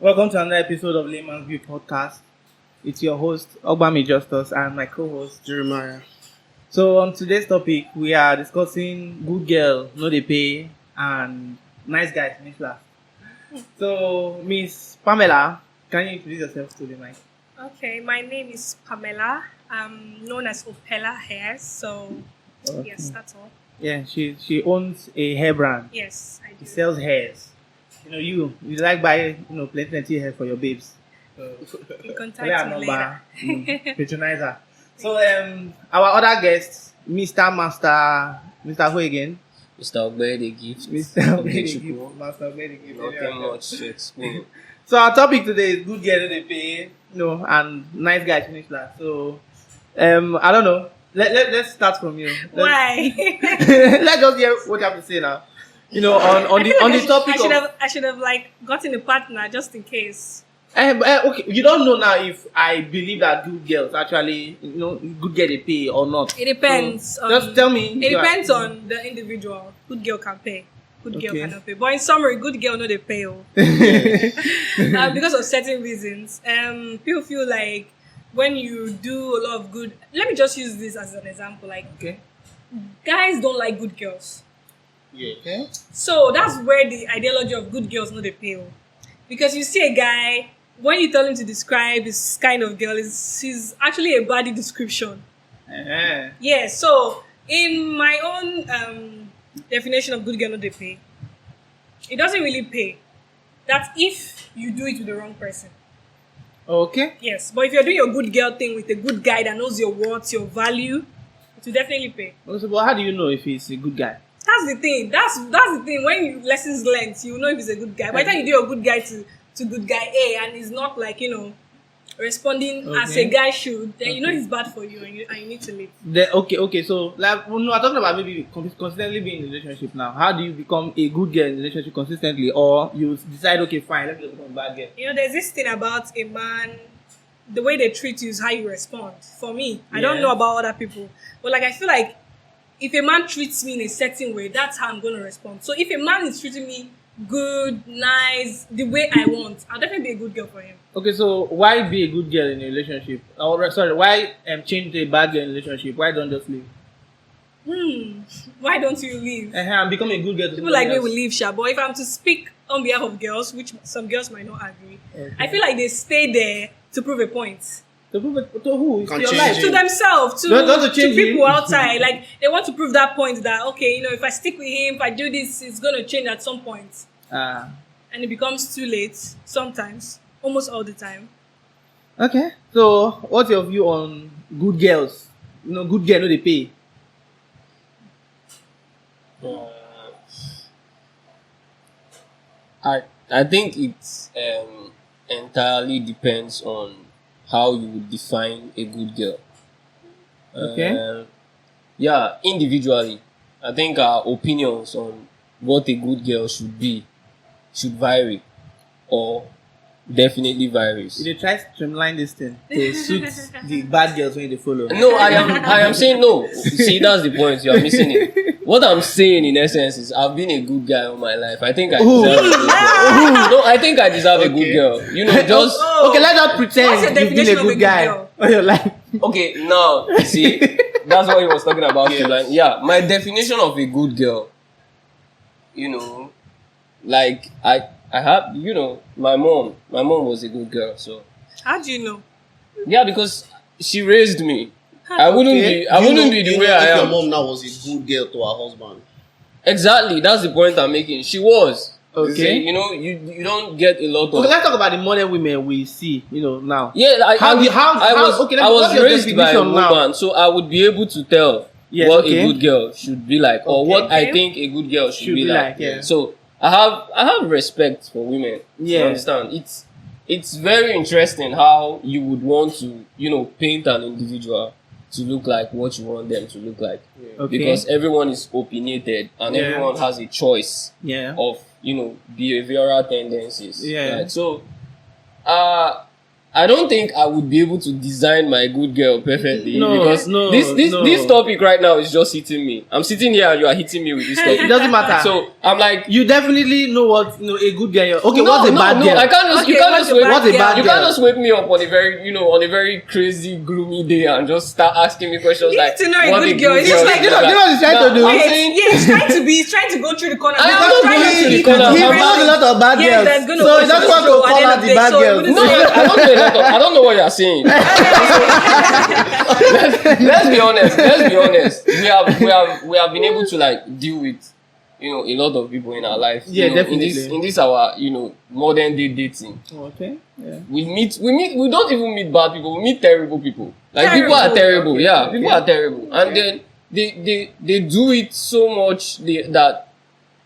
Welcome to another episode of Layman's View podcast. It's your host, Ogbami Justus, and my co-host, Jeremiah. So on today's topic, we are discussing good girl, no dey pay, and nice guys, finish last. So, Miss Pamela, can you introduce yourself to the mic? Okay, my name is Pamela. I'm known as Opella Hairs, so yes, that's all. Yeah, she owns a hair brand. Yes, I She do. sells hairs. You like buy plenty hair for your babes. You Collect her contact me later. patronize her. So our other guest, Mr. Who again? Mr. Ogbede Gift. Mr. Ogechukwu. Master Ogbede Gift. Nothing much to explain. So our topic today is good girl no dey pay, and nice guys finish last. So I don't know. Let's start from you. Why? Let's just hear what you have to say now. On the topic I should have gotten a partner just in case. okay, you don't know now if I believe that good girls actually, good girl they pay or not. It depends. So, just tell me. It depends on the individual. Good girl can pay. Good girl Okay. cannot pay. But in summary, good girl no they pay. Because of certain reasons. People feel like when you do a lot of good. Let me just use this as an example. Like Okay. guys don't like good girls. Yeah. Okay. So that's where the ideology of good girls no they pay. Because you see a guy, when you tell him to describe his kind of girl, he's actually a body description. Uh-huh. Yeah, so in my own definition of good girl no they pay, it doesn't really pay. That's if you do it with the wrong person. Okay. Yes, but if you're doing your good girl thing with a good guy that knows your worth, your value, it will definitely pay. Also, but how do you know if he's a good guy? That's the thing. That's the thing. When you lessons learned, you know if he's a good guy. By the time you do your good guy to good guy A and he's not responding as a Okay. guy should, then you know Okay. he's bad for you and you need to leave. Okay. So, I'm talking about maybe consistently being in a relationship now. How do you become a good girl in a relationship consistently, or you decide, okay, fine, let me just become a bad girl? There's this thing about a man, the way they treat you is how you respond. For me, I don't Yeah. know about other people, but I feel like if a man treats me in a certain way, that's how I'm going to respond. So if a man is treating me good, nice, the way I want, I'll definitely be a good girl for him. Okay, so why be a good girl in a relationship? Or sorry, why change to a bad girl in a relationship? Why don't just leave? Why don't you leave? And become a good girl to People like me somebody will else. leave, Sha. But if I'm to speak on behalf of girls, which some girls might not agree, Okay. I feel like they stay there to prove a point. To prove it to who? It's Can't your change life. it. To themselves, to Don't to change people him. outside. Like, they want to prove that point that, okay, if I stick with him, if I do this, it's going to change at some point. Ah. And it becomes too late sometimes, almost all the time. Okay. So, what's your view on good girls? Good girl, no they pay. I think it entirely depends on how you would define a good girl. Okay. Yeah, individually, I think our opinions on what a good girl should be should vary, or definitely varies. They try to streamline this thing to suit the bad girls when they follow. No, I am saying no. See, that's the point. You are missing it. What I'm saying in essence is I've been a good guy all my life. I think I deserve a good girl. No, I think I deserve a good girl. Just Okay, let's not pretend What's your you've been a definition of a good good guy girl? all your life. okay. Now, you see, that's what he was talking about. Yes. Yeah, my definition of a good girl. Like I have, my mom was a good girl. So How do you know? yeah, because she raised me. I wouldn't be the way I If your am. mom now was a good girl to her husband. Exactly, that's the point I'm making. She was. Okay. See, you don't get a lot of. Okay, let's talk about the modern women we see, now. Yeah, How I was okay, I what's was your raised by a definition now? woman, so I would be able to tell Yes, what okay. a good girl should be like, or what I Okay. think a good girl should be like. yeah. So I have respect for women. Yeah. You understand? It's very interesting how you would want to paint an individual to look like what you want them to look like, Okay. because everyone is opinionated and Yeah. everyone has a choice Yeah. of behavioral tendencies. Yeah. Right? So I don't think I would be able to design my good girl perfectly No, because no, this topic right now is just hitting me. I'm sitting here and you are hitting me with this topic. It doesn't matter. So I'm like, you definitely know what a good girl. Okay, no, what's a bad girl? I can't just Okay, you can't what's just a wake bad What's a bad you girl? can't just wake me up on a very crazy gloomy day and just start asking me questions You like need to know a what good girl. It's girl just like- is You know what he's trying to do? I'm Yes, saying he's trying to go through the corner. I am Because not trying going to through the keep corner. it He I'm knows a lot of bad Yes, girls, that's gonna so he push doesn't us want to through at call the end out of the the day. bad So it girls. wouldn't no, I don't know what you're saying. let's be honest. We have been able to like deal with a lot of people in our life. Yeah, definitely. In this our modern day dating. Okay. Yeah. We don't even meet bad people. We meet terrible people. Like Terrible. people are terrible. Okay, Yeah, okay. people are terrible, and then they do it so much that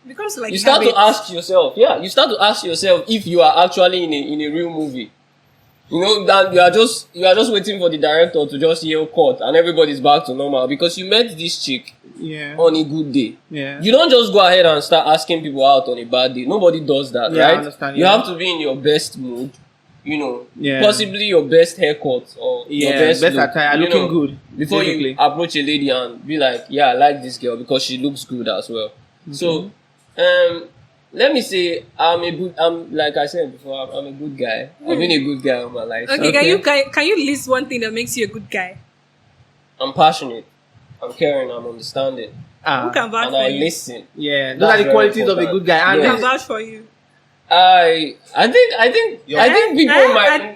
becomes like you start to habits. ask yourself. Yeah, you start to ask yourself if you are actually in a real movie. That you are just waiting for the director to just yell cut and everybody's back to normal because you met this chick Yeah. on a good day. Yeah. You don't just go ahead and start asking people out on a bad day. Nobody does that, Yeah, I right? understand, You yeah. have to be in your best mood, Yeah. possibly your best haircut or your Yeah, best best look, attire, looking good, before basically. you approach a lady and be like, yeah, I like this girl because she looks good as well. So, let me say I'm like I said before, I'm a good guy. I've been a good guy all my life. Okay, can you list one thing that makes you a good guy? I'm passionate, I'm caring, I'm understanding, Who can vouch and for I you? listen. Yeah, those That's are the very qualities of a important. good guy. And Who Yeah. can vouch for you? I think people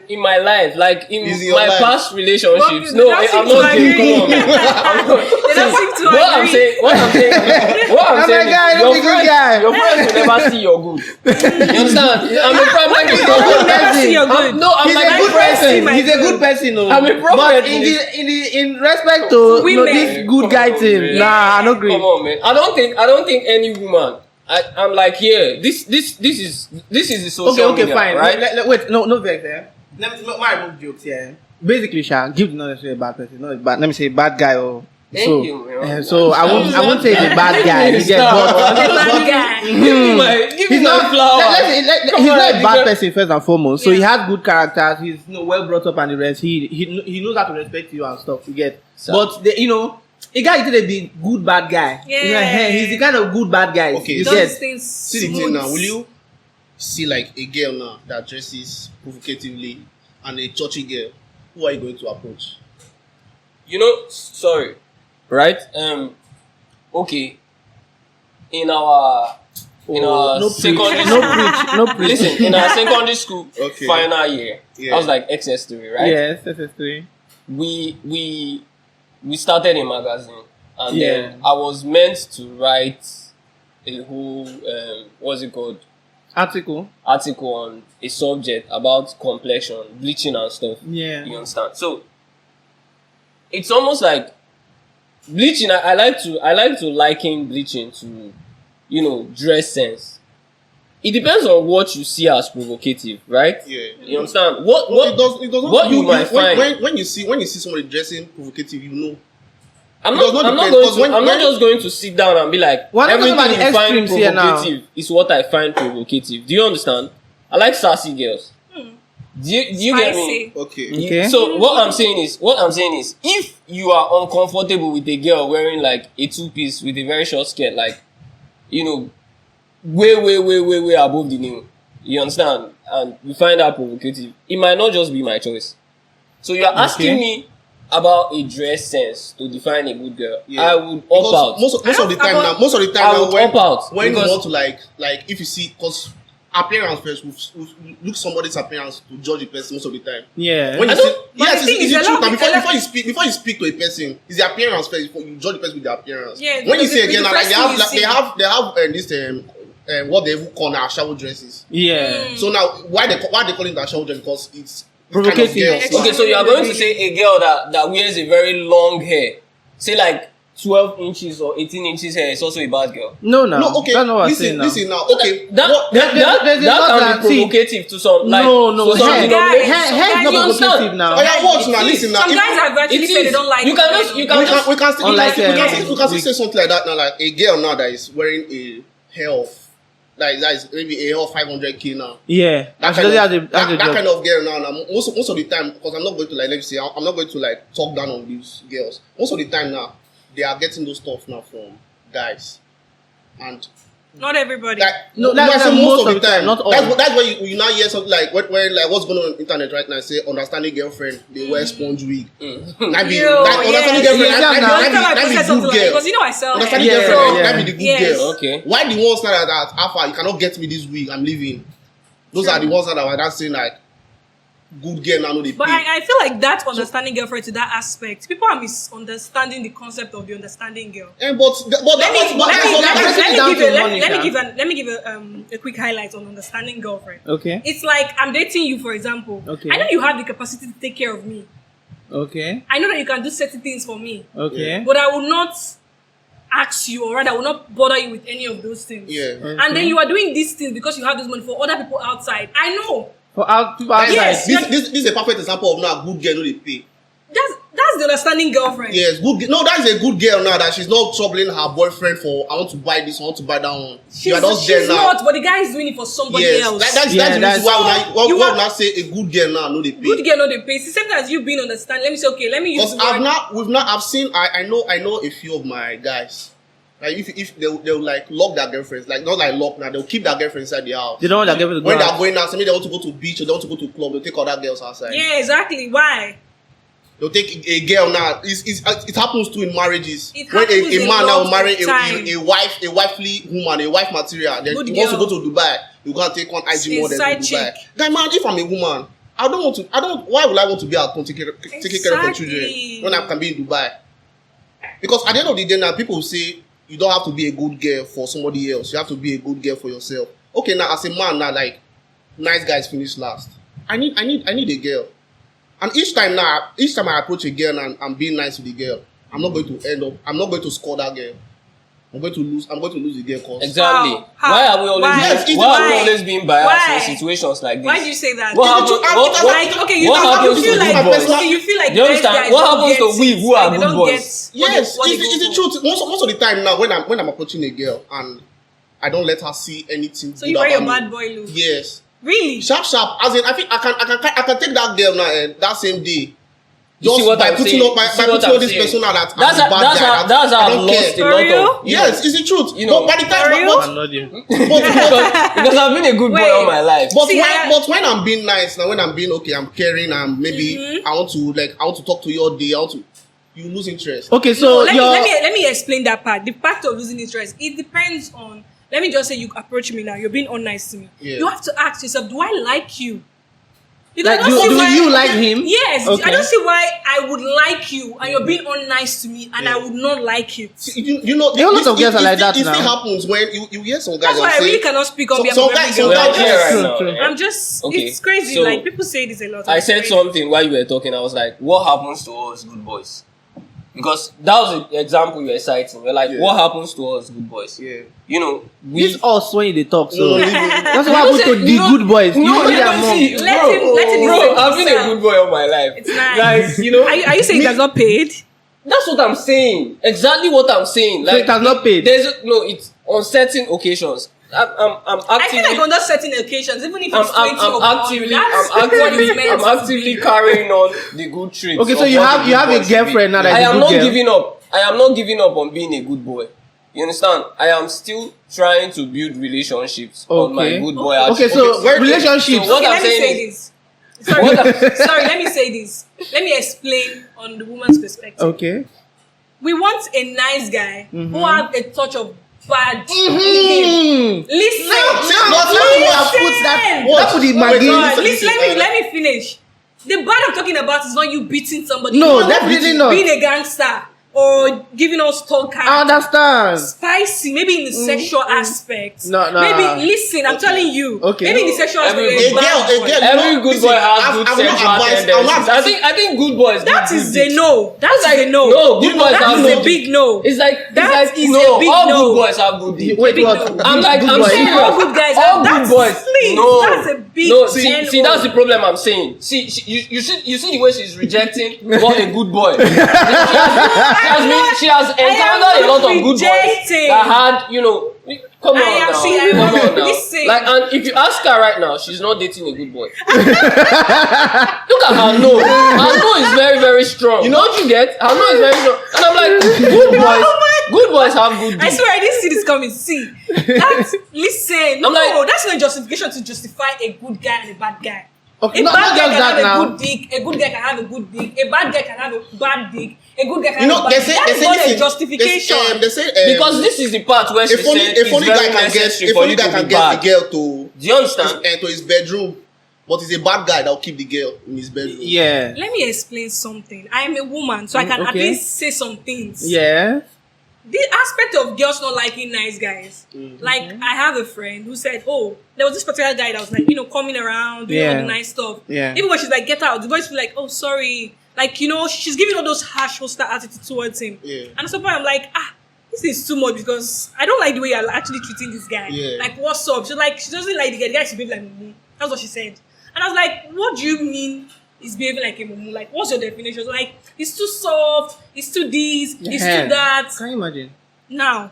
in my life, like in Is in your my life? past relationships. Well, No, they don't I'm seem not to gay. agree. Come on, man. I'm not- They don't seem to What I'm agree. saying, I'm a guy, is don't be good guy. your friends will never see your good. You understand? I'm a problem. He's a You good never person. see your good. I'm He's like a good friends see person. my He's a good. good person. No. I'm a prophet But in in respect to Women. this good guy Come on, thing, man. nah, I don't agree. Come on, man. I don't think any woman. I'm like, yeah, this is the social Okay, media, fine. right? Wait, no vex, eh? Let me remove jokes here. Basically, Sha, give not necessarily a bad person, not bad. Let me say bad guy or Thank so. you, man. So I won't say he's a bad guy. You get Stop. but Bad guy. Give me he's my not. flowers. Come He's on, not a bad because- person first and foremost. So he Yeah. has good characters. He's well brought up and the rest. He knows how to respect you and stuff. You get. So- But a guy is gonna be good bad guy. Yeah. He's the kind of good bad guy. Okay, you so- get. Those things See the thing smooth. now, will you see like a girl now that dresses provocatively and a churchy girl? Who are you going to approach? Sorry, right? Okay. In our no secondary preach, school, no preach. listen, in our secondary school Okay. final year, Yeah. that was like XS3, right? Yes, SS3. We started a magazine, and Yeah. then I was meant to write a whole what's it called, Article. article on a subject about complexion, bleaching and stuff. Yeah. You understand? So it's almost like bleaching. I like to liken bleaching to dress sense. It depends on what you see as provocative, right? Yeah. You understand? What It does not. what you might find. when you see somebody dressing provocative, you know. I'm It does not. not I'm not depend, going because to. when- I'm not when- just going to sit down and be like We're not talking everything about you the find extremes here now. provocative is what I find provocative. Do you understand? I like sassy girls. Do you get me? Spicy. Okay. Okay. So what I'm saying is, if you are uncomfortable with a girl wearing like a two-piece with a very short skirt, like way above the knee, you understand, and you find that provocative, it might not just be my choice. So you are asking Okay. me about a dress sense to define a good girl. Yeah. I would opt Because out. most of the time now, I would opt out when you because- want to like if you see, because appearance first, we look somebody's appearance to judge a person most of the time. Yeah. When I you see, don't- but yes, the thing it's is, the a truth. lot And of- a lot- before you speak to a person, it's the appearance first. Before you judge the person with the appearance. Yeah, When you because see it's again, the like first thing you see. they have this what they even call now shower dresses. Yeah. So now why they call it a shower dress? Because it's Provocative. kind of girls. Okay, so you are going to say a girl that wears a very long hair, say like 12 inches or 18 inches hair, is also a bad girl. No. No, okay. That's not what I'm saying Listen now. now. Okay, That what- there's a lot can that- be see, provocative to some. Like, no. to some Hair, denominations. guys- hair is not You understand? provocative now. Oh yeah, watch now. It Listen is. now. Some If- guys have actually It said they is. don't like You can it. just- you can just- Unlike, we can still say something like that now, like a girl now that is wearing a hair of that is maybe a 500k now. Yeah. That Actually, that kind of girl now. Most of the time, because I'm not going to like, let me say, I'm not going to like talk down on these girls. Most of the time now, they are getting those stuff now from guys, and Not everybody. like No, no, I that's say most of the time, time. not all. That's where you now hear something like when like what's going on internet right now. Say understanding girlfriend, they wear sponge wig. That be Yo, that understanding yes. girlfriend. Yeah, That now. Last time I be posted good something like, girl. because you know I sell Understanding Yeah, girlfriend, yeah. that be the good Yes. girl. Okay. Why the ones that are that alpha, you cannot get me this wig, I'm leaving. Those are the ones that are saying like good girl now know they But pay. I feel like that understanding girlfriend to that aspect, people are misunderstanding the concept of the understanding girl. And but Let me give a quick highlight on understanding girlfriend. Okay. It's like I'm dating you, for example. Okay. I know you have the capacity to take care of me. Okay. I know that you can do certain things for me, Okay. but I will not ask you, or rather, I will not bother you with any of those things. Yeah. And then you are doing these things because you have this money for other people outside. I know. For people outside. Yes. This is a perfect example of now good girl know they pay. That's the understanding girlfriend. Yes, no, that is a good girl now that she's not troubling her boyfriend for I want to buy this, I want to buy that one. You are just there She's now. not, but the guy is doing it for somebody Yes, else. that's the reason why You we are- now say a good girl now no they pay. Good girl, no, they pay. It's the same thing as you being understand. Let me say, okay, let me use Because the word. I've seen I know a few of my guys. Like if they'll like lock their girlfriends, like not like lock now, they'll keep their girlfriends inside the house. They don't want their girlfriend to go When they're out. going out, maybe they want to go to beach or they want to go to club, they'll take other girls outside. Yeah, exactly. Why? They'll take a girl now. It happens too in marriages. It When happens a a man now lot will marry of time. a wifely woman, a wife material, then Good he wants to girl. go to Dubai, you gotta take one IG A model to side Dubai. chick. Guy man, if I'm a woman, why would I want to be at home taking care of Exactly. children when I can be in Dubai? Because at the end of the day now, people will say you don't have to be a good girl for somebody else. You have to be a good girl for yourself. Okay, now as a man now, like nice guys finish last. I need a girl. And each time I approach a girl and I'm being nice to the girl, I'm not going to score that girl. I'm going to lose the girl cause Exactly. How? Why are we always Why? Yes, it's why are we why? always being biased Why? in situations like this? Why do you say that? What It's the happens? truth. Like, okay, you what don't happens feel to like good boys? okay, you feel like Do you nice understand? guys What don't happens to get we it, who are they good don't boys? get Yes, what they it's go the for. truth. Most of the time now, when I'm approaching a girl and I don't let her see anything. So good you wear your about bad me. boy look. Yes, Really? sharp. As in, I think I can take that girl now and that same day. You see Just what by I'm putting saying? up by You see what putting I'm up this saying? persona that That's I'm a bad guy. that's how I I've don't lost care. a lot real? of Yes, it's the truth. You know, but by the time, For real? I'm not you. because I've been a good boy Wait. all my life. See, but when I'm being nice now, when I'm being okay, I'm caring, and maybe I want to talk to you all day. You lose interest. Okay, No, so let me explain that part. The part of losing interest, it depends on. Let me just say you approach me now. You're being unnice to me. Yeah. You have to ask yourself, do I like you? Because like, I don't see do why- you like him? Yes, Okay. I don't see why I would like you and you're being unnice to me and I would not like you. You know, There are lots of girls are like that It still now. happens when you hear some guys. That's why I say, really cannot speak on behalf some of guys- every some girl. guys- I'm We're just, here right True, now. true. I'm just Okay, it's crazy. so like people say this a lot. I It's said crazy. something while you were talking. I was like, what happens to us good boys? Because that was the example you were citing. We're like, Yeah. what happens to us good boys? Yeah. You know, This us when they talk, so No, leave it. that's what happened to the No, good boys. You know no, they are no, mom. see, Let bro, him bro, listen I've been a himself. good boy all my life. It's nice. Like, you know, Are you saying me- that's not paid? That's what I'm saying. Exactly what I'm saying. So it has not paid. It's on certain occasions. I'm I actively. feel like on those certain occasions, even if it's 20 I'm or 100, that's actively, what it's meant I'm to actively be. carrying on the good traits. Okay, so of you what have a you good have boy a should be. girlfriend now that I is a am good not girl. giving up. I am not giving up on being a good boy. You understand? I am still trying to build relationships on my Okay. good boy. Okay, so relationships. So what Okay, I'm let me saying say is, this. Sorry, What I'm- sorry, let me say this. Let me explain on the woman's perspective. Okay. We want a nice guy who has a touch of bad in him. Mm. Listen, That put the Maggie. God, listen, let me finish. The bad I'm talking about is not you beating somebody. No, It's not definitely being not. a gangster or giving us talk. I understand. Spicy, maybe in the sexual aspect. No. Maybe listen, I'm telling you. Okay. Maybe in the sexual aspect. Every you're good bad girl- boy. a girl- every good boy has good I will not sexual advise- I will tendencies. not- I think good boys. That do is good a no. That is a no. No, good You know, boys That have is a good big no. It's like That is no. a big All no. good boys have good deeds. Wait, Big what? no. I'm like, Good I'm boy. saying all good guys all are- good that's boys. please, No, that's a big no. See, no. that's the problem I'm saying. See, you see the way she's rejecting what a good boy. She has encountered a lot of good boys rejecting. that had, Come on I am now. see, I Come am on now. listen. Like, and if you ask her right now, she's not dating a good boy. Look at her no. Her no is very, very strong. You know what you get? Her no is very strong. And I'm like, good boys have good I dick. swear I didn't see this coming. See, that's listen. No, I'm like- that's not a justification to justify a good guy and a bad guy. Okay, A not bad guy just can that have now. a good dick. A good guy can have a good dick. A bad guy can have a bad dick. A good guy can You know, have a they bad say dick. That's they not say a this justification. they say Because this is the part where she if only said if it's only very guy can get necessary if for only you guy to can be get bad. the girl to Do you understand? to his bedroom, but it's a bad guy that will keep the girl in his bedroom. Yeah. Let me explain something. I am a woman, so I can at Okay. least say some things. Yeah. The aspect of girls not liking nice guys. Like, I have a friend who said, oh, there was this particular guy that was like, coming around, doing all Yeah. the nice stuff. Yeah. Even when she's like, get out, the boys feel like, oh, sorry. Like, she's giving all those harsh, hostile attitude towards him. Yeah. And at some point, I'm like, this is too much because I don't like the way you're actually treating this guy. Yeah. Like, what's up? She's like, she doesn't like the guy. The guy should behave like me. That's what she said. And I was like, what do you mean he's behaving like a mumu? Like, what's your definition? So like, he's too soft, he's too this, he's Yeah. too that. Can you imagine? Now,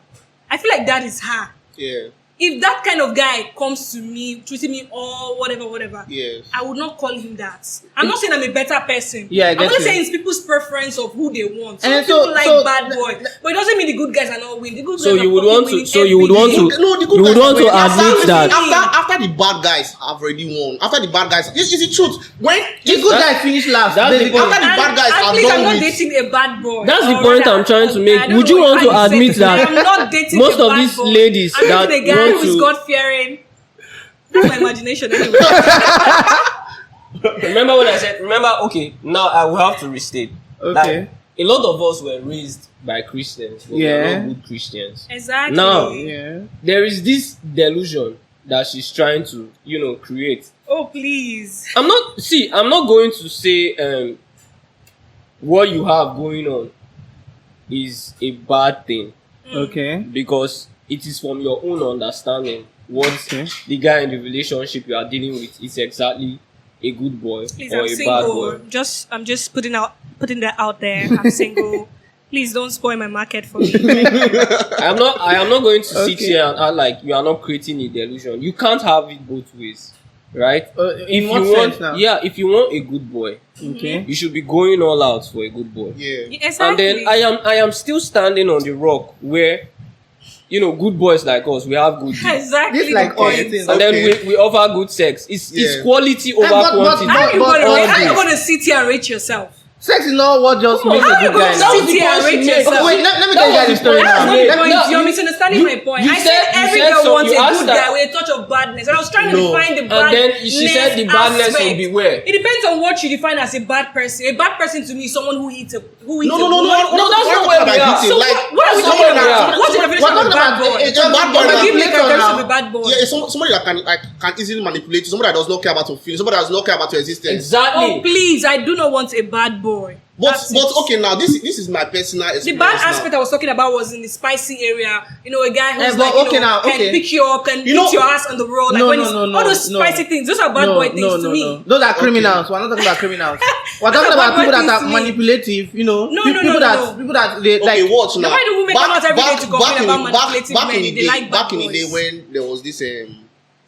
I feel like that is her. Yeah. If that kind of guy comes to me, treating me all whatever, Yes. I would not call him that. I'm not saying I'm a better person. Yeah, I I'm get only you. saying it's people's preference of who they want. Some And people so- like so- bad boy, but it doesn't mean the good guys are not winning. The good So guys you are would fucking want to- winning so you would every want day. to- No, the good You would guys want to already- admit that. after the bad guys have already won. After the bad guys, it's the truth. When The good guys finish last. that's the basically. point. after the bad guys And are please, I'm done not with, dating a bad boy. That's the Or point rather, I'm trying to make. I don't Would you know want to how you admit said it. that I'm not dating most a of bad these boy. ladies I'm that dating a guy want who's to- God-fearing. That's my imagination anyway. Remember when I said, okay, now I will have to restate. Okay. Like, a lot of us were raised by Christians, but we are Yeah. not good Christians. Exactly. Now, Yeah. there is this delusion that she's trying to, create. Oh, please. I'm not going to say what you have going on is a bad thing, Okay. because it is from your own understanding what Okay. the guy in the relationship you are dealing with is exactly a good boy Please, or I'm a bad single. boy. I'm just putting that out there. I'm single. Please don't spoil my market for me. I am not going to sit Okay. here and act like you are not creating a delusion. You can't have it both ways, right? In what you sense want, now? if you want a good boy, Okay. you should be going all out for a good boy. yeah. Exactly. And then I am still standing on the rock where, good boys like us, we have good deeds. Exactly. This like the all point. the things. And then Okay. we offer good sex. It's Yeah. quality over but- quantity. How are you But gonna all how you this- gonna sit here and rate yourself? Sex is not what just Come on, makes how a you good gonna guy. that was Sit the here and point she rate made. yourself. Wait, let me That tell you guys was the story point now. That's not she the made. point. No, You're misunderstanding my point. you I said said- you every said girl so. wants You a asked good her- guy with a touch of badness. And I was trying to No. define the And badness. then she said the badness will be where? It depends on what you define as a bad person. A bad person to me is someone who eats a No, woman. that's not where we are. So Like, what are we That's talking not where we about? are. What's the definition We're of a talking bad about boy? a bad boy Give me a manipulator definition now. of a bad boy. yeah, it's somebody that can easily manipulate you, somebody that does not care about your feelings, somebody that does not care about your existence. Exactly. Oh please, I do not want a bad boy. But That's it. okay, now this is my personal experience. The bad now. aspect I was talking about was in the spicy area. A guy who's but like, okay now, can okay. pick you up, can You know- beat your ass on the road. Like No, when no, it's, no, no, all those no. spicy things. Those are bad boy things to me. Those are criminals. We're not talking about criminals. We're talking Those are about bad people boy that things are to me. manipulative. No, people that they Okay, like. watch now. Why do women come out every day to complain about manipulative back men? in the They day, like bad back in the boys. day when there was this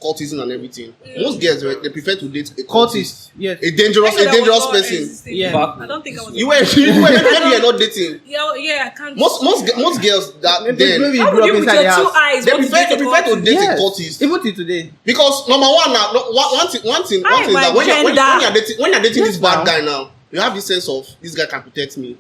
cultism and everything, most girls they prefer to date a cultist, Cultists, yes. a dangerous I thought that was not person. existing. Yeah. I don't think I was. You were maybe you're not dating. Yeah, I can't. Most girls that Maybe then How grew would up you with inside your the two house. eyes they want to prefer date a to date Yes. a cultist. Even till today. Because number one now, one thing is that when you're dating this bad guy now, you have this sense of this guy can protect me.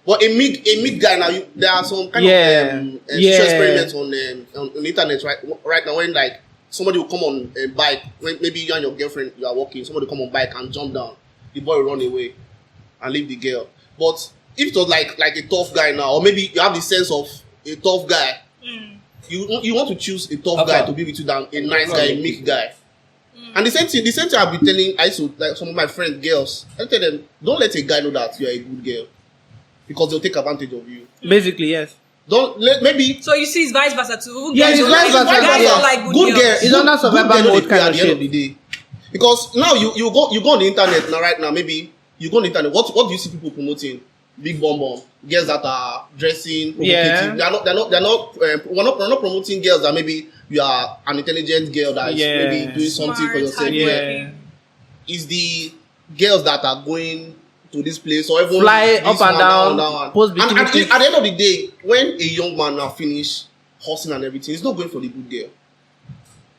But a mid guy now, there are some kind of social experiments on the internet right now when like somebody will come on a bike when maybe you and your girlfriend you are walking, somebody will come on bike and jump down, the boy will run away and leave the girl. But if it was like a tough guy now, or maybe you have the sense of a tough guy, you want to choose a tough guy to be with you than a nice guy, a meek guy. And the same thing I've been telling like some of my friends, girls, I tell them, don't let a guy know that you are a good girl. Because they'll take advantage of you. Basically, yes. Maybe So you see, it's vice versa too. Yeah, it's vice versa. Guys Yeah. don't like good good girls. girl. It's under survival good girl mode kind at of the end shit. of the day. Because now you go on the internet now right now, maybe you go on the internet. What do you see people promoting? big bomb, girls that are dressing provocative. Yeah. We're not promoting girls that maybe you are an intelligent girl that is Yeah. maybe doing something for Smart, yourself. Yeah. It's the girls that are going to this place or even Fly this up and one, down, that one. post And I bikini think pics. at the end of the day, when a young man now finish hustling and everything, he's not going for the good girl.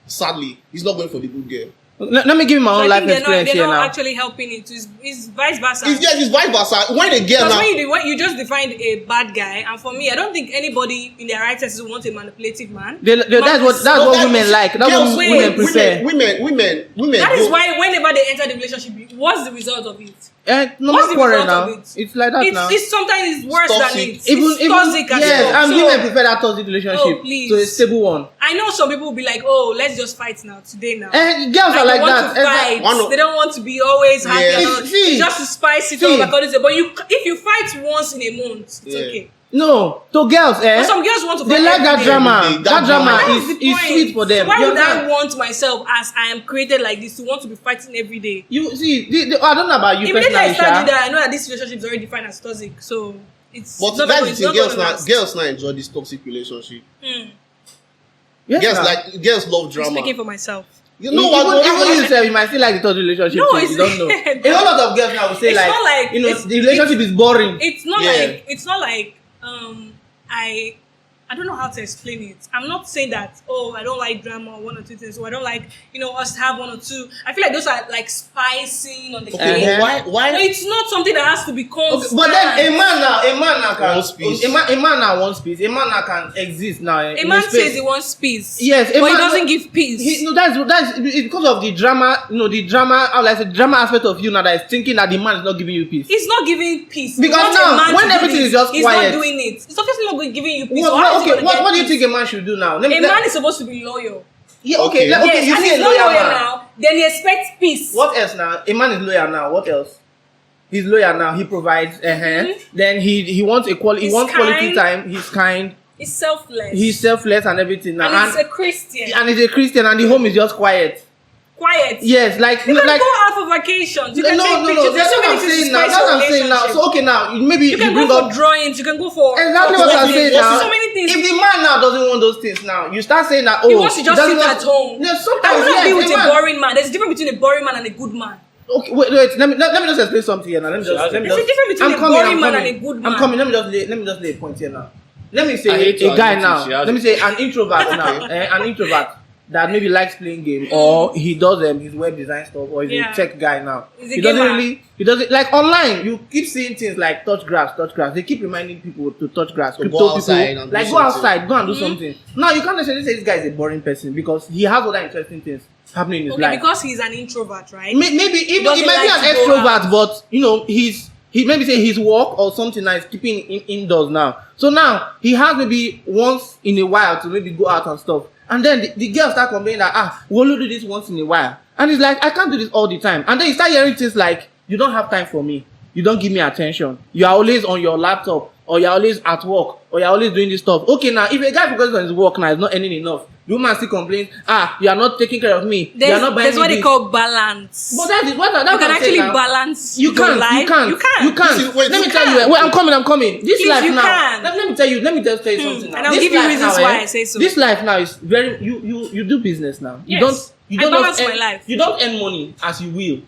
Sadly, he's not going for the good girl. Let me give you my So own I life think they're experience not here now. actually helping it. It's vice versa. It's vice versa. When a girl Because now, when you just defined a bad guy, and for me, I don't think anybody in their right senses would want a manipulative man. That's what women like. That's girls, what women prefer. women. That is go- why whenever they enter the relationship, what's the result of it? No What's more the quarrel result now. of it? It's like that now. It's sometimes it's worse Toxic. than it. Even It's toxic as yes, well. and So, women prefer that toxic relationship Oh, please. to a stable one. I know some people will be like, "Oh, let's just fight now, today now." And girls Like, are they like want that. to fight. One of- They don't want to be always happy. Yeah. and all. See, Just to spice it see. up according to. But if you fight once in a month, it's Yeah. okay. No, to girls, But some girls want to they fight like that every day. drama. Every day. That That drama drama. That's the is point. sweet for them. So why You would I understand? want myself, as I am created like this, to want to be fighting every day? You see, I don't know about you Immediately I personally, start doing Sha. that, I know that this relationship is already defined as toxic. So it's But not that's gonna- the it's thing. not Girls gonna now, last. girls now enjoy this toxic relationship. Yes, Girls now. girls love I'm drama. speaking for myself. You know what? Even you say you might still like the toxic relationship. No, too, it's- you don't know. A whole lot of girls now will say It's like, not like- you know, it's- the relationship is boring. It's not Yeah. like I don't know how to explain it. I'm not saying that, oh, I don't like drama or one or two things, or I don't like, us to have one or two. I feel like those are like spicing on the Okay, cake. but why? No, it's not something that has to be Okay, constant. but then a man now can Wants peace. a man now wants peace. A man now can exist now. A man says he wants peace. Yes, a but he man- doesn't give peace. that's it's because of the drama. The drama. How like the drama aspect of you now that is thinking that the man is not giving you peace. He's not giving peace. Because You want now, a man when to do everything this, is just he's quiet- not doing it. It's obviously not giving you peace. So how is he Okay, gonna get what do you peace? think a man should do now? A man is supposed to be loyal. Yeah, Okay. okay, Yes, you and see he's a not loyal loyal man. now. Then he expects peace. What else now? A man is loyal now. What else? He's loyal now. He provides. Then he wants equality. He He's wants quality kind. time. He's kind. He's selfless. He's selfless and everything now. and he's a Christian. And he's a Christian, and the home is just quiet. Quiet. Yes, like You can like. go out for vacations. You can take pictures. There's That's so what many I'm things to saying now. spice That's your what I'm saying now. relationship. So okay, now maybe You can bring go for up drawings. You can go for exactly what I'm saying now. So many things. If the man now doesn't want those things now, you start saying that He wants to just doesn't sit want- at home. No, I sometimes will not be yes, with a man- boring man. There's a difference between a boring man and a good man. Okay, wait. Let me just explain something here now. Let me just. There's a difference between a boring man and a good man. I'm coming. Let me just lay a point here now. Let me I say hate a to guy admit now. it, she has Let me say an introvert now. An introvert that maybe likes playing game or he does his web design stuff or he's Yeah. a tech guy now. He's a He doesn't gamer. he doesn't like online. You keep seeing things like touch grass. They keep reminding people to touch grass. To Crypto go outside people, and do like go something. outside, go and do something. Now you can't necessarily say this guy is a boring person because he has other interesting things happening in his Okay, life. because he's an introvert, right? Maybe he doesn't might like be an to go extrovert, but he maybe say his work or something now is keeping him indoors now. So now he has maybe once in a while to maybe go out and stuff. And then the girls start complaining that we only do this once in a while. And he's like, I can't do this all the time. And then you start hearing things like, you don't have time for me. You don't give me attention. You are always on your laptop, or you're always at work, or you're always doing this stuff. Okay, now if a guy focuses on his work now is not earning enough, the woman still complains, you are not taking care of me. You are not buying There's me what they this. call balance. But that's it. That's You what can I'm saying actually now. balance You your can't. life. You can't. You can. You can't. This is- wait, Let me you tell can. you. Wait, I'm coming. This Please, life you now. can. Let me tell you. Let me just tell you something now. And I'll This give you life reasons now, why I say so. This life now is very. You do business now. You Yes. don't. I balance just my earn, life. You don't earn money as you will.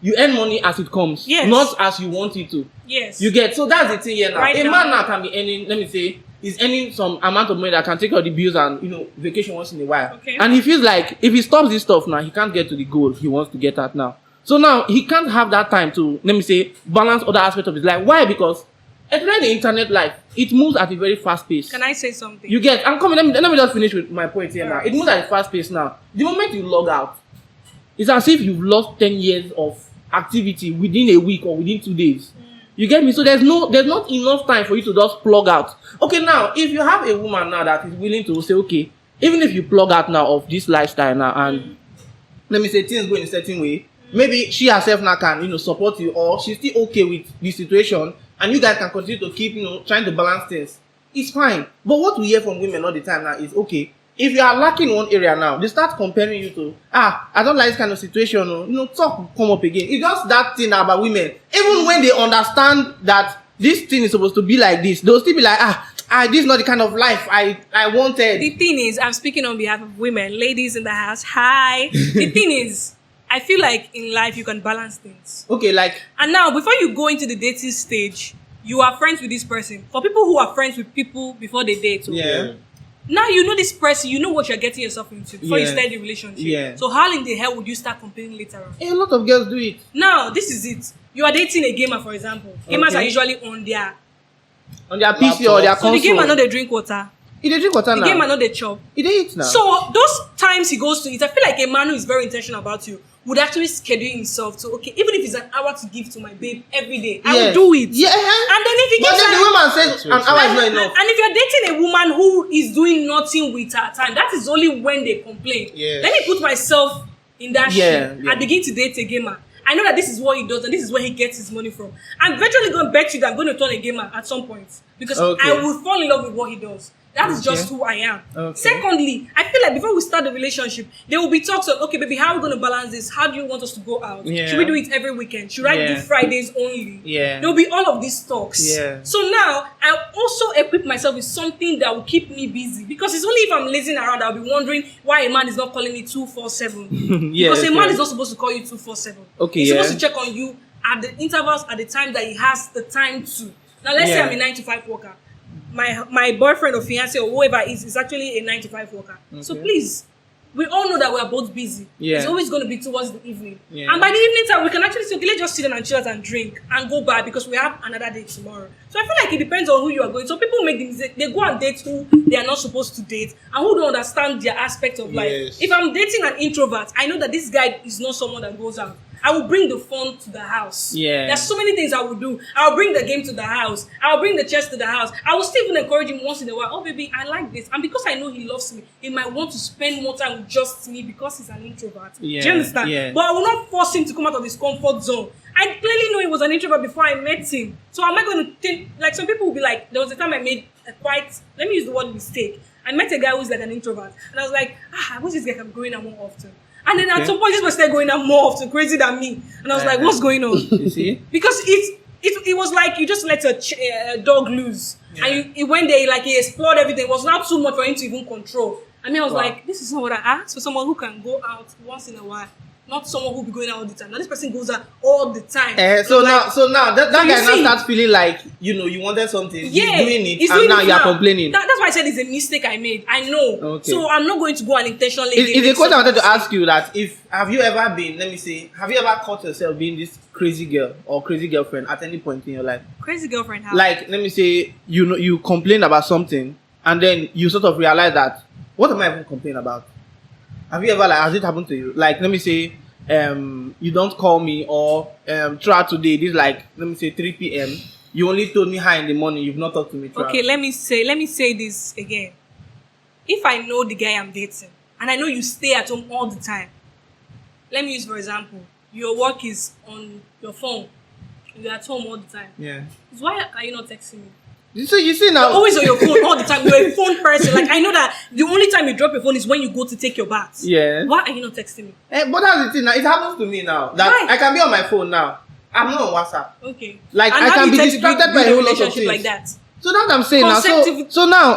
You earn money as it comes. Yes. Not as you want it to. Yes. You get. So that's the thing here now. Right A now. man now can be earning. Let me say. He's earning some amount of money that can take care of the bills and vacation once in a while. Okay. And he feels like if he stops this stuff now, he can't get to the goal he wants to get at now. So now he can't have that time to, let me say, balance other aspects of his life. Why? Because especially the internet life, it moves at a very fast pace. Can I say something? You get. I'm coming. Let me just finish with my point here now. Alright. It moves at a fast pace now. The moment you log out, it's as if you've lost 10 years of activity within a week or within 2 days. You get me? So there's not enough time for you to just plug out. Okay, now if you have a woman now that is willing to say, okay, even if you plug out now of this lifestyle now and let me say things go in a certain way, maybe she herself now can support you, or she's still okay with the situation, and you guys can continue to keep trying to balance things. It's fine. But what we hear from women all the time now is, okay, if you are lacking one area now, they start comparing you to, I don't like this kind of situation. Talk will come up again. It's just that thing about women. Even when they understand that this thing is supposed to be like this, they'll still be like, this is not the kind of life I wanted. The thing is, I'm speaking on behalf of women, ladies in the house. Hi. The thing is, I feel like in life you can balance things. Okay, like, And now, before you go into the dating stage, you are friends with this person. For people who are friends with people before they date, yeah. now you know this person, you know what you're getting yourself into before you Yeah. start the relationship. Yeah. So how in the hell would you start complaining later on? A lot of girls do it. Now, this is it. You are dating a gamer, for example. Gamers Okay. are usually on their... On their PC or their Laptop. So console. the gamer know they drink water. He dey drink water The now. gamer know they chop. He dey eat now. So those times he goes to it, I feel like a man who is very intentional about you would actually schedule himself to, okay, even if it's an hour to give to my babe every day, I will do it. Yeah. And then if he But gives then her- the woman says an hour is not and, enough. and if you're dating a woman who is doing nothing with her time, that is only when they complain. Yes. Let me put myself in that Yeah, shit. yeah. I begin to date a gamer. I know that this is what he does and this is where he gets his money from. I'm eventually going to bet you that I'm going to turn a gamer at some point because Okay. I will fall in love with what he does. That is just Okay. who I am. Okay. Secondly, I feel like before we start the relationship, there will be talks of, okay, baby, how are we going to balance this? How do you want us to go out? Yeah. Should we do it every weekend? Should I Yeah. do Fridays only? Yeah. There will be all of these talks. Yeah. So now, I also equip myself with something that will keep me busy. Because it's only if I'm lazing around, I'll be wondering why a man is not calling me 247. Yes, Because a man yes. is not supposed to call you 247. Okay, He's supposed yeah. to check on you at the intervals, at the time that he has the time to. Now, let's say Yeah. I'm a 9 to 5 worker. My boyfriend or fiance or whoever is actually a 9 to 5 worker. So Okay. please, we all know that we are both busy. Yeah. It's always going to be towards the evening. Yeah. And by the evening time, we can actually say, okay, let's just sit down and chill out and drink and go back because we have another day tomorrow. So I feel like it depends on who you are going. So people make the mistake. They go and date who they are not supposed to date and who don't understand their aspect of life. Yes. If I'm dating an introvert, I know that this guy is not someone that goes out. I will bring the phone to the house. Yeah. There's so many things I will do. I'll bring the game to the house. I'll bring the chess to the house. I will still even encourage him once in a while. Oh, baby, I like this. And because I know he loves me, he might want to spend more time with just me because he's an introvert. Yeah, Do you understand? yeah. But I will not force him to come out of his comfort zone. I clearly know he was an introvert before I met him. So am I going to think, like some people will be like, there was a time I made a quite, let me use the word mistake. I met a guy who's like an introvert. And I was like, I wish this guy can go in more often. And then at Okay. some point, this person started going out more often, crazy than me. And I was like, what's going on? You see? Because it was like you just let a dog loose. Yeah. And he went there, like he explored everything. It was not too much for him to even control. I mean, I was Wow. like, this is not what I asked for someone who can go out once in a while. Not someone who be going out all the time. Now this person goes out all the time. So I'm now that So you guy now see- starts feeling like you wanted something. yeah, He's doing it, he's and doing now it you are complaining. That's why I said it's a mistake I made. I know. Okay. So I'm not going to go and intentionally. It's a question I wanted to ask you that have you ever been, let me say, have you ever caught yourself being this crazy girl or crazy girlfriend at any point in your life? Crazy girlfriend. How? Like, let me say, you complain about something and then you sort of realize that, what am I even complaining about? Have you ever, like, has it happened to you? Like, let me say, you don't call me or throughout today, this like, let me say 3 p.m. You only told me hi in the morning, you've not talked to me throughout. Okay, let me say this again. If I know the guy I'm dating and I know you stay at home all the time, let me use for example, your work is on your phone, you're at home all the time. Yeah. Why are you not texting me? You see now. You're always on your phone all the time. You're a phone person. Like I know that the only time you drop your phone is when you go to take your bath. Yeah. Why are you not texting me? But that's the thing now. It happens to me now. That Why? I can be on my phone now. I'm not on WhatsApp. Okay. Like, And I how can do you be tend to distracted build by a a whole lot of relationship things. like that. So that's what I'm saying now. Consecutive- So now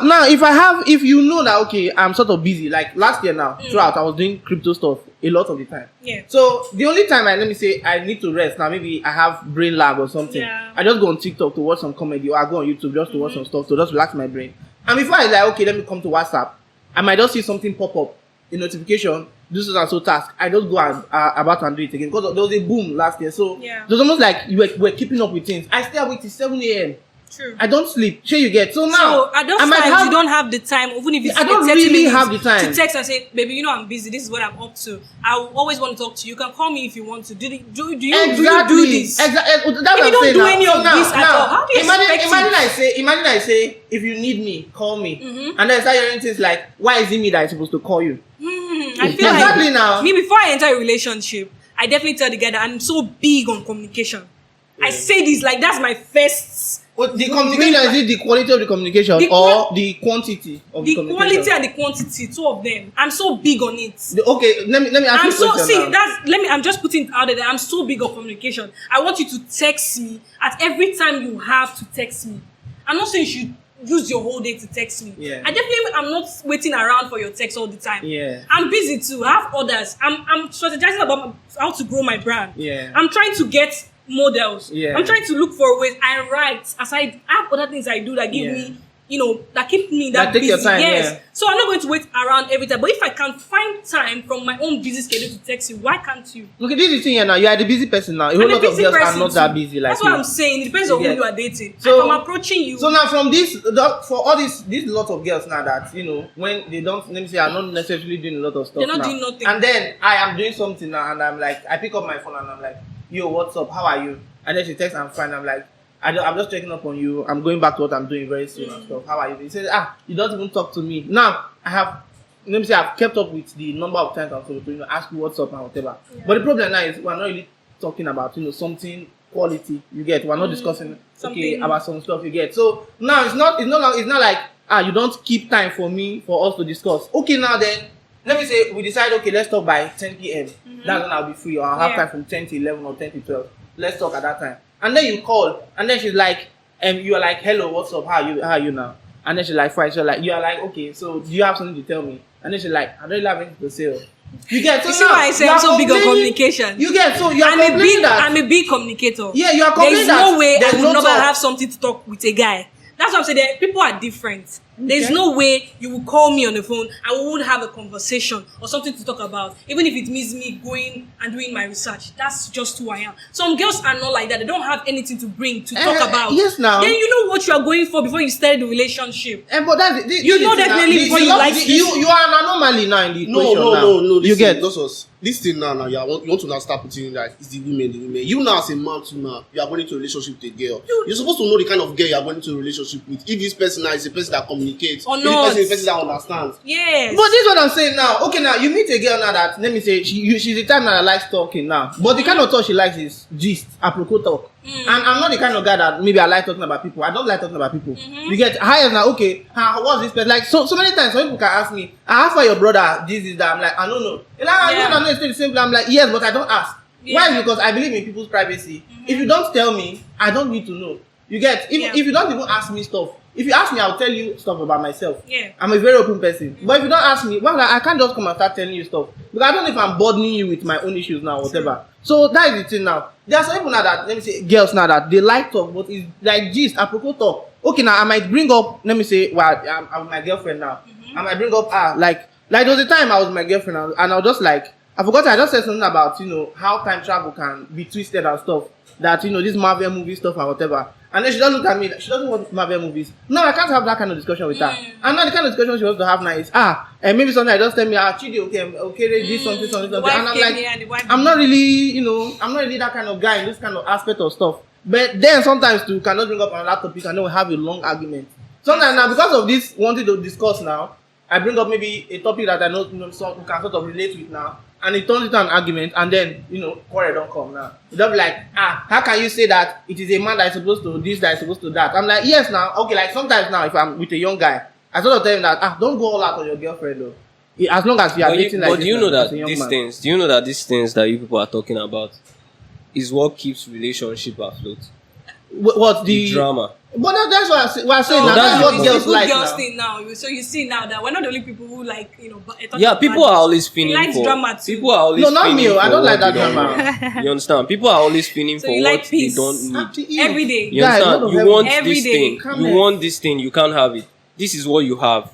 if you know that okay, I'm sort of busy. Like last year now, throughout I was doing crypto stuff a lot of the time. Yeah. So the only time let me say I need to rest now, maybe I have brain lag or something. Yeah. I just go on TikTok to watch some comedy or I go on YouTube just to watch some stuff to just relax my brain. And before I like okay, let me come to WhatsApp, I might just see something pop up, a notification, do so and so task. I just go and about and do it again because there was a boom last year. So Yeah. it was almost like we're keeping up with things. I stay awake till 7 a.m. True. I don't sleep. Sure you get. So now So at those I might times have you don't have the time, even if it's I don't 30 really minutes, have the time. to text and say, baby, you know I'm busy. This is what I'm up to. I will always want to talk to you. You can call me if you want to. Do you do this? Exactly. That's If what you I'm don't saying do now. any So of now, this at all, how do you expect imagine I say, if you need me, call me. And then I start hearing things like, why is it me that is supposed to call you? I feel Exactly like now. me before I enter a relationship, I definitely tell the guy that I'm so big on communication. I say this like that's my first But the communication, is it the quality of the communication or the quantity of the communication? The quality and the quantity, two of them. I'm so big on it. Okay, let me ask you a question now. I'm just putting it out there that I'm so big on communication. I want you to text me at every time you have to text me. I'm not saying you should use your whole day to text me. Yeah. I'm not waiting around for your text all the time. Yeah. I'm busy too. I have others. I'm strategizing about how to grow my brand. Yeah. I'm trying to get models. Yeah. I'm trying to look for ways. I write. I have other things I do that give me, that keep me that take busy. your time, yes. yeah. So I'm not going to wait around every time. But if I can find time from my own busy schedule to text you, why can't you? Okay, this is the thing here now. You are the busy person now. A whole lot of girls are not that busy like That's you. what I'm saying. It depends on who Yeah. you are dating. So- If I'm approaching you. So now from this, for all this lot of girls now that when they don't, let me say, are not necessarily doing a lot of stuff. They're not now. doing nothing. And then I am doing something now, and I'm like, I pick up my phone and I'm like, yo, what's up? How are you? And then she texts, I'm fine. I'm like, I'm just checking up on you. I'm going back to what I'm doing very soon and stuff. How are you? He says, you don't even talk to me. Now I've kept up with the number of times I'm supposed to ask you what's up and whatever. Yeah. But the problem now is we're not really talking about something quality. You get? We're not discussing about some stuff. You get? So now it's not like you don't keep time for us to discuss. Okay, now then let me say we decide. Okay, let's talk by 10 p.m. That's when I'll be free, or I'll have time from 10 to 11 or 10 to 12. Let's talk at that time. And then you call, and then she's like, you are like, hello, what's up? How are you now? And then she's like, fine. So like, you are like, okay, so do you have something to tell me? And then she's like, I don't really have anything to say. You get? So you see why I say I'm so big on communication. You get? So you are complaining that I'm a big communicator. Yeah, you are complaining There's no way I would never talk. have something to talk with a guy. That's what I'm saying. That people are different. There's no way you will call me on the phone and we won't have a conversation or something to talk about, even if it means me going and doing my research. That's just who I am. Some girls are not like that. They don't have anything to bring to talk about. Yes, now. Then you know what you are going for before you start the relationship. But that's You know definitely before you like this. You are an anomaly now in the equation. No. You get? This thing now, you want to now start putting like it's the women. You now as a man too now, you are going into a relationship with a girl. You're supposed to know the kind of girl you are going into a relationship with. If this person now is a person that communicates, or if not. this person that understands. Yes. But this is what I'm saying now. Okay, now you meet a girl now that, let me say, she's the type that likes talking now. But the kind of talk she likes is gist, apropos talk. And I'm not the kind of guy that maybe I like talking about people. I don't like talking about people. You get higher now. Okay, what's this person like? So many times some people can ask me, I ask for your brother this is that. I'm like, I don't know. I don't know. It's the same. I'm like, yes, but I don't ask. Yeah. Why? Because I believe in people's privacy. If you don't tell me, I don't need to know. You get? If you don't even ask me stuff, if you ask me, I'll tell you stuff about myself. Yeah. I'm a very open person. But if you don't ask me, well, I can't just come and start telling you stuff. Because I don't know if I'm burdening you with my own issues now or whatever. So that is the thing now. There are some people now that, let me say, girls now that they like talk, but it's like gist, apropos talk. Okay, now I might bring up, let me say, well, I'm with my girlfriend now. I might bring up, like there was a time I was with my girlfriend and I was just like, I just said something about, how time travel can be twisted and stuff. That, this Marvel movie stuff and whatever. And then she doesn't look at me, she doesn't watch Marvel movies. No, I can't have that kind of discussion with her. And now the kind of discussion she wants to have now is, and maybe something I just tell me, Chidi, okay, this something. And I'm like, I'm not really, I'm not really that kind of guy in this kind of aspect of stuff. But then sometimes too, cannot bring up another topic and then we have a long argument. Sometimes now, because of this wanting to discuss now, I bring up maybe a topic that I know, so we can sort of relate with now. And it turns into an argument, and then, quarrel don't come now. You don't be like, how can you say that it is a man that is supposed to this, that is supposed to that? I'm like, yes, now, okay, like sometimes now, if I'm with a young guy, I sort of tell him that, don't go all out on your girlfriend, though. As long as you are dating like this. But do you know that these things that you people are talking about is what keeps relationship afloat? What the drama? But that's what I'm saying. Now, that's what girls like now. Thing now. So you see now that we're not the only people who like, people are always feeling for drama too. People are always not me. I don't like that drama. You understand? People are always feeling for what like they don't need. Every day. You understand? You want every this day. thing. You want this thing. You can't have it. This is what you have,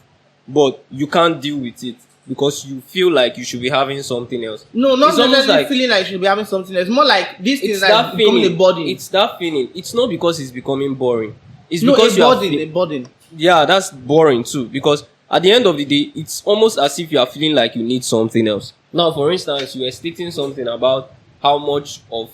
but you can't deal with it because you feel like you should be having something else. No, not necessarily feeling like you should be having something else. More like this thing is like becoming a burden. It's that feeling. It's not because it's becoming boring. It's because a burden. Yeah, that's boring too. Because at the end of the day, it's almost as if you are feeling like you need something else. Now, for instance, you were stating something about how much of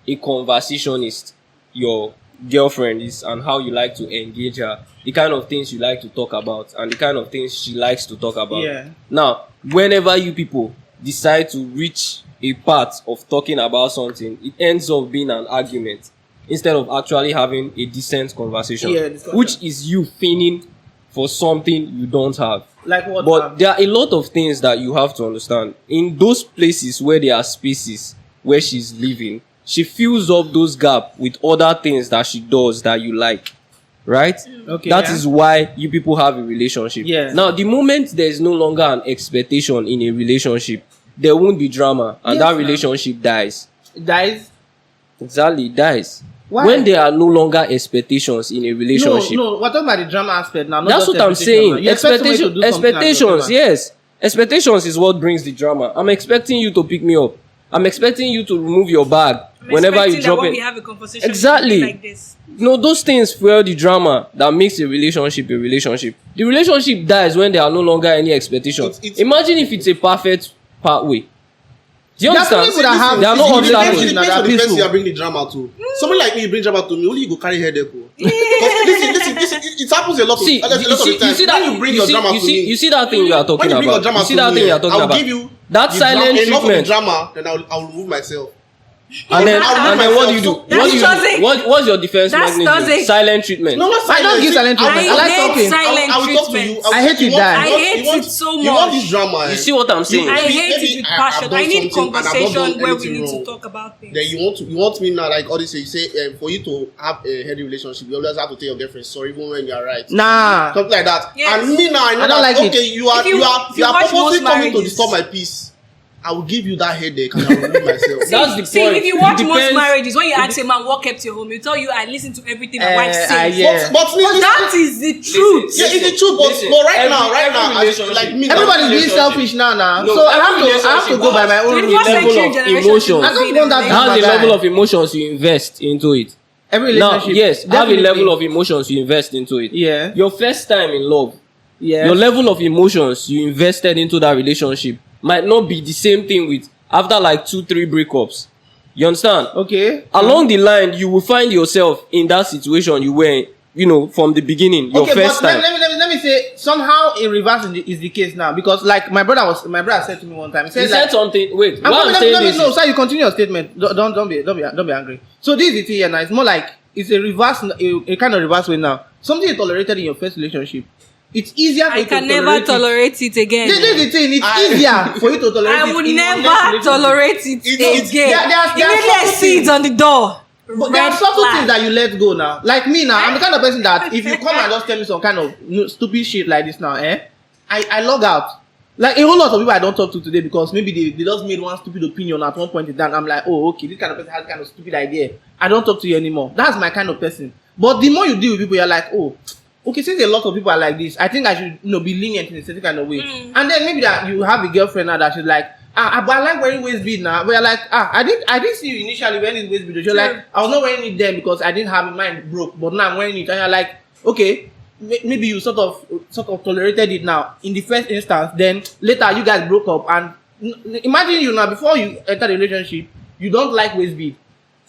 a conversationist your girlfriend is and how you like to engage her, the kind of things you like to talk about, and the kind of things she likes to talk about. Yeah. Now, whenever you people decide to reach a part of talking about something, it ends up being an argument. instead of actually having a decent conversation. Yeah, discussion. Which is you feigning for something you don't have. Like what? But there are a lot of things that you have to understand. In those places where there are spaces where she's living, she fills up those gaps with other things that she does that you like. Right? Okay. That is why you people have a relationship. Yeah. Now, the moment there is no longer an expectation in a relationship, there won't be drama, and Yes, that ma'am. relationship dies. Guys. Exactly, it dies. Why? When there are no longer expectations in a relationship. No, we're talking about the drama aspect now. Not That's just what I'm expectation now. saying. You expect somebody to do something and Expectations, drama. yes. Expectations is what brings the drama. I'm expecting you to pick me up. I'm expecting you to remove your bag I'm whenever you expecting drop that when it. we have a conversation, Exactly. it should be like this. No, those things fuel the drama that makes a relationship a relationship. The relationship dies when there are no longer any expectations. It's- Imagine if it's a perfect pathway. Do you There are some understand? people that have- There are no It It depends- obstacles. depends Now on they're the person peaceful. you are bringing the drama to. Somebody like me, you bring drama to me, only you go carry headache. Listen, it happens a lot of See, a lot of the time. you see that When you bring your drama to me, you see that thing you are talking when you bring your about. drama You see to that me, thing you are talking I'll about. give you That the silent enough of the treatment. drama, then I'll remove myself. And then I'll and then what do you do? myself. That's What do you toxic. do? What's your defense That's mechanism? toxic. Silent treatment. No, not I don't give silent treatment. I like hate talking. silent I will talk to you. treatment. I hate it, want- die. I you hate want- it so You want much. this drama. You see what I'm saying? I Maybe- hate maybe it with I've passion. done I need something and I've not done conversation where we anything need to wrong. talk about things. Then you want me now, like all this. You say for you to have a healthy relationship, you always have to tell your girlfriend sorry even when you are right. Nah. Something like that. Yes. And me now, I know I don't that, like it. okay, you are If you watch purposely most coming to marriages- disturb my peace. I will give you that headache and I will remove myself. That's the See, point. if you watch It most depends- marriages, when you ask a man what kept you home, he'll tell you, I listen to everything my wife says. yeah. But That is the truth. yeah, it's the truth. But, Listen, but right every now, relationship- like me, Everybody's being relationship. selfish now. No, So I every have to go by my own Twenty rule. first level century of generation. emotions. I don't want that It has a Guy. level of emotions you invest into it. Every Now, relationship. yes, have a definitely. level of emotions you invest into it. Yeah. Your first time in love, Yeah. your level of emotions you invested into that relationship might not be the same thing with after like 2-3 breakups. You understand? Okay. Along the line, you will find yourself in that situation you were in, from the beginning, your Okay, first but time. let me say somehow in reverse is the case now, because like my brother said to me one time. He He said said like, something. Wait, I'm why I'm let saying me this? no, is- sir, you continue your statement. Don't be angry. So this is the thing here now. It's more like it's a reverse, a kind of reverse way now. Something you tolerated in your first relationship, it's easier for I you to can never tolerate it. tolerate it again. This is the thing. It's easier for you to tolerate it. I would in your next never relationship. tolerate it It's- again. there are Immediately I subtle see it things. on the door. But there are Red subtle flag. things that you let go now. Like me now, I'm the kind of person that if you come and just tell me some kind of stupid shit like this now, I log out. Like a whole lot of people I don't talk to today because maybe they just made one stupid opinion at one point in time. I'm like, oh, okay, this kind of person has kind of stupid idea. I don't talk to you anymore. That's my kind of person. But the more you deal with people, you're like, oh, okay, since a lot of people are like this, I think I should, be lenient in a certain kind of way. And then maybe that you have a girlfriend now that she's like, but I like wearing waist bead now. But you're like, I didn't see you initially wearing this waist bead. You're like, I was not wearing it then because I didn't have it, mine broke. But now I'm wearing it, and you're like, okay, maybe you sort of tolerated it now in the first instance. Then later you guys broke up, and imagine you now before you enter the relationship, you don't like waist bead.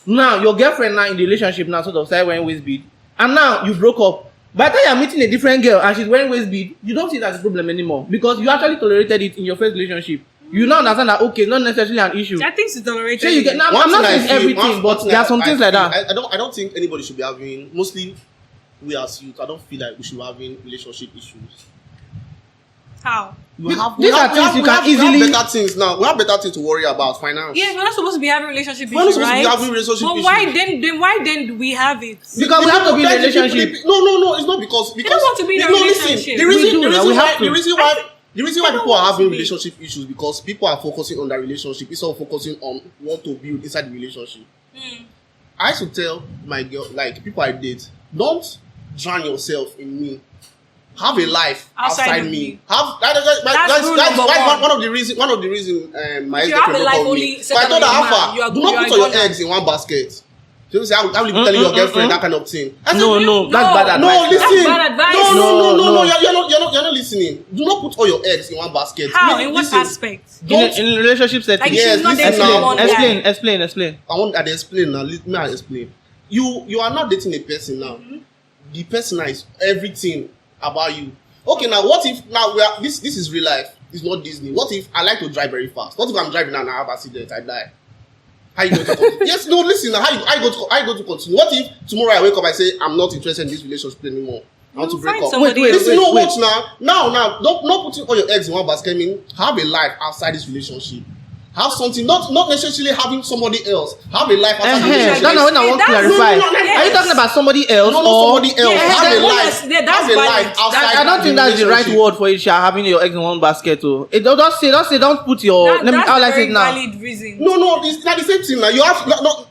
Now your girlfriend now in the relationship now sort of started wearing waist bead, and now you broke up. By the time you're meeting a different girl and she's wearing waist bead, you don't see it as a problem anymore because you actually tolerated it in your first relationship. You now understand that okay, not necessarily an issue. I think it's tolerated. So you get now. One I'm not thing I saying feel- everything, one but thing there are some things like feel- that. I don't think anybody should be having. Mostly, we as youth, I don't feel like we should be having relationship issues. How? We have These are things you can easily- We have better things now. We have better things to worry about. Finance. Yeah, we're not supposed to be having relationship We're not issues, supposed to right? be having relationship but issues. why then do we have it? Because we have to be in a relationship. No, it's not because don't want to be in a no, listen, relationship. The reason, We do the now, reason we why, have to. the reason why, the reason why I don't people are want having to be. relationship issues because people are focusing on their relationship instead of focusing on what to build inside the relationship. I used to tell my girl, like people I date, don't drown yourself in me. Have a life Outside outside of me. me. That's rule number one. one of the reasons. One of the reasons my If ex you have a girlfriend life broke up with only me. But I centered told her, on your how man, you far? are- Do you not are put all your gonna- eggs in one basket. So you say, I will be telling your girlfriend that kind of thing. I said, No, that's bad advice. no, listen. bad advice. No. You're not listening. Do not put all your eggs in one basket. How? In what Listen, aspect? Don't. In a relationship setting. Like, Yes, she's not listen dating now. one guy. Explain. I want to explain now. Let me explain. You are not dating a person now. The person is everything about you. Okay, now what if now we are this is real life. It's not Disney. What if I like to drive very fast? What if I'm driving and I have accident? I die. How you going to continue? Yes, no, listen. How you go to continue? What if tomorrow I wake up and say I'm not interested in this relationship anymore? I want to break up. Wait, listen, no, watch now. Don't put all your eggs in one basket. I mean, have a life outside this relationship. Have something, not necessarily having somebody else. Have a life outside the relationship. That's not what I want to clarify. Are you talking about somebody else? No, not somebody else. Yeah, have a that's life. valid. Have a life outside. I don't think that's the right relationship. word for it. Having your eggs in one basket. Too. Don't put your. I'll say it now. Valid reason. No, it's not the same thing now.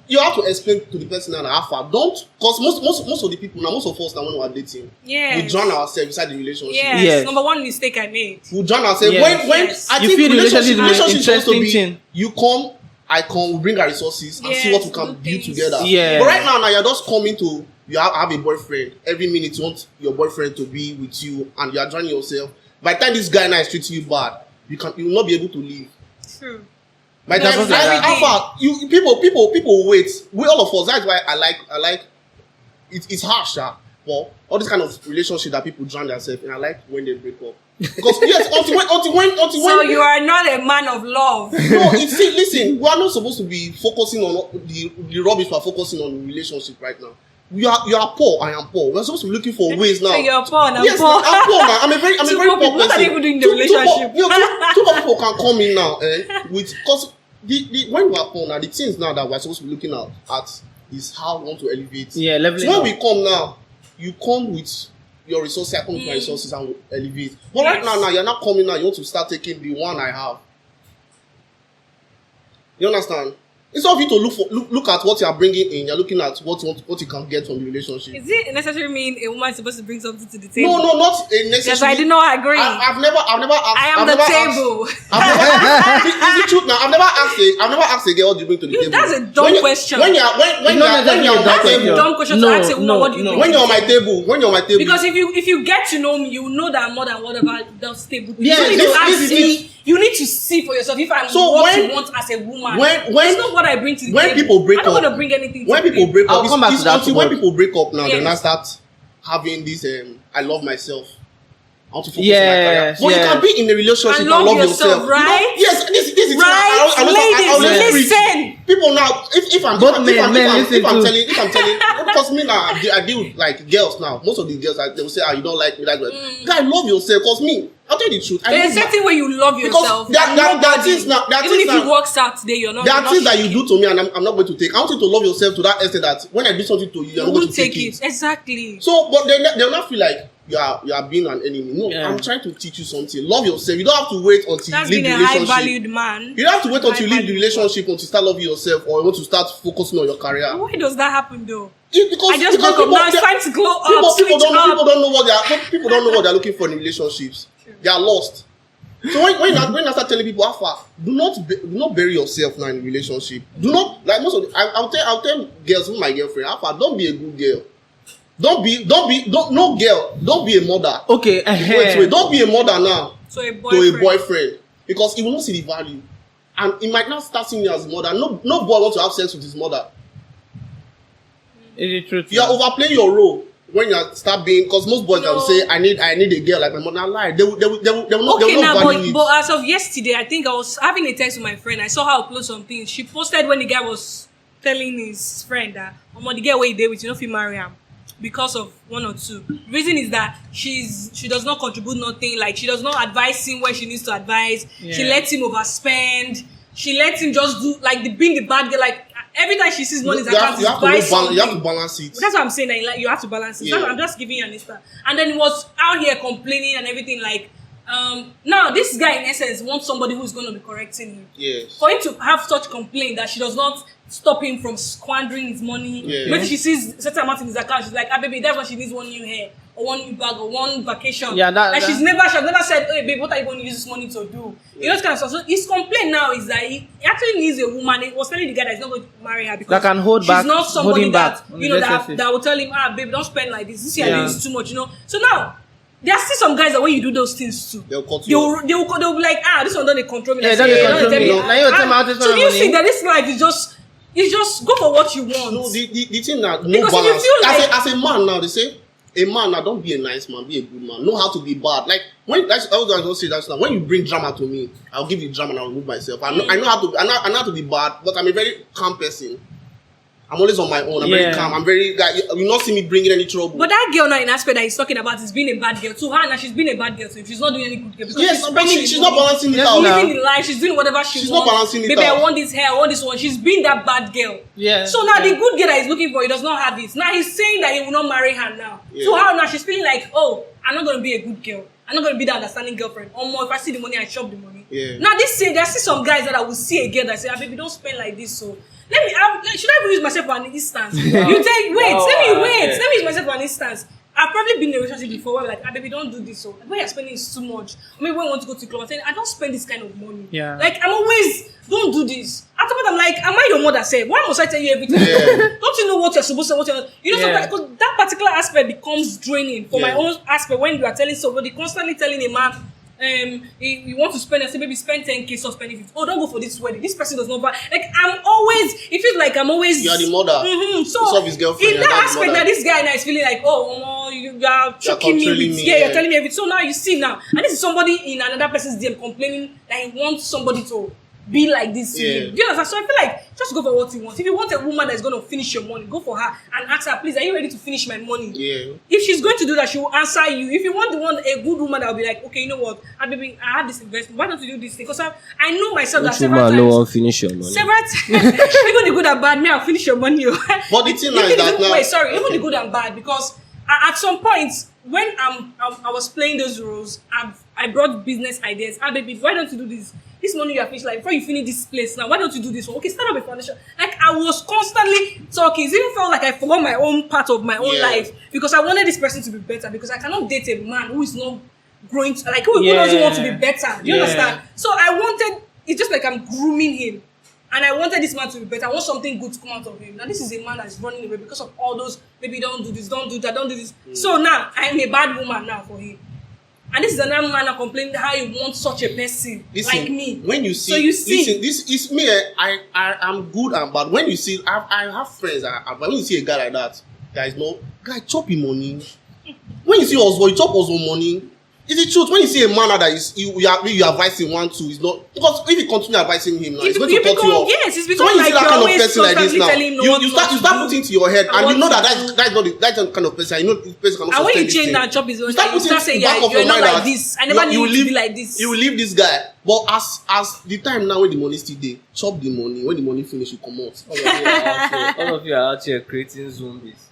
You have to explain to the person now how far. Don't, because most of the people now, most of us now when we are dating, Yes. we drown ourselves inside the relationship. Yes. Number one mistake I made. We drown ourselves. Yes. When Yes. I You think feel the relationship is an relationship supposed to interesting be, thing. you come, I come, we bring our resources and see Yes, what we can good build things. together. Yeah. But right now you're just coming to, you have a boyfriend. Every minute you want your boyfriend to be with you and you are drowning yourself. By the time this guy now is treating you bad, you will not be able to leave. True. By the Yes, time, that's how far people wait. We all of us. That's why I like. It's harsh, but all this kind of relationship that people drown themselves, and I like when they break up. Because yes, until when. So you are not a man of love. No, listen. We are not supposed to be focusing on the rubbish. We are focusing on the relationship right now. You are poor. I am poor. We're supposed to be looking for ways now. So you're poor and I'm Yes, poor. I'm poor now. I'm a very Two poor poor people. person. What are they even doing in the relationship? Two poor people can come in now, with because when we are poor now, the things now that we're supposed to be looking at is how we want to elevate. Yeah, leveling So when up. we come now, you come with your resources, I come with my resources and we elevate. But right now you're not coming now. You want to start taking the one I have. You understand? Instead of you to look at what you are bringing in, you're looking at what you can get from the relationship. Is it necessarily mean a woman is supposed to bring something to the table? No, not a necessary. Yes, I did not agree. I've never asked. I am the table. Is it truth now? I've never asked a girl what do you bring to the table. That's a dumb question. When you're on my That's a table, dumb question to ask a woman. What do you bring? when you're on my table, Because if you get to know me, you know that I'm more than whatever that's stable. Yeah, you need to ask this- me. You need to see for yourself if I'm So what when- you want as a woman. when- it's not what I bring to the when table. people break I don't up- want to bring anything. when to people the break I'll up, come back to it's that until when word. people break up now, Yes. then I start having this. I love myself. I want to focus on my Yes, career. But you yes. can be in a relationship And and love love yourself, yourself. right? Yes, this is Right, I always preach. listen. People now, if I'm Both men listen if I'm telling, because me now, I deal with like girls now. Most of the girls, they will say, you don't like me. Like, guy, love yourself. Cause me, I'll tell you the truth. I There's a love certain way you love Because yourself. there are Nobody- things now- there are even things if you now- work Saturday, you're not. There are you're things not that you do to me, and I'm not going to take. I want you to love yourself to that extent that when I do something to you, you're You not going won't to take take it. it. Exactly. So, but they'll not feel like you are being an enemy. No, Yeah. I'm trying to teach you something. Love yourself. You don't have to wait until That's you leave been the a high relationship. valued man. You don't have to wait until you leave the High-valued relationship until you start loving yourself or you want to start focusing on your career. man. Why does that happen though? Because I just broke up. Now it's time to glow up. People Switch don't know what people don't know what they're looking for in relationships. They are lost. So when I start telling people, Alpha, do not bury yourself now in a relationship. Do not like most of the, I'll tell girls, my girlfriend, Alpha, don't be a good girl. Don't be a mother. Okay. Wait, don't be a mother now So a to boyfriend. a boyfriend because he will not see the value, and he might not start seeing you as a mother. No boy wants to have sex with his mother. Is it true? You are overplaying your role when you start being, because most boys No. will say, I need a girl like my mother. Lie. They will not Okay, now, value it. but as of yesterday, I think I was having a text with my friend. I saw her upload something. She posted when the guy was telling his friend that, the girl where he did with, you know, if you marry him. Because of one or two. Reason is that she does not contribute nothing. Like, she does not advise him when she needs to advise. Yeah. She lets him overspend. She lets him just do, like, being the bad girl. Like, every time she sees money, you have to balance it. That's what I'm saying. Like you have to balance it. Yeah. I'm just giving you an instance. And then he was out here complaining and everything. Like, now this guy in essence wants somebody who's going to be correcting him. Yes. For him to have such complaint that she does not stop him from squandering his money. Yeah. Maybe she sees certain amount in his account. She's like, baby, that's why she needs one new hair or one new bag or one vacation. Yeah, She's never said, hey, babe, what are you going to use this money to do? Yeah. You know, this kind of stuff. So his complaint now is that he actually needs a woman. He was telling the guy that he's not going to marry her because That can hold she's back- not hold somebody him back that on you the know that relationship. will tell him, babe, don't spend like this. This year Yeah. is too much, you know. So now there are still some guys that when you do those things too, They'll cut you off. they'll be like, this one don't they control me. Yeah, Like, don't they don't control tell me. Now you tell me how to spend so my do you money. think that this life is just go for what you want? No, the thing that no Because if you balance. feel like- As a man now, they say a man now, don't be a nice man, be a good man. Know how to be bad. Like when that's I was going to say that now. When you bring drama to me, I'll give you drama and I'll remove myself. I know how to be bad, but I'm a very calm person. I'm always on my own. I'm very calm. I'm very like you not see me bringing any trouble. But that girl now in aspect that he's talking about is being a bad girl. To her now, she's been a bad girl. So she's not doing any good girl. Yes, but she's not balancing it out. She's living the life. She's doing whatever she's not balancing it Maybe out. I want this hair. I want this one. She's been that bad girl. Yeah. So now the good girl that he's looking for, he does not have it. Now he's saying that he will not marry her now. Yeah. To her now, she's feeling like, oh, I'm not going to be a good girl. I'm not going to be the understanding girlfriend. Or more, if I see the money, I chop the money. Yeah. Now there are still some guys that I will see a girl that say, baby, don't spend like this. So should I even use myself for an instance? Let me use myself for an instance. I've probably been in a relationship before where like, baby, don't do this. So when you're spending is too much. Or maybe when I want to go to club, I'm saying, I don't spend this kind of money. Yeah. Like I'm always, don't do this. After that, I'm like, am I your mother? Say, why must I tell you everything? Yeah. Don't you know what you're supposed to? Sometimes because that particular aspect becomes draining for my own aspect when you are telling somebody, constantly telling a man. You want to spend, I say maybe spend 10K, so spending 50. Oh, don't go for this wedding. This person does not buy. Like I'm always, it feels like I'm always. You are the mother. So his girlfriend, in that aspect, now this guy now is feeling like, oh, you are choking me with, you're telling me everything. So now you see now, and this is somebody in another person's DM complaining that he wants somebody to be like this to him. Do you understand? So I feel like just go for what you want. If you want a woman that's going to finish your money, go for her and ask her, please, are you ready to finish my money? Yeah. If she's going to do that, she will answer you. If you want a good woman that will be like, okay, you know what, baby, I have this investment. Why don't you do this thing? Because I know myself that several times. Won't finish your money. Several times. Even the good and bad, me, I'll finish your money. But the thing is that now. Wait, sorry. Even the good and bad, because at some point when I was playing those roles, I brought business ideas. Baby, why don't you do this? This money you have finished, like before you finish this place now, why don't you do this one? Okay, start up a foundation. Like I was constantly talking. It even felt like I forgot my own part of my own life because I wanted this person to be better because I cannot date a man who is not growing to, like who doesn't want to be better. Do you understand? So I wanted, it's just like I'm grooming him. And I wanted this man to be better. I want something good to come out of him. Now this is a man that's running away because of all those, maybe don't do this, don't do that, don't do this. So now I'm a bad woman now for him. And this is another man complaining how you want such a person like me. When you see, listen, this is me. I'm good and bad. When you see, I have friends. When you see a guy like that, there is no guy chop him money. When you see us, you chop us money. It's the truth. When you see a man that is you advise him 1, 2, is not because if you continue advising him now, he's going to cut you off. Yes, it's because so when you see like that kind of person like this now, you start putting into your head, and you know that's not the kind of person. You know this person cannot. And when you change that job, is you start saying, back of you're your not mind like this. I never knew you to be like this. You will leave this guy, but as the time now when the money still there, chop the money. When the money finish, you come out. All of you are out here creating zombies.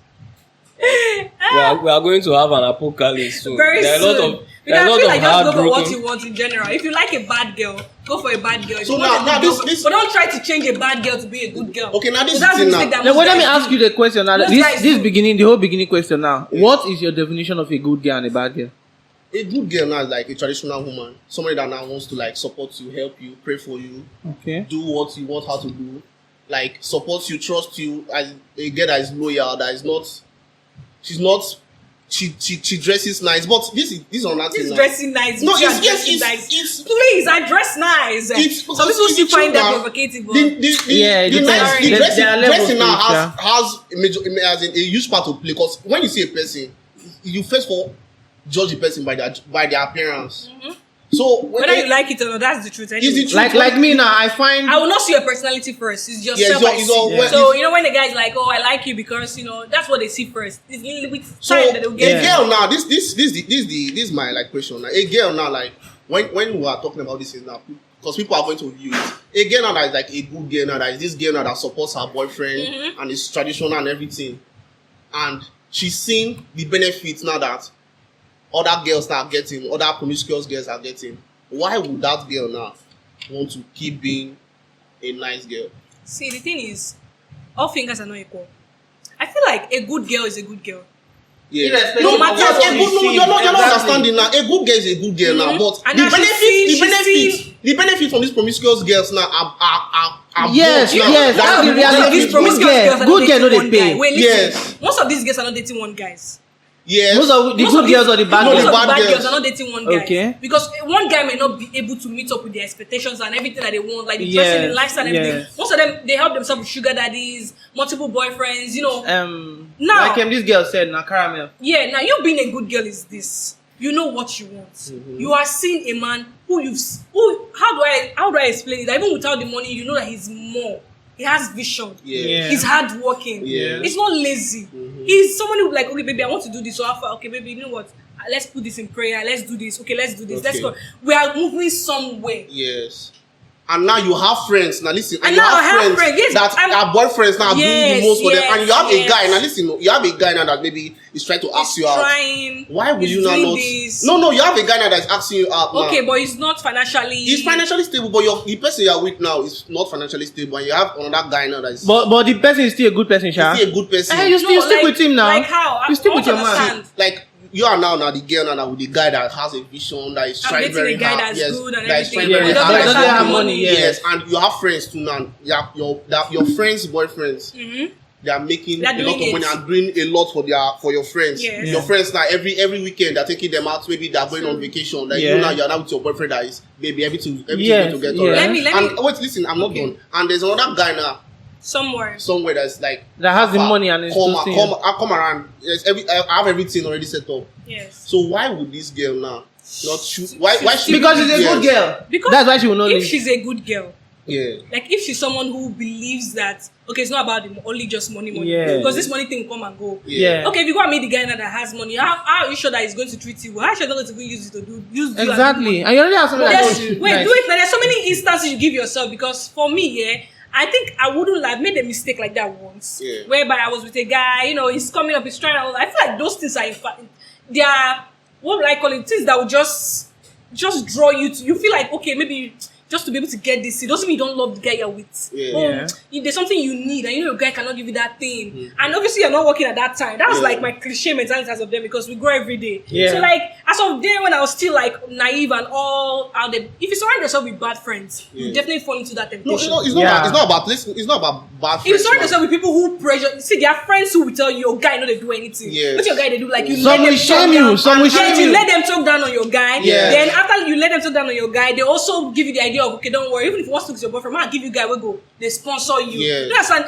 we are going to have an apocalypse soon. Very soon. There are a lot of just go for what heartbroken. you want in general. If you like a bad girl, go for a bad girl. So now this, but don't try to change a bad girl to be a good girl. Okay, now this that's is the now. Now, let me ask you the question now. This beginning, the whole beginning question now. Yeah. What is your definition of a good girl and a bad girl? A good girl now is like a traditional woman, somebody that now wants to like support you, help you, pray for you, do what you want her to do, like support you, trust you, as a girl that is loyal, that is not. She's not. She dresses nice, but this is on that thing. She's dressing nice. No, it's please. I dress nice. Some people still find that provocative. The dressing now has a huge part to play because when you see a person, you first of all judge the person by their appearance. Mm-hmm. So whether you like it or not, that's the truth. Anyway. Is the truth. Like me now, I will not see your personality first. It's yourself. So you know when the guy's like, "Oh, I like you because you know that's what they see first." It's a little bit time that they'll get. A girl now, this is my like question. Now. A girl now, like when we are talking about this is now because people are going to view it. A girl now that is like a good girl now, that is this girl now that supports her boyfriend and is traditional and everything, and she's seeing the benefits now that other girls are getting, other promiscuous girls are getting. Why would that girl now want to keep being a nice girl? See, the thing is, all fingers are not equal. I feel like a good girl is a good girl. Yeah. No matter you're not understanding now. A good girl is a good girl now, but the benefit from these promiscuous girls now are yes. That's the reality. Good girl no dey pay. Wait, listen. Most of these girls are not dating one guys. Yes. Most of the Most good of girls or the bad No, most the of girls. the bad bad girls girls. are not dating one guy. Okay. Because one guy may not be able to meet up with their expectations and everything that they want, like the Yes, person, the lifestyle, and everything. yes. Most of them, they help themselves with sugar daddies, multiple boyfriends, you know. Now- Like this girl said, na caramel. Yeah, now you being a good girl is this. You know what you want. Mm-hmm. You are seeing a man who how do I explain it? That even without the money, you know that he's more. He has vision. Yeah. He's hardworking. Yeah. He's not lazy. He's someone who like, okay, baby, I want to do this. So okay, baby, you know what? Let's put this in prayer. Let's do this. Okay, let's do this. Let's Okay. go. We are moving somewhere. Yes. And now you have friends. Now listen, And you now I have have friends friends, yes, that I'm- are boyfriends now doing Yes, the most for them. yes, And you have a yes. guy. Now listen, you have a guy now that maybe is trying to ask He's you out. trying. Why would he's you not? doing this. No, you have a guy now that's asking you out now. Okay, but he's not financially. He's financially stable, but the person you're with now is not financially stable, and you have another guy now that is But the person is still a good person, Sha. still a good person. Hey, you still stick with him now. Like how? You stick I with your don't man. understand. Like you are now the girl now with the guy that has a vision that is I'm trying dating very a guy hard. that's Yes, good and that is everything. trying very Yeah, hard. doesn't have money. Yeah. Yes, and you have friends too now. Yeah, your friends' boyfriends. They are making They're a lot doing of money it. and doing a lot for your friends. Yes. Your friends now every weekend they're taking them out. Maybe they're going on vacation. Like Yeah. you now you're now with your boyfriend that is baby everything Yes, going to get yeah. alright. Let me- And wait, listen, I'm not Okay. done. And there's another guy now Somewhere. that's like That has the "Alpha, money and is come still single." come around. Yes, I have everything already set up. Yes. So why would this girl now not choose? Why she? Because she's a Yes. good girl. Because That's why she will not if leave. she's a good girl, Yeah. like if she's someone who believes that okay, it's not about only just money, Yeah. because this money thing will come and go. Yeah. Okay, if you go and meet the guy now that has money, how are you sure that he's going to treat you well? How are you sure not going to use it to use you and Exactly. do And you already have something Yes, like wait, do it now. There's so many instances you give yourself because for me, yeah, I think I wouldn't lie. I've made a mistake like that once. Yeah. Whereby I was with a guy, he's coming up, he's trying out. I feel like those things are in fact they are what would I call it? Things that will just draw you to you feel like okay, maybe just to be able to get this, it doesn't mean you don't love the guy you're with. Yeah. Yeah. There's something you need, and your guy cannot give you that thing. And obviously, you're not working at that time. That's Yeah. like my cliche mentality as of them because we grow every day. Yeah. So, like, as of then, when I was still like naive and all out there, if you surround yourself with bad friends, you Yeah. definitely fall into that temptation. No, it's Yeah. not about listen. It's not about bad If you friends. surround man. yourself with people who pressure, see, there are friends who will tell you, your guy, they do anything. Yes. What's your guy, they do? Like, you Some let will them shame talk you, down. some will Yes, shame you you. let them talk down on your guy. Yeah. Then after you let them talk down on your guy, they also give you the idea of, okay, don't worry, even if you want to look at your boyfriend, man, give you guy, we go. They sponsor you. Yeah. You understand?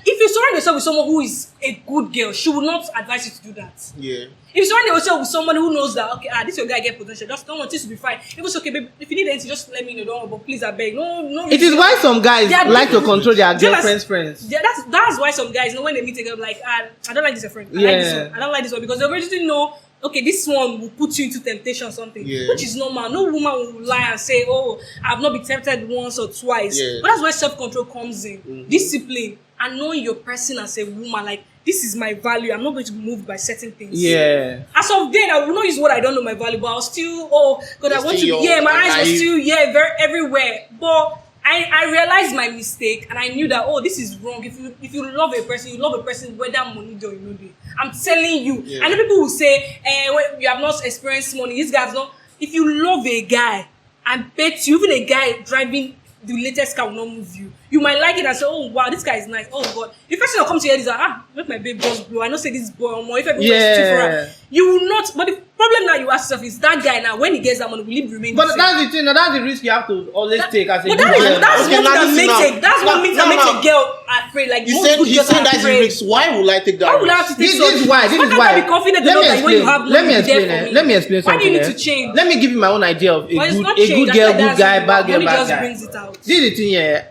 If you surround yourself with someone who is a good girl, she will not advise you to do that. Yeah. If you surround yourself with someone who knows that, okay, this your guy get potential, just don't want this to be fine. If it's okay, babe, if you need anything, just let me know. Don't worry, but please, I beg. No. It is why some guys They are like to control their jealous. girlfriend's friends. Yeah, that's why some guys, when they meet a girl, like, I don't like this your friend. I like this Yeah. one. I don't like this one because they already know. Okay, this one will put you into temptation or something, Yeah. which is normal. No woman will lie and say, "Oh, I've not been tempted once or twice." Yeah. But that's where self-control comes in, discipline, and knowing your person as a woman. Like, this is my value. I'm not going to be moved by certain things. Yeah. As of then, I will not use what I don't know my value, but I'll still, God, I You're want to still be, young my and eyes were naive. still, very everywhere. But I realized my mistake and I knew that, this is wrong. If you love a person, you love a person whether money do or you know they. I'm telling you. Yeah. I know people will say, when you have not experienced money, these guys not. If you love a guy, I bet you, even a guy driving the latest car will not move you. You might like it and say, oh wow, this guy is nice. Oh God. The first thing that comes to your head is like, make my babe just blow. I know say this boy or more. If everyone is cheap for her, you will not. But the problem now you ask yourself is that guy now, when he gets that money, will he remain the But same? that's the thing. That's the risk you have to always take as a But good that is, girl. that's Okay, one now thing that listen makes now. it. That's one thing that Now, makes now. a girl afraid. Like He most said good he girls said are that is afraid. risks. Why would I take that? Why would I have risk? to take This is why. This Why is can't why. I be confident Let enough me that when you explain. have Let me money, be there explain. for me? Let me explain Why something. do you need eh. to change? Let me give you my own idea of But it's a not good change. girl, I feel like good guy, that's- bad girl, money bad just guy. brings it out. This is the thing, yeah.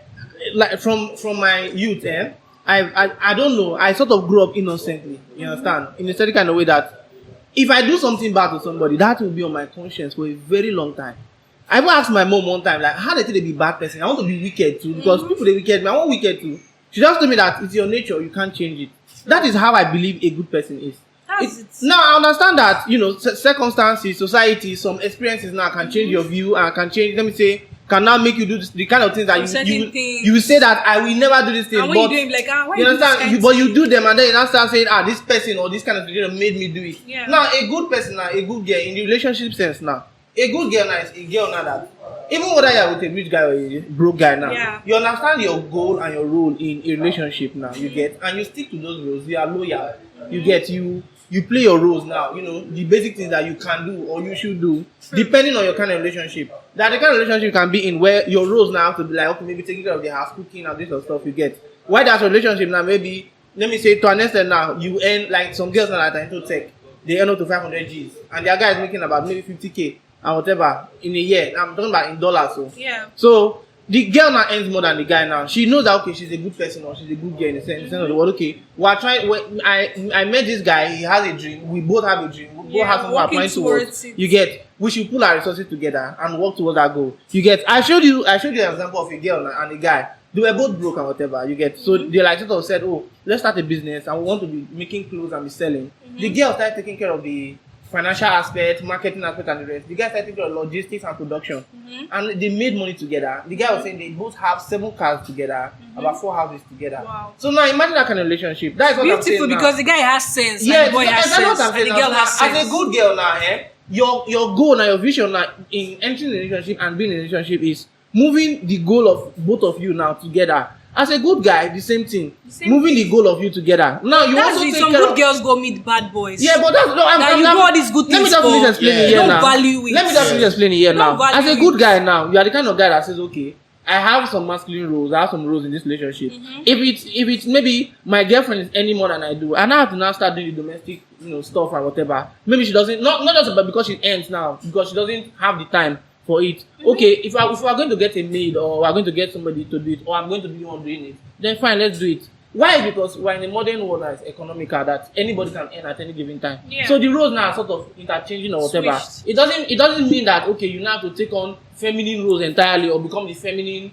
Like from my youth, I don't know. I sort of grew up innocently. You understand? In a certain kind of way that if I do something bad to somebody, that will be on my conscience for a very long time. I even asked my mom one time, like, how they think they be bad person? I want to be wicked too because people they wicked me. I want wicked too. She just told me that it's your nature, you can't change it. That is how I believe a good person is. That's it. Now I understand that circumstances, society, some experiences now can change your view and can change. Let me say, can now make you do the kind of things that Certain you things. you will say that I will never do this thing. And when But you do it, be like, why you do this understand? kind You, of but you thing? do them and then you now start saying, this person or this kind of thing made me do it. Yeah. Now a good person now, a good girl in the relationship sense now, A good girl now is a girl now that even whether you're with a rich guy or a broke guy now, Yeah. you understand your goal and your role in a relationship now. You get, and you stick to those roles. You are loyal. You get, you play your roles now. You know the basic things that you can do or you should do, depending on your kind of relationship. That the kind of relationship can be in where your roles now have to be like, okay, maybe taking care of the house, cooking, and this sort of stuff. You get. Why that's a relationship now? Maybe let me say to an extent now, you earn like some girls now that are into tech, they earn up to 500 G's, and their guy is making about maybe 50K and whatever in a year. I'm talking about in dollars. So the girl now earns more than the guy now. She knows that okay, she's a good person or she's a good girl in the sense of the word. Okay, we're trying. When I met this guy, he has a dream. We both have a dream. We both have something we're applying towards. You get. We should pull our resources together and work towards that goal. You get. I showed you an example of a girl and a guy. They were both broke and whatever. You get. So they like sort of said, oh, let's start a business and we want to be making clothes and be selling. The girl started taking care of the financial aspect, marketing aspect, and the rest. The guy started taking care of logistics and production, and they made money together. The guy was saying they both have 7 cars together, about 4 houses together. Wow. So now imagine that kind of relationship. That's what I'm saying. Beautiful because the guy has sense. Yeah, and the boy has sense. And the girl has sense. As a good girl now, your goal now, your vision now in entering a relationship and being in a relationship is moving the goal of both of you now together. As a good guy, the same thing. Moving the goal of you together. Now you that's also take some care good of girls go meet bad boys. yeah, but that's no. You do all these good Let me things just finish for. explaining Yeah. here Don't now. value it. Let me just finish explaining here Don't now. As a value good it. guy now, you are the kind of guy that says, okay, I have some masculine roles, I have some roles in this relationship. If it's maybe my girlfriend is any more than I do, and I have to now start doing the domestic, stuff and whatever. Maybe she doesn't not just about because she earns now, because she doesn't have the time for it. Okay, if we are going to get a maid or we are going to get somebody to do it, or I'm going to be the one doing it, then fine, let's do it. Why? Because we're in a modern world that is economical, that anybody can earn at any given time. Yeah. So the roles now are sort of interchanging or whatever. Switched. It doesn't mean that okay, you now have to take on feminine roles entirely or become the feminine.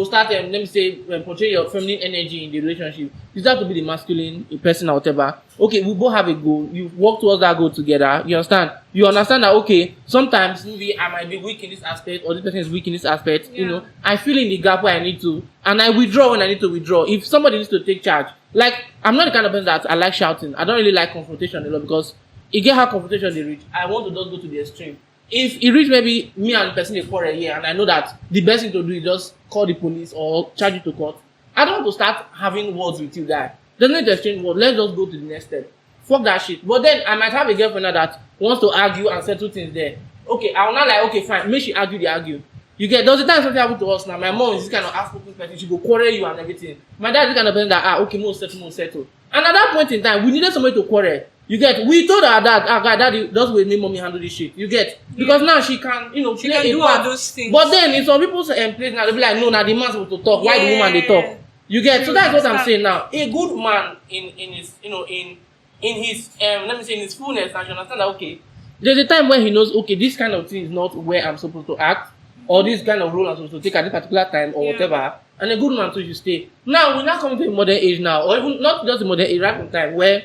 Start let me say portray your feminine energy in the relationship. You have to be the masculine person or whatever. Okay, we both have a goal. You work towards that goal together. You understand? You understand that okay, sometimes maybe I might be weak in this aspect or this person is weak in this aspect. Yeah. I fill in the gap where I need to, and I withdraw when I need to withdraw. If somebody needs to take charge, like I'm not the kind of person that I like shouting. I don't really like confrontation a lot because you get how confrontation they reach. I want to just go to the extreme. If it reach maybe me and the person they quarrel here, and I know that the best thing to do is just call the police or charge you to court, I don't want to start having words with you, guy. There's no need to exchange words. Let's just go to the next step. Fuck that shit. But then I might have a girlfriend now that wants to argue and settle things there. Okay, I'll not like okay, fine. Make she argue, they argue. You get. There was a time something happened to us now. My mom is this kind of outspoken person. She go quarrel you and everything. My dad is the kind of person that okay, more settle. And at that point in time, we needed somebody to quarrel. You get. We told her that daddy just will make mommy handle this shit. You get. Because now she can, She play can a do part. all those things. But then in some people's place now, they'll be like, no, now the man's supposed to talk. Why the woman they talk? You get. So that's what I'm saying now. A good man in his in his let me say in his fullness, and you understand that okay, there's a time when he knows okay, this kind of thing is not where I'm supposed to act, or this kind of role I'm supposed to take at this particular time or whatever. And a good man too should stay. Now we're not coming to a modern age now, or even not just a modern age, right in time where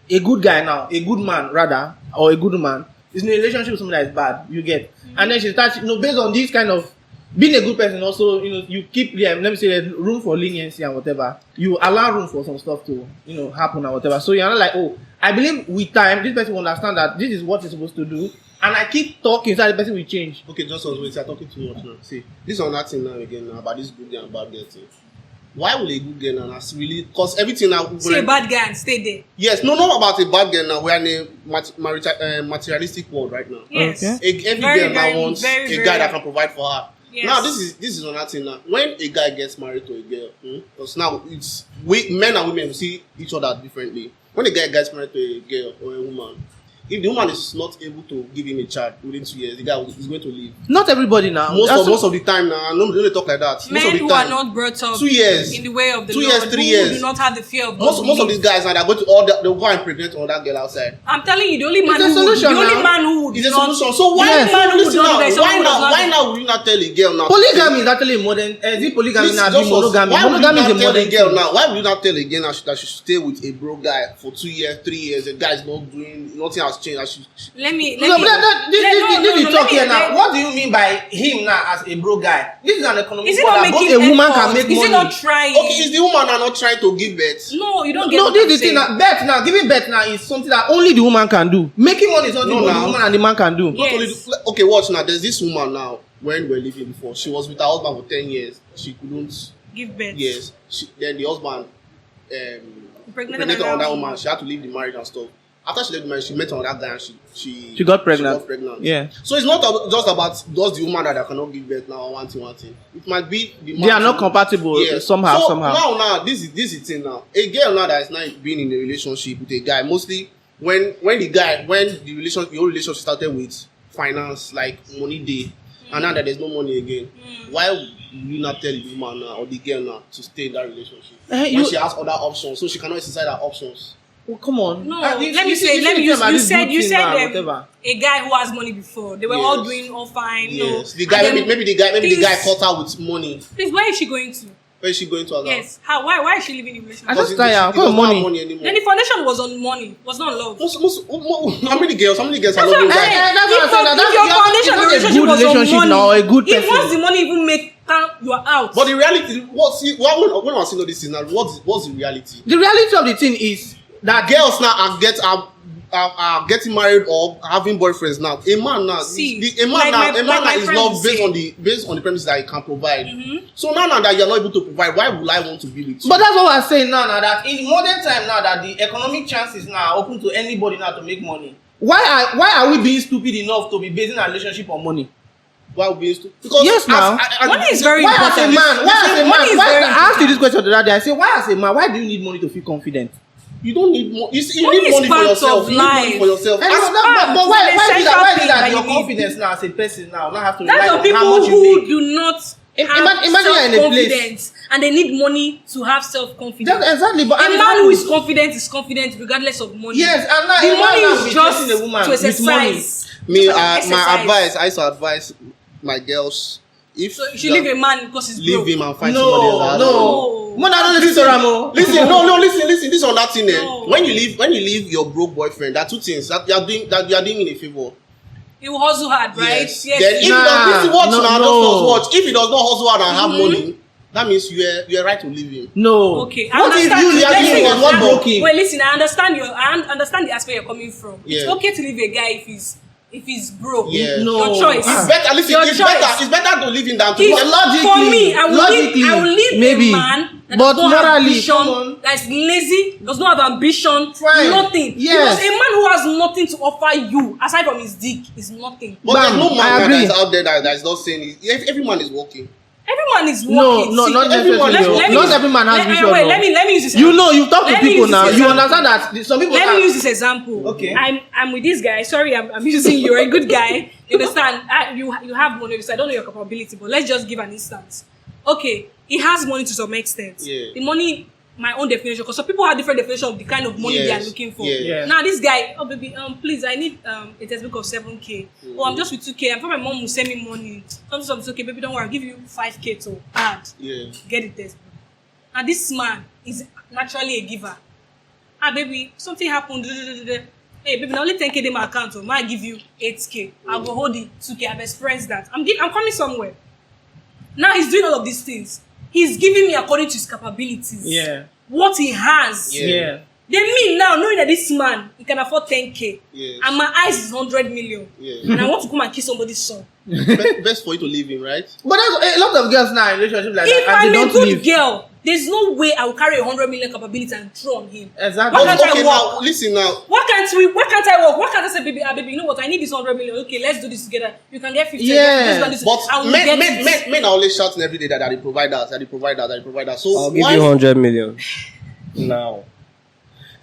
a good guy now, a good man rather, or a good woman is in a relationship with someone that is bad. You get, and then she starts, based on this kind of being a good person. Also, you keep let me say there's room for leniency and whatever. You allow room for some stuff to happen and whatever. So you're not like, oh, I believe with time this person will understand that this is what he's supposed to do, and I keep talking so the person will change. Okay, just wait. You're talking too much now. See, this on that thing now again now about this good girl and bad girl thing. Why will a good girl now that's really because everything now see a bad guy and stay there? Yes, not about a bad girl now. We're in a materialistic world right now. Yes. Okay. Every girl now wants a guy that can provide for her. Yes. Now this is another thing now. When a guy gets married to a girl, because now men and women see each other differently. When a guy gets married to a girl or a woman, if the woman is not able to give him a child within 2 years, the guy is going to leave. Not everybody now. Most of the time now, no, they don't talk like that. Men most of the who time, are not brought up 2 years, in the way of the 2 Lord, years, 3 who years. do not have the fear of God. most of these guys now they're going to they'll go and pregnant on that girl outside. I'm telling you, the only man It's a who would, solution the only now. man who would It's a not, solution. So why Yes. man who would listen not now? do that, someone who does not Why do- now will you not tell a girl now? Polygamy is actually modern. Is it polygamy Listen, now? just Monogamy. why would you Monogamy is a not tell modern a girl thing. now? Why would you not tell a girl now that she should stay with a broke guy for 2 years, 3 years? The guy is not doing nothing has has changed. And Let me. No, but this is talk here now. let- What do you mean by him now as a broke guy? This is an economic Is it model. not Both making a woman can effort? make Is money. it not trying? okay, is the woman now not trying to give birth? No, you don't get. No, what this I'm is the thing. saying. Birth now, giving birth now is something that only the woman can do. Making money is something No, both the now. woman and the man can do. Yeah. Not only okay, watch now. There's this woman now. When we were living before, she was with her husband for 10 years. She couldn't. Give birth. Yes. Then the husband Impregnated pregnant on that woman. woman. She had to leave the marriage and stuff. After she left the marriage, she met another guy and She got pregnant. Yeah. So it's not just about just the woman that cannot give birth now. One thing. It might be the man. They are not too. compatible somehow. So somehow. now this is the thing now. A girl now that is now being in a relationship with a guy, mostly when the whole relationship started with finance, like money day, and now that there's no money again, why would you not tell the woman now or the girl now to stay in that relationship when she has other options, so she cannot exercise her options? Oh, come on. No, Ah, let me say. You said a guy who has money before. They were all doing all fine. Yes, No. the guy And then- maybe the guy Please. caught her with money. Please, where is she going to? Where is she going to? Yes. How? Why is she living in a relationship? I just Because tired. he What doesn't have money? money anymore. Then the foundation was on money, was not on love. How many girls are loving That's what guys? I'm saying. that's what I'm saying. If your foundation of It's not a relationship good was on relationship money, now, or a good if person. once the money even make you are out. But the reality, when I was seeing all this thing now, what's the reality? The reality of the thing is that Girls now are getting married or having boyfriends now. A man now, See, a man like now, my- a man like now my is friend not will based say. on the premise that he can provide. So now that you're not able to provide, why would I want to be with you? But that's what we're saying now that in modern time now that the economic chances now are open to anybody now to make money. Why are we being stupid enough to be basing our relationship on money? Why would we because Yes, now. Money is very Why as a important. man? Money is very I asked you this important. question the other day. I say, why as a man? Why do you need money to feel confident? you don't need more. You Money need is money for part yourself. of You need money life. for yourself. And As- but why it's is an it that essential thing your that you confidence now as a person now not have to That's rely for on people how much you who make? do not Imagine have you're in a place. self-confidence and they need money to have self-confidence. Just exactly, but A and man who is confident regardless of money. yes, and now The a man money now is be just chasing a woman to with money. exercise. me, Just my exercise. advice, I used to advise my girls if So you should leave a man because he's leave broke. him and find somebody else. No. Mona, don't listen to Ramo. Listen, listen. This on that thing. No. When you leave your broke boyfriend, there are two things that you are doing in a favor. He will hustle hard, right? Yes. Then if he does listen, watch now, just watch. If he does not hustle hard and have money, that means you are right to leave him. No. Okay, What if understand. you Let's leave say him was not broken? Wait, listen. I understand the aspect you're coming from. It's Yeah. okay to leave a guy if he's broke. Yeah. No. Your choice. It's better. Listen, Your it's choice. better to leave him than to. If, But logically- for me, I will logically, leave maybe. a man that But does not have morally, come on. ambition, that is lazy, does not have ambition, Fine. nothing. Yes. Because a man who has nothing to offer you aside from his dick is nothing. But there's no I man that agree. is out there that is not saying it. Every man is working. Every man is No, working. no, See, not everyone- necessarily. let me Not use- every man has vision. Wait, no. let me use this. You know, you talk to Let me people use now. this You example. understand that some people. Let me use this example. Okay. I'm with this guy. Sorry, I'm using you. You're a good guy. You understand? You have money, so I don't know your capability, but let's just give an instance. Okay, he has money to some extent. Yeah. The money, my own definition, because some people have different definition of the kind of money they are Yes. looking for. Yeah. Yeah. Now this guy, oh baby, please, I need a textbook of 7K. Oh, I'm just with 2K. I'm sure my mom will send me money. Something, okay, baby, don't worry, I'll give you 5K to add. Yeah. Get the textbook. Now this man is naturally a giver. Ah, baby, something happened. Hey, baby, now only 10K in my account. So I give you 8K. I'll go hold it 2K. I've experienced that. I'm coming somewhere. Now he's doing all of these things. He's giving me according to his capabilities. Yeah. What he has. Yeah. Then me now knowing that this man he can afford 10K. Yes. And my eyes is 100 million. Yeah. And I want to come and kiss somebody's son. Best for you to leave him, right? But there's a lot of girls now in relationship like If that, and I'm they a don't good leave. girl, there's no way I will carry 100 million capability and throw on him. Exactly. Why can't I Okay, walk? now listen now. Why can't I work? Why can't I say, baby, baby, you know what? I need this 100 million. Okay, let's do this together. You can get 50. Yeah. This, But I will men get it. are always shouting every day that they provide us, that they provide us, that they provide us. So I'll give why? you 100 million now.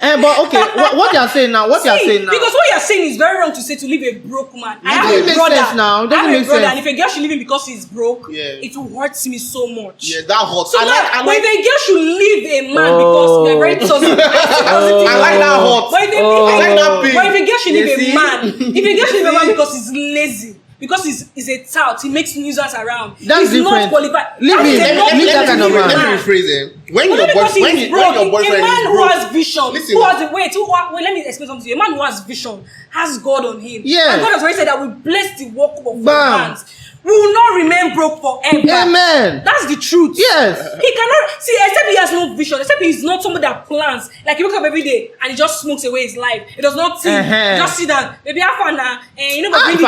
But okay, what you're saying now? What you're See, saying now? because what you're saying is very wrong to say to leave a broke man. I have doesn't a make brother. sense now. It I have doesn't a make brother, sense. and if a girl should leave him because he's broke, Yeah. it will hurt me so much. Yeah, that hot. So I now, like if a girl should leave a man because we are very positive, I like that hot. But if a, I like that but pig. if a girl should leave You a see? man, if a girl should leave a man because he's lazy, because he's a tout, he makes nuisance around. That's he's different. not qualified. Leave That him. is a not Leave that kind of qualified man. Let me man. rephrase it. When Only your because boyfriend, he's when broke. your boyfriend A man is who broke, has vision, listen, who has let me explain something to you. A man who has vision has God on him. Yeah. And God has already said that we bless the work of our Bam. hands. We will not remain broke forever. Amen. That's the truth. Yes. He cannot see, except he has no vision, except he's not somebody that plans. Like he wakes up every day and he just smokes away his life. He does not think. Just sit down. Maybe have fun now. And you know, If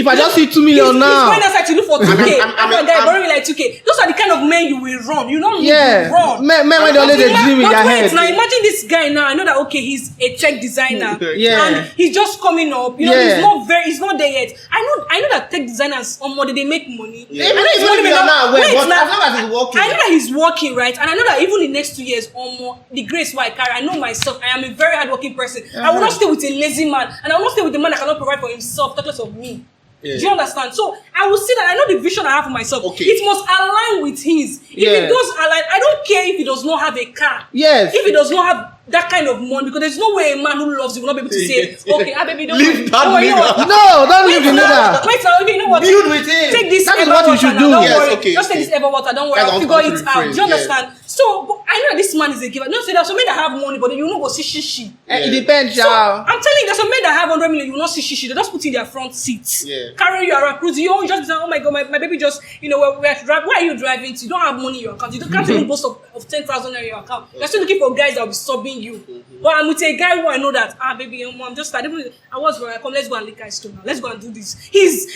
I just see 2 million now. he's going outside to look for 2K. I'm- After a guy borrowing like 2K. Those are the kind of men you will run. You don't need Yeah. to run. Men when they only they dream in But their wait, head. now imagine this guy now. I know that okay, he's a tech designer. Yeah. And he's just coming up. You know, Yeah. he's not there yet. I know that tech designers on money they make money. Yeah. Even I know if his money may you are not- not aware, wait, but now- as long as he's working. I know that he's working, right? And I know that even the next 2 years or more, the grace why I carry, I know myself, I am a very hardworking person. I will not stay with a lazy man, and I will not stay with a man that cannot provide for himself, talk less of me. Yeah. Do you understand? So I will see that I know the vision I have for myself. Okay. It must align with his. If Yeah. it does align, I don't care if he does not have a car. Yes. If he does not have that kind of money, because there's no way a man who loves you will not be able to say, Yes. okay, baby, don't Leave worry. that Don't worry, you know nigga. what? No, don't Wait, leave the nigga. wait, okay, you know what? Build with him. Take this That is ever what you water should now, do. don't Yes, worry. okay, Just take okay. this ever water, don't worry. That's I'll how figure to it out. rephrase, Do you yeah. understand? So, but I know that this man is a giver. No, so there's some men that have money, but you will not go see shishi. It depends, So, y'all. I'm telling you, there's some men that have 100 million, you will not see shishi. They just put in their front seats. Yeah. Carry you around, cruising. You always just be saying, oh my God, my baby just, you know, we're driving. Where are you driving to? You don't have money in your account. You can't even boast of 10,000 in your account. You're still looking for guys that will be sobbing you. But I'm with a guy who I know that, baby, I'm just starting. I was where I come, let's go and lick ice cream now. Let's go and do this.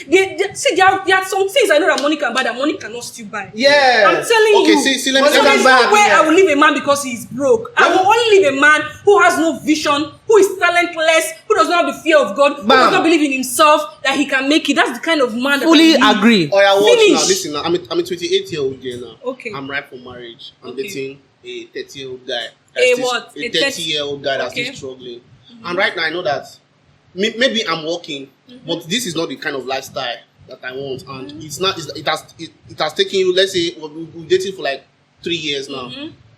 There are some things I know that money can buy that money cannot still buy. Yeah. I'm telling Okay, you. see, let me- So let me there's back, no way yeah. I will leave a man because he's broke. I will only leave a man who has no vision, who is talentless, who does not have the fear of God, who Bam. does not believe in himself that he can make it. That's the kind of man that Fully I leave. agree. Oh yeah, watch Finish. now. Listen now. I'm a 28-year-old girl now. Okay. I'm ripe for marriage. I'm Okay. dating a 30-year-old guy. A still- what? A A 30-year-old guy that's Okay. still struggling. And right now I know that maybe I'm working, but this is not the kind of lifestyle that I want. And it's not. It has taken you. Let's say we've dated for like 3 years now,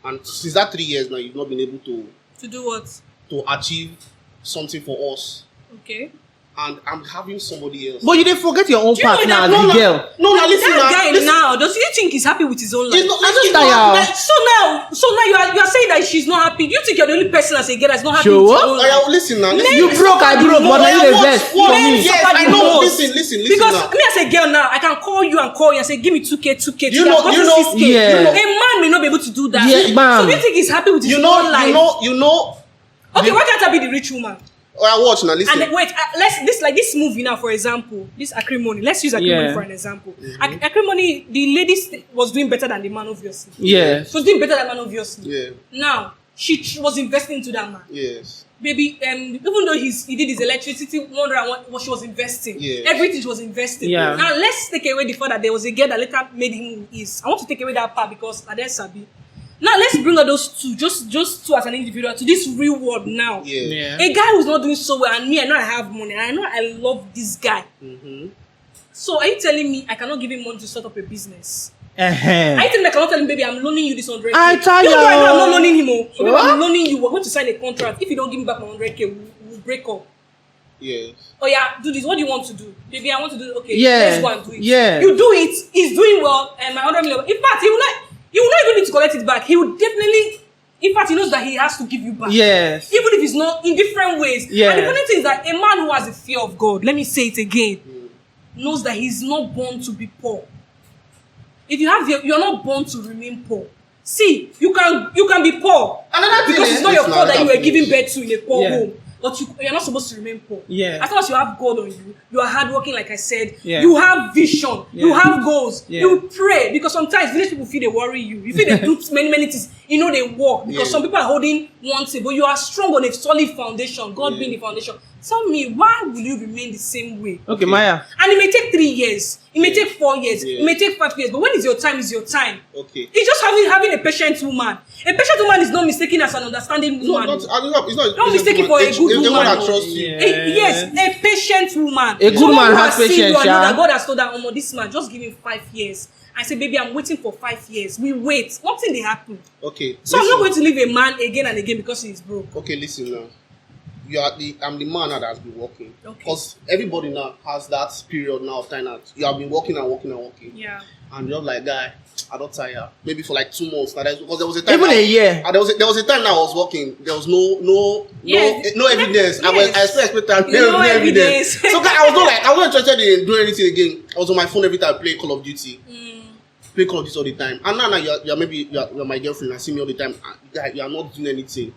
and since that 3 years now, you've not been able to do what? achieve something for us. Okay. And I'm having somebody else. But you didn't forget your own Do you know partner that- as no, the no. girl. No, now listen That now. guy Listen. now, does you think he's happy with his own life? It's not, I just it's tire. not- Like, so now you are saying that she's not happy. Do you think you're the only person as a girl that's not happy Sure. with your own Oh, life? yeah, listen now. Listen. Men You broke, I broke, but now you the best for Men me. Yes, suffer I the know. most. Listen Because now. me as a girl now, I can call you and say, give me 2K. You know- 6K. Yeah. A man may not be able to do that. Yeah, bam. So do you think he's happy with his You own life? know. Okay, why can't I be the rich woman? Oh, I watch now. Listen. And then, wait, this movie now, for example, this acrimony. Let's use acrimony Yeah. for an example. Acrimony, the lady was doing better than the man, obviously. Yes. She was doing better than the man, obviously. Yeah. Now she was investing into that man. Yes. Baby, even though he did his electricity, wondering what she was investing. Yeah. Everything she was investing. Yeah. Now let's take away the fact that there was a girl that later made him who he is. I want to take away that part because I didn't sabi. Now let's bring all those two, just two as an individual to this real world now. Yeah. A guy who's not doing so well, and me, I know I have money, and I know I love this guy. Mm-hmm. So are you telling me I cannot give him money to start up a business? Uh-huh. I think I cannot tell him, baby, I'm loaning you this 100K. I tell You know you. right now I'm not loaning him. Oh. So baby, What? I'm loaning you. We're going to sign a contract. If you don't give me back my 100K, we'll break up. Yes. Oh yeah, do this. What do you want to do? Baby, I want to do it. Okay, Yeah. let's go and do it. Yeah. You do it. He's doing well, and my 100 million. In fact, he will not even need to collect it back. He will definitely. In fact, he knows that he has to give you back. Yes. Even if it's not in different ways. Yeah. And the funny thing is that a man who has a fear of God, let me say it again, knows that he's not born to be poor. If you're not born to remain poor. See, you can be poor. Another thing Because is- it's not your It's fault not that you were that giving finish. birth to in a poor Yeah. home. But you're not supposed to remain poor. Yeah. As long as you have God on you, you are hardworking, like I said. Yeah. You have vision. You Yeah. have goals. Yeah. You pray. Because sometimes village people feel they worry you. You feel they do many things. You know they work. Because Yeah. some people are holding one thing. But you are strong on a solid foundation. God being the foundation. Tell me, why will you remain the same way? Okay, Maya. And it may take 3 years. It may take 4 years. Yeah. It may take 5 years. But when it's your time, it's your time. Okay. It's just having a patient woman. A patient woman is not mistaken as an understanding No, woman. it's not. Don't mistake it for a good The one that woman. trusts you. Yeah. Yes, a patient woman. A good Someone man who has seen patience, you and know yeah. that God has told her, oh, this man, just give him 5 years. I say, baby, I'm waiting for 5 years. We wait. Nothing they happen. Okay. So I'm listen. not going to leave a man again and again because he's broke. Okay, listen now. I'm the man now that has been working. Okay. Because everybody now has that period now of time that you have been working and working and working. Yeah. And you're like, guy, I don't tire. Maybe for like 2 months. Because there was a time Even a year. there was a time that I was working. There was no evidence. Yes. I expected no evidence. So I was not interested in doing anything again. I was on my phone every time I play Call of Duty. Play Call of Duty all the time. And now you're my girlfriend. I see me all the time. You are not doing anything.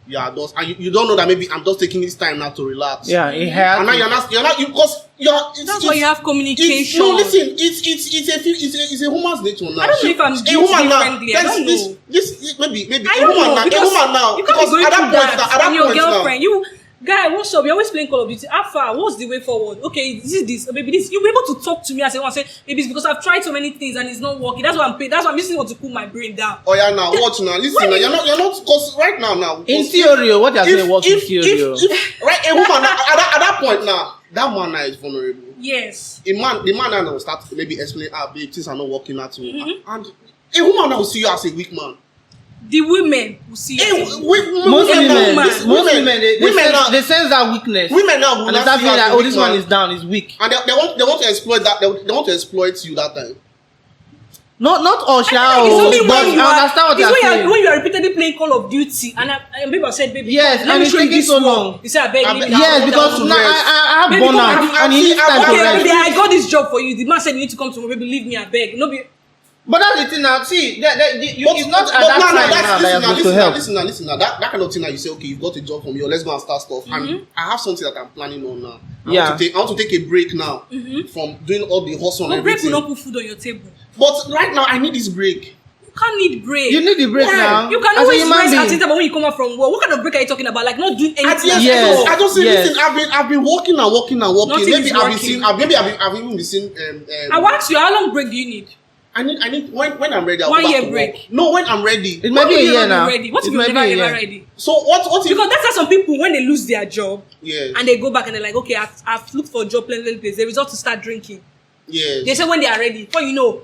Yeah, and you don't know that maybe I'm just taking this time now to relax. Yeah, it has. And now because that's why you have communication. No, listen, it's a woman's nature now. I don't know if I'm guilty friendly. I don't know. This maybe I don't know, a woman now. You can't be going through that and your girlfriend. Now, Guy, what's up? You're always playing Call of Duty. How far? What's the way forward? Okay, this, maybe this. You'll be able to talk to me and say, maybe it's because I've tried so many things and it's not working. That's why I'm paid. That's why I'm using what to cool my brain down. Oh yeah, now watch now. Listen, now you're not because right now. In theory, what you're saying works in theory. If right, a woman now, at that point now, that man now is vulnerable. Yes. The man now will start to maybe explain, babe, things are not working out. And a woman now will see you as a weak man. The women will see you. Most women, they sense that weakness. Women now will and start feeling that this one is down, is weak. And they want to exploit that. They want to exploit you that time. Not all, It's only but when you I understand what you're saying. when you are repeatedly playing Call of Duty and people said, baby, yes, let and me it's show you taking this so one. long. You say, I beg you. Yes, because now I have Baby, burnout and he needs time to okay, rest. I got this job for you. The man said you need to come to me. Baby, leave me, I beg. No be. But that's the thing now. See, it's not at that time now that you're supposed to help. Listen now. That kind of thing now, you say, okay, you've got a job for me, or let's go and start stuff. And I have something that I'm planning on now. I want to take a break now from doing all the hustle and everything. Break will not put food on your table. But right now, I need this break. You can't need break. You need the break now. You can always rest at it, but when you come out from work, what kind of break are you talking about? Like not doing anything. I don't say listen. I've been working and working. Nothing Maybe is I've even been seeing. I will ask you, how long break do you need? I need when I'm ready. I'll 1 go back year to break. Work. No, when I'm ready. It might be a year now. What if you're never ever ready? So what if? Because that's how some people when they lose their job, Yes. and they go back and they're like, okay, I've looked for a job plenty places. They resort to start drinking. Yes. They say when they are ready, before you know,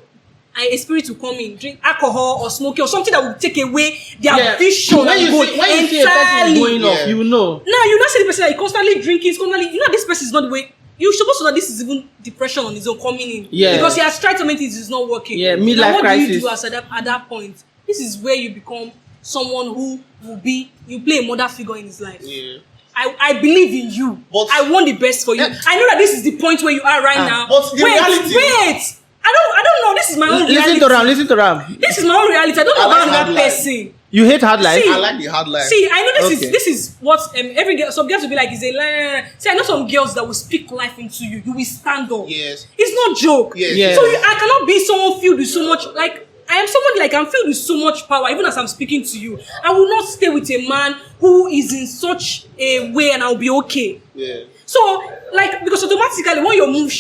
a spirit will come in, drink alcohol or smoking or something that will take away their vision. When you see a person going off, you know. Now you not see the person that constantly drinking, constantly. You know this person is not the way. You're supposed to know this is even depression on his own coming in. Yeah. Because he has tried so many things, it's not working. Yeah, midlife midlife crisis. What do you do at that point? This is where you become someone who will be, you play a mother figure in his life. Yeah. I believe in you. But I want the best for you. I know that this is the point where you are right now. But the reality. Wait. I don't know. This is my own reality. Listen to Ram. This is my own reality. I don't know about that person. You hate hard life? See, I like the hard life. See, I know this is what every girl. Some girls will be like, "Is a lie." See, I know some girls that will speak life into you. You will stand up. Yes. It's not joke. Yes. So I cannot be someone filled with so much like. I am someone like I'm filled with so much power, even as I'm speaking to you. I will not stay with a man who is in such a way, and I'll be okay. Yeah. So, like, because automatically when your mood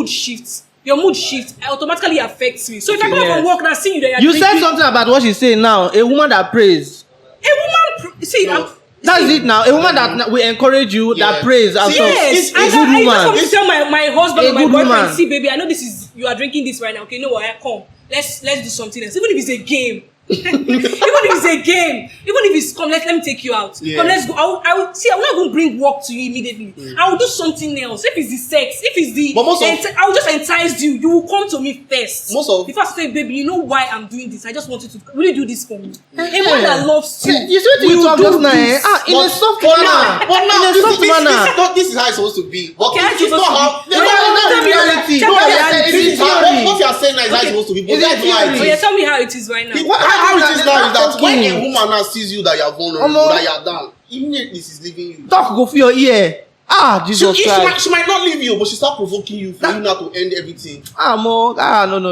shifts, it automatically affects me. So if I come from work and I see you there, you said something about what she's saying now. A woman that prays. That's it now. A woman that will encourage you, that prays. Yes, a good woman. I just want to tell my husband or my boyfriend, woman. see, baby, I know you are drinking this right now. Okay, no, I come. Let's do something else. Even if it's a game. Even if it's come, let me take you out. Yeah. Come, let's go. I will not going to bring work to you immediately. I will do something else. If it's the sex, if it's the I will just entice you. You will come to me first. Before I say, baby, you know why I'm doing this? I just want you to really do this for me. A man that loves you. You see what you talk just now, in a soft manner. But now, this is how it's supposed to be. But Okay, it's not how. Not reality. What you are saying now is how it's supposed to be. But that's why. Tell me how it is right now. How it is now is that when a woman now sees you that you are vulnerable, that you are down, immediately she's leaving you. Talk go for your ear. Jesus Christ. She might not leave you, but she start provoking you for you now to end everything. No. I don't know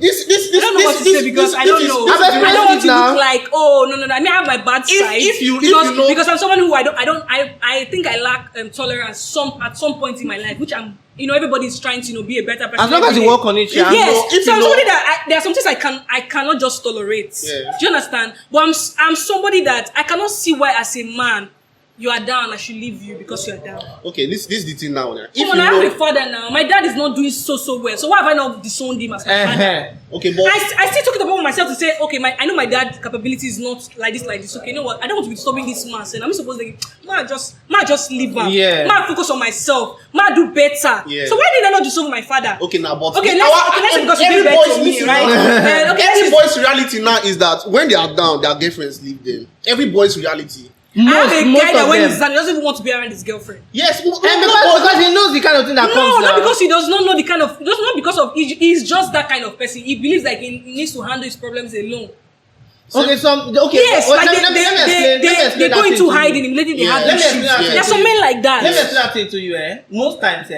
what to say because I don't know. I don't want to look like no. I mean I have my bad side because I'm someone who I think I lack tolerance at some point in my life, which I'm everybody's trying to be a better person. As long as you work on it, yeah. Yes. So I'm somebody that there are some things I cannot just tolerate. Yeah. Do you understand? But I'm somebody that I cannot see why as a man you are down, I should leave you because you are down. Okay, this is the thing now. If Come on, I have a father now. My dad is not doing so well. So why have I not disowned him as my father? Okay, but I still took it upon myself to say, okay, I know my dad's capability is not like this. Okay, you know what? I don't want to be disturbing this man. And I'm supposed to, just leave him. Yeah. Focus on myself. Do better. Yeah. So why did I not disown my father? okay, now, but Okay, let's say because you did better to me, right? Okay, every boy's reality now is that when they are down, their girlfriends leave them. Every boy's reality. I have a Most guy that of when them. he's down, he doesn't even want to be around his girlfriend. Yes, because he knows the kind of thing that No, comes not now. because he does not know the kind of, just not because of, he's just that kind of person. He believes like he needs to handle his problems alone. Okay, Yes, let like me explain they that go thing into to you. hiding immediately. They Yeah. have Let me issues. explain that There are to some you. men like that. Let me explain that thing to you, Most times,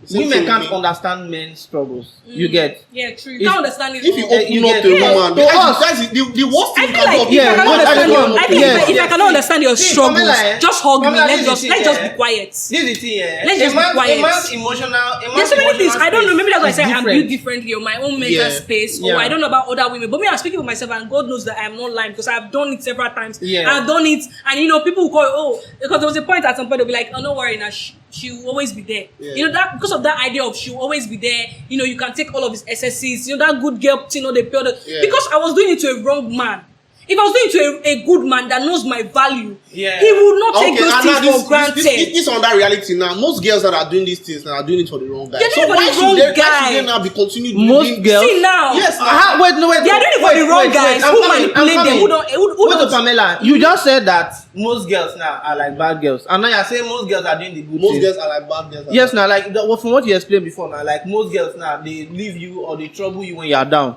Same women thing can't with me. understand men's struggles. You get? Yeah, true. You If- can't understand it. If you all. open you up get- to a yeah, woman, to us. that's the worst I thing feel like if Yeah, I cannot what I understand don't your, I know. think Yes, if I cannot understand your See, struggles, Pamela, just hug me. Pamela, Let's this is just it, be quiet. This is the thing, Let's just be quiet. A man's emotional. There's so many things. I don't know. Maybe that's why I say I'm different. built differently on my own mental Yeah. space. Yeah. Or I don't know about other women. But me, I'm speaking for myself, and God knows that I'm not lying because I've done it several times. Yeah. I've done it, and people will call because there was a point at some point they'll be like, oh, don't worry, now she will always be there. Yeah. That because of that idea of she will always be there. You can take all of his SSCs. That good girl, they pay all the, Yeah. because I was doing it to a wrong man. If I was doing it to a good man that knows my value, Yeah. he would not take those and things now for granted. this on that reality now. Most girls that are doing these things now are doing it for the wrong guy. They're So doing it for why the should wrong they guy. now be continued Most doing- girls. See now. Yes, Wait, no, wait. They are doing it for the wrong guys who manipulate them, who Wait, don't. Pamela, you just said that most girls now are like bad girls, and now you're saying most girls are doing the good Most things. girls are like bad girls. Yes, now from what you explained before, now like most girls now they leave you or they trouble you when you are down.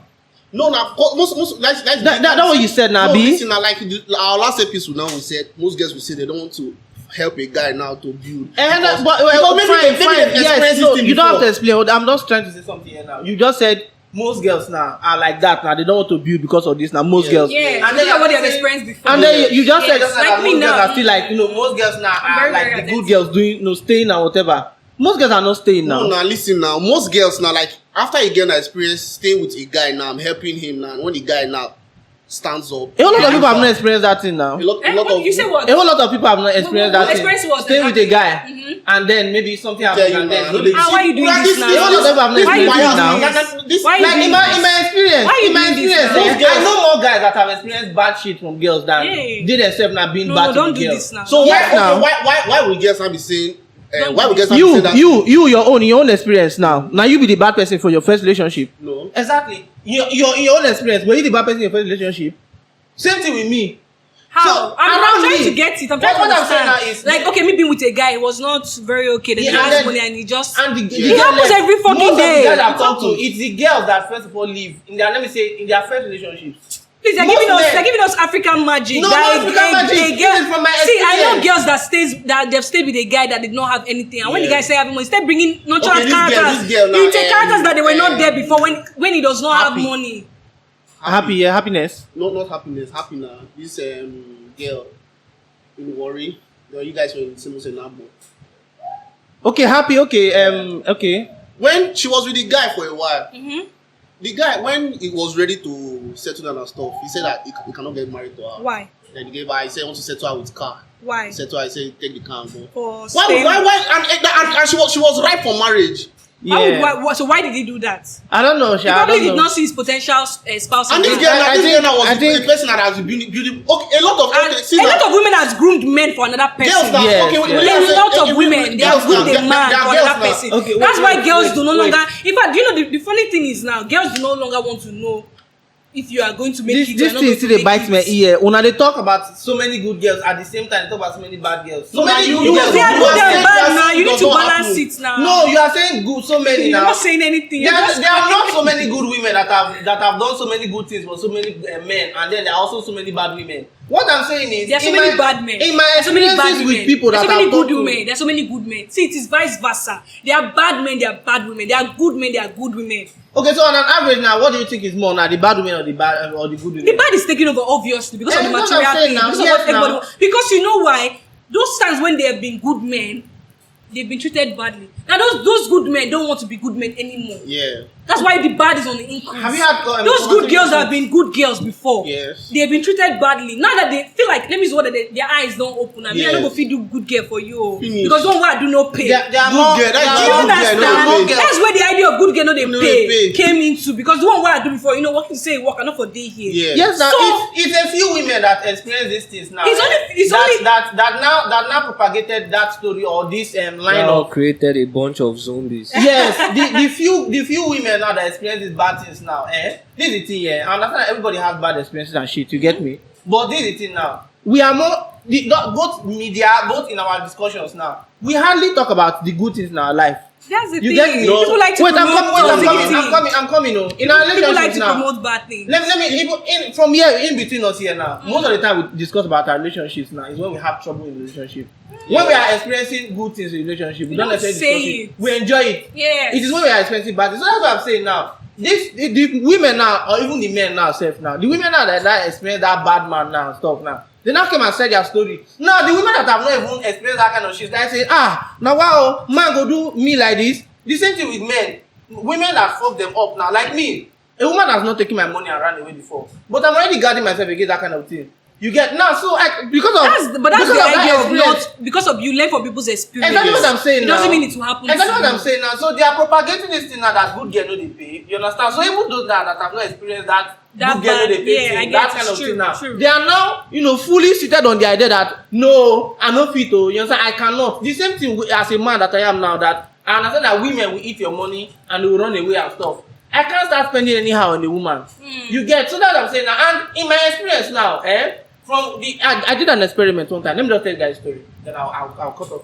No, now most That what you said now, no, B. listen, now, like our last episode now we said most girls will say they don't want to help a guy now to build. But Because fine. they've Yes, experienced no, this thing you don't have to before. explain. I'm just trying to say something here now. You just said most girls now are like that now. They don't want to build because of this now. Most girls. Yeah, And then look at what you're they've saying- experienced before. And then you just said Yes, just like that me most girls now. are still like most girls now are very, like very the good attentive. girls doing staying and whatever. Most girls are not staying now. No, now listen now. Most girls now, like after a girl experience staying with a guy now, I'm helping him now. When the guy now stands up, A whole lot of people have not experienced that thing now. a lot of You say what? A whole lot of people have not experienced What that experience thing. was Stay that? with a guy, and then maybe something tell happens, you and then now. Why are you doing this now? A whole lot of people have not This Why you experienced doing it now. this? Why you Like doing in my experience, Why you in my doing this experience, now? I know more guys that have experienced bad shit from girls than Yeah. they themselves not being No, bad to don't the do girls. this now. So Yes, now. why will girls not be saying? Don't Why do will girls this. not be saying that? Your own experience now. Now you be the bad person for your first relationship. No. Exactly. Your own experience. Were you the bad person in your first relationship? Same thing with me. How? So, I'm around trying me, to get it. I'm trying to what I'm saying understand. now is- Like, okay, me being with a guy, it was not very okay. Then Yeah, he and has then- money and he just. And the It girl happens left. every fucking Most day. of the guys I've It talked to, happens. it's the girls that first of all leave in their, let me say, in their first relationships. Please, they're Most giving us, men- they're giving us African magic. No, That not a- African a- magic. a This girl- is from my See, I know experience. girls that they've stayed with a guy that did not have anything, and when the Yeah. guy say having money, instead bringing nonchalant Okay, this girl characters. now, You take characters that they were not there before when he does not have Happy. money. Happy, yeah, happiness. Not happiness. Happy now. This girl in Worry. You guys were in Simmons and Nabo. Okay, happy, okay. When she was with the guy for a while, Mm-hmm. the guy when he was ready to settle down and stuff, he said that he cannot get married to her. Why? Then he gave her. He said, "I want to settle her with car." Why? He said to her, "I said, take the car and go." For Why? staying- And she was ripe for marriage. Yeah. So why did he do that? I don't know, He Sha, I probably don't did know. not see his potential spouse. And this in girl, her. I this think- girl now was I think- a person that has been beauty. Okay, a lot of And okay, see a now, lot of women has groomed men for another person. girls now. Yes, Okay, yes. we A have said- lot of we- women, they girls have groomed now, a man they are for girls another now. person. Okay, That's why wait, girls wait, do no wait. longer. In fact, do you know the funny thing is now, girls do no longer want to know if you are going to make it. This thing still dey bite my ear. When they talk about so many good girls at the same time, they talk about so many bad girls. So many now good You girls. say I You good are and saying bad that now. You need does to not balance happen. it now. No, you are saying good, so many You're now. not saying anything. You're just There are not so many good women that have done so many good things for so many men, and then there are also so many bad women. What I'm saying is, There are so in many my- bad men. In my There are so many bad experiences women. with people There that are so many I've good talked to, women. There are so many good men. See, it is vice versa. There are bad men. There are bad women. There are good men. There are good women. okay, so on an average now, what do you think is more now, the bad women or the good women? The bad is taking over obviously because of the That's what I'm material saying thing. now. Because of Yes, what everybody now. wants. Because you know why? Those times when they have been good men, they've been treated badly. Now those good men don't want to be good men anymore. Yeah. That's why the bad is on the increase. Have you had those good girls have been good girls before? Yes. They have been treated badly. Now that they feel like, let me use what their eyes don't open. I mean, I don't go feed do good girl for you. Finish. Because don't want to do no pay. They are Good more. girl, that's Do you good girl, understand? no dey pay. That's where the idea of good girl no they No pay, dey pay. came into, because the one what I do before, what can say work, I not for day here. Yeah. Yes, now So- it's a few women that experience these things now. It's only- that now propagated that story or this line Now of created a bunch of zombies. yes, the few women now that experience these bad things now, this is the thing, I understand that everybody has bad experiences and shit, you get me? But this is the thing now. We are more both media, both in our discussions now. We hardly talk about the good things in our life. That's the You thing. get me? People like to Wait, I'm promote coming. I'm coming. Oh. In our People relationships like to now. promote bad things. Let me from here in between us here now. Most of the time we discuss about our relationships now is when we have trouble in the relationship. When we are experiencing good things in relationship, we don't necessarily discuss it. We enjoy it. Yes. It is when we are experiencing bad things. So that's what I'm saying now. The women now, or even the men now, self now, the women now that experience that bad man now and stuff now, they now came and said their story. Now the women that have not even experienced that kind of shit, they say, now wow, man go do me like this. The same thing with men. Women that fuck them up now, like me. A woman has not taken my money and ran away before, but I'm already guarding myself against that kind of thing. You get now, so because That's the idea of not because of you learn from people's experience. Exactly what I'm saying It now. doesn't mean it will happen. Exactly to what you. I'm saying now. So they are propagating this thing now that good girl no dey pay. You understand? So even those that have not experienced that That good girl no bad, dey pay yeah, I thing, get that it. kind of True, thing now. true. They are now, fully seated on the idea that no, I no fit to. You understand? I cannot. The same thing as a man that I am now. That I understand that women will eat your money and they will run away and stuff. I can't start spending anyhow on a woman. You get? So that's what I'm saying now. And in my experience now, I did an experiment one time. Let me just tell you guys a story. Then I'll cut off.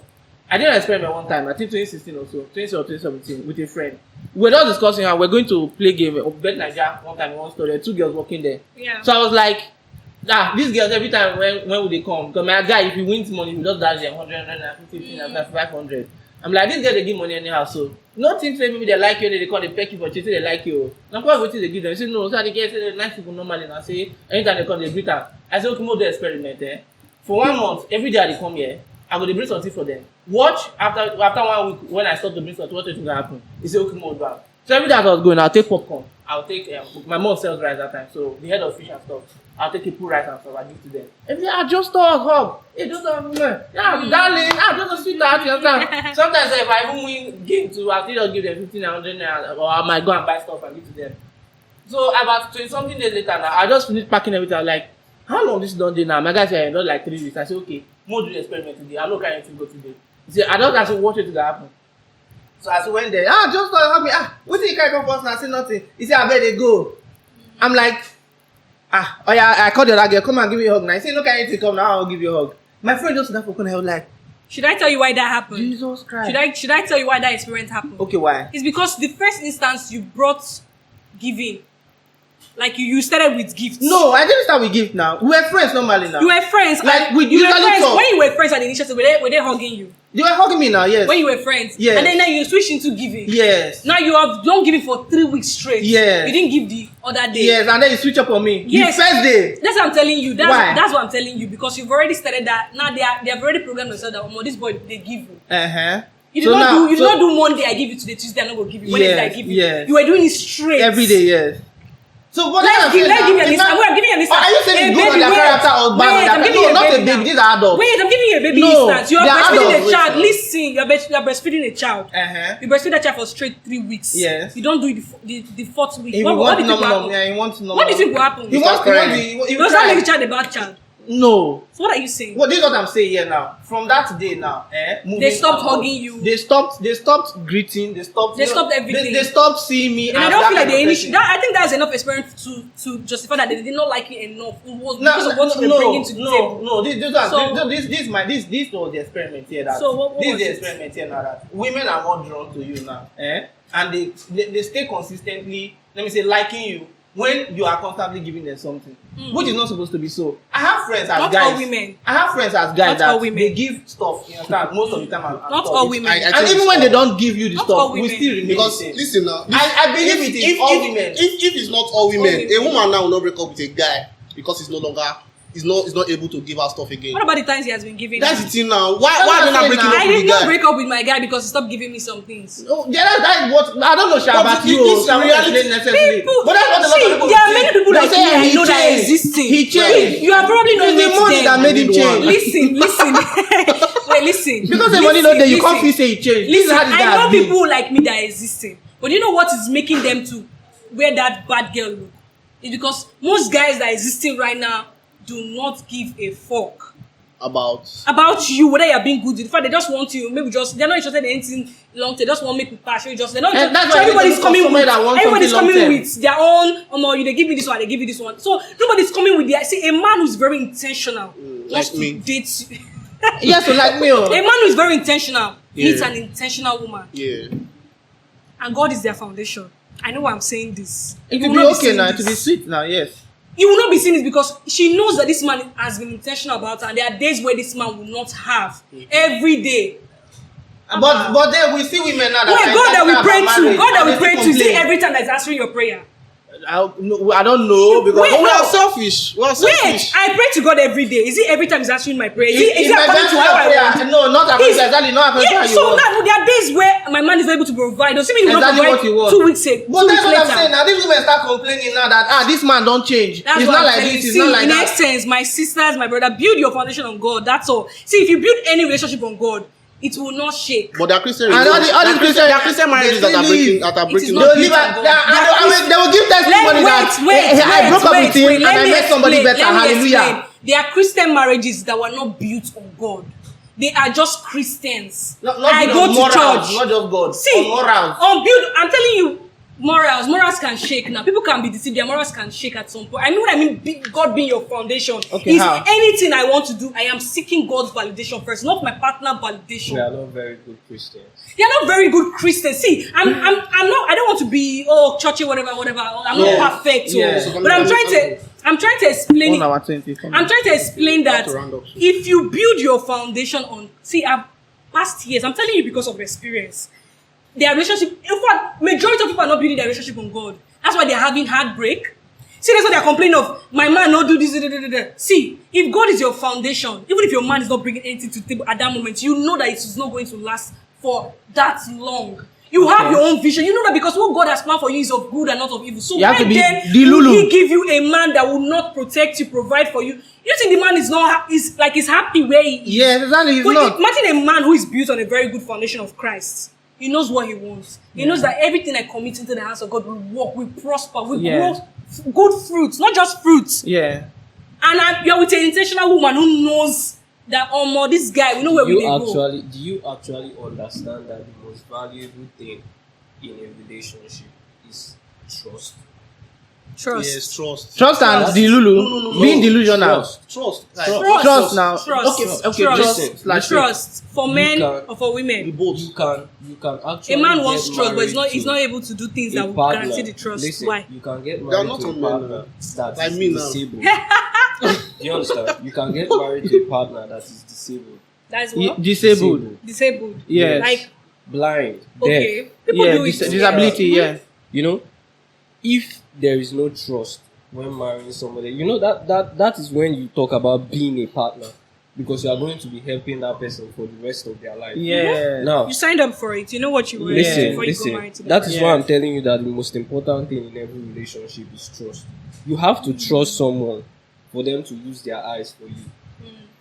I did an experiment one time, I think 2016 or so, 2016 or 2017, with a friend. We were just discussing how we're going to play game of Bet Nigeria one time in one store. There were two girls working there. Yeah. So I was like, these girls every time when will they come? Because my guy, if he wins money, he just dash them 100, 150, 500. I'm like, this girl they give money anyhow, so nothing to maybe they like you, they call they peck you for cheating, they like you. Now quite what they give them. They say no, so the girl say nice people normally and I say anytime they come they greet her. I say okay, more the experiment for 1 month, every day they come here, I go to bring something for them. Watch after 1 week when I start to bring something, what is going to happen? He say okay, more do that. So every day as I was going, I'll take popcorn. I'll take my mom sells rice that time, so the head of fish and stuff. I'll take a pool rice and stuff. I give to them. Every day I just talk, hug. Hey, just talk, man. Yeah, darling. Just a sweetheart. You understand? Sometimes if I even win game too, I'll still just give them 15 and 100 naira, or I might go and buy stuff and give to them. So about 20 something days later now, I just finished packing everything. I'm like, how long this done day now? My guy said, not like 3 weeks. I said, okay, more do the experiment today. I'm not carrying to go today. He said, I don't have to watch it to happen. So I went there. Just help me. What did you carry come first? And I said nothing. He said, I better go. I'm like, oh yeah, I called the other girl. Come and give me a hug now. He said, no, can you come now? I'll give you a hug. My friend just got for corner. I was like, Should I tell you why that happened? Jesus Christ. Should I tell you why that experience happened? Okay, why? It's because the first instance you brought giving, like you started with gifts. No, I didn't start with gift now. We were friends normally now. You were friends. Like, and we you were usually friends. talk. When you were friends at the initiative, were they hugging you? They were hugging me now, yes. When you were friends. Yes. And then now you switched into giving. Yes. Now you have don't give it for 3 weeks straight. Yes. You didn't give the other day. Yes, and then you switch up on me. Yes. The first day. That's what I'm telling you. Why? That's what I'm telling you, because you've already started that. Now they have already programmed themselves that this boy they give you. Uh-huh. You did not do Monday I give you today, Tuesday I'm not gonna give you, Wednesday I give you. Yes. You were doing it straight. Every day, yes. So what Let's give you a list. I'm giving you a list. Are you saying it's good on their character or bad on their character? No, not a baby. These are adults. Wait, I'm giving you a baby No, instance. You are they are breastfeeding adults. a child. Listen, you're breastfeeding a child. Uh-huh. You breastfeed that child for straight 3 weeks. Yes. You don't do it the 4th week. He What do you think will happen? Yeah, he wants normal. What do you think will happen? He wants Does that make the child a bad child? No. So what are you saying? Well, this is what I'm saying here now. From that day now, They stopped hugging you. They stopped greeting. They stopped everything. They stopped seeing me. And as I don't that feel like kind they of initially. person. I think that's enough experience to justify that they did not like you enough. It was No, because of what you were bringing to the table. no. This was the experiment here. That So what this is was the it? experiment here now. That women are more drawn to you now, and they stay consistently. Let me say liking you when you are constantly giving them something, which is not supposed to be so. I have friends as Not guys. all women. I have friends as guys Not all that women. they give stuff. You understand? Most of the time, and Not stuff. all women. And even when they don't give you the Not stuff, all we women. still remain Because the same. listen now, I believe it is all women. If it's not all women, women. a woman now will not break up with a guy because he's no longer is not able to give her stuff again. What about the times he has been giving? That's her? the thing now. Why are they not breaking up I with did the not guy? break up with my guy because he stopped giving me some things. Oh, yeah, that is what I don't know, Sha, But about it you. is So I won't reality. explain necessarily. People, But that's what a lot of see, people there are think. many people They like say me I he know that are changed. existing. He changed. You are probably not It's the met money that them. made him change. Listen. Wait, listen. Because the money not there, you can't feel say he changed. This is Listen, how this guy I know has been. people like me that are existing. But you know what is making them to wear that bad girl look? It's because most guys that are existing right now do not give a fuck about you, whether you're being good. In fact, they just want you. Maybe they're not interested in anything long term. They just want to make you pass. They're not. And that's So why everybody's coming with. that wants Everybody's something coming long-term. with their own. You they give me this one. They give you this one. So nobody's coming with their. See, a man who's very intentional like wants to me. date you. Yes, so like me. A man who is very intentional needs Yeah. an intentional woman, Yeah. and God is their foundation. I know why I'm saying this. It You will will be not okay seeing now. It this. will be sweet now. Yes. You will not be seeing this because she knows that this man has been intentional about her. And there are days where this man will not have every day. But then we see women now. Wait, God that we pray to, God that we pray to, see every. every time that's answering your prayer. I don't know because Wait, But we no. are selfish. We are Wait, selfish. I pray to God every day. Is it every time he's answering my prayer? Is it my according to how I prayer, want? no, not according He's- to exactly, not according to Yeah, how you so want. now there are days where my man is not able to provide. Does it mean he will not Exactly what provide you want. 2 weeks ago? But 2 that's weeks what I'm later? saying. Now these women start complaining now that this man don't change. That's It's what not I'm like telling this. you. It's See, not like in that. essence, my sisters, my brother, build your foundation on God. That's all. See, if you build any relationship on God, it will not shake. But there are Christian And all the Christian marriages that are breaking that are It is breaking not up. They'll leave built on her- God. they will give testimony that I broke up with him and I met somebody better. Hallelujah. There are Christian marriages that were not built on God. They are just Christians. Not I built go on to morals, church. not just God. See, On morals. I'm telling you, morals can shake now. People can be deceived. Their morals can shake at some point. I mean what I mean. God being your foundation. Okay, is how? anything I want to do, I am seeking God's validation first, not my partner validation. We are not very good Christians. You're not very good Christians. See, I'm not. I don't want to be churchy, whatever. I'm Yeah. not perfect. Yeah. But I'm trying to explain. 1 hour 20. I'm trying to explain that to round up. if you build your foundation on, I've past years. I'm telling you because of experience. Their relationship, in fact, majority of people are not building their relationship on God. That's why they're having heartbreak. See, that's why they're complaining of my man not do this. See, if God is your foundation, even if your man is not bringing anything to the table at that moment, you know that it is not going to last for that long. You have your own vision. You know that because what God has planned for you is of good and not of evil. So You have why to be then the Lulu. will He give you a man that will not protect you, provide for you? You think the man is not is happy where he is? Yes, exactly. He's But not. imagine a man who is built on a very good foundation of Christ. He knows what he wants. He knows that everything I commit into the hands of God will work, will prosper, will Yeah. grow good fruits, not just fruits. Yeah. And you're with an intentional woman who knows that this guy, we know where we Do go. you actually understand that the most valuable thing in a relationship is trust? Trust. Yes, trust. Trust and Trust. the Lulu. No. Being delusional. Trust. Like, Trust. Trust now. Trust. Okay, Trust. trust. Slash Trust for You men can- or for women. both. You can actually A man get wants trust, but he's married not to able to do things a that will partner. guarantee the trust. Listen, Why? you can get They are married not to a all men, partner that like is me now. disabled. Do you understand? You can get married to a partner that is disabled. That's what? Disabled. Disabled. Yes. Like, blind, okay. deaf. People Yeah, do it. disability, Yeah. yeah. You know, if there is no trust when marrying somebody, you know that is when you talk about being a partner, because you are going to be helping that person for the rest of their life. Yeah. Now, You signed up for it. You know what you want listen, before you go married to listen. the That person. is why I'm telling you that the most important thing in every relationship is trust. You have to trust someone for them to use their eyes for you,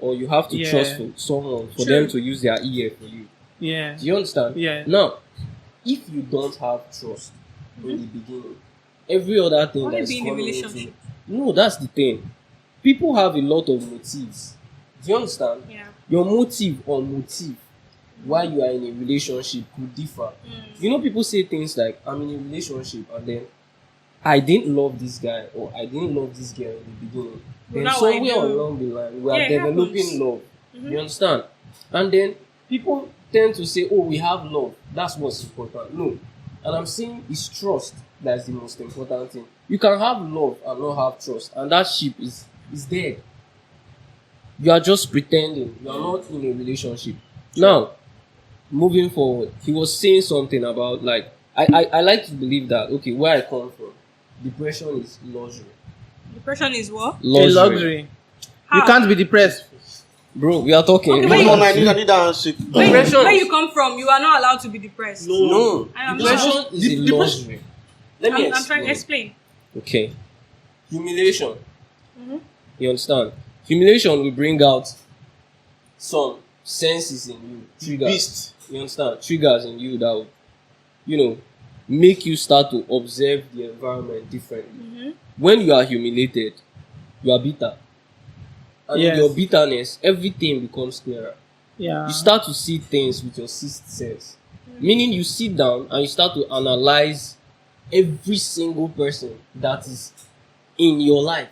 or you have to Yeah. trust for someone for True. them to use their ear for you. Yeah. Do you understand? Yeah. Now, if you don't have trust in the beginning, every other thing Only that's be in a coming relationship. no, that's the thing. People have a lot of motives. Do you understand? Yeah. Your motive or motive while you are in a relationship could differ. You know, people say things like, I'm in a relationship and then I didn't love this guy or I didn't love this girl in the beginning. Then now I somewhere do. along the line, we are Yeah, it developing happens. love. You understand? And then people tend to say, oh, we have love. That's what's important. No. And I'm saying it's trust that's the most important thing. You can have love and not have trust, and that ship is dead. You are just pretending. You are not in a relationship. Now, moving forward, he was saying something about like I like to believe that okay, where I come from, depression is luxury. Depression is what? A luxury. You can't be depressed. Bro, we are talking. Okay, No, wait. no, no, I need that handshake. Where you come from, you are not allowed to be depressed. No, I am depression not. is a luxury. Let me I'm trying to explain. explain. Okay. Humiliation. You understand? Humiliation will bring out some senses in you. Triggers. Beast. You understand? Triggers in you that will, make you start to observe the environment differently. When you are humiliated, you are bitter. And Yes. in your bitterness, everything becomes clearer. Yeah. You start to see things with your sixth sense. Meaning you sit down and you start to analyze every single person that is in your life.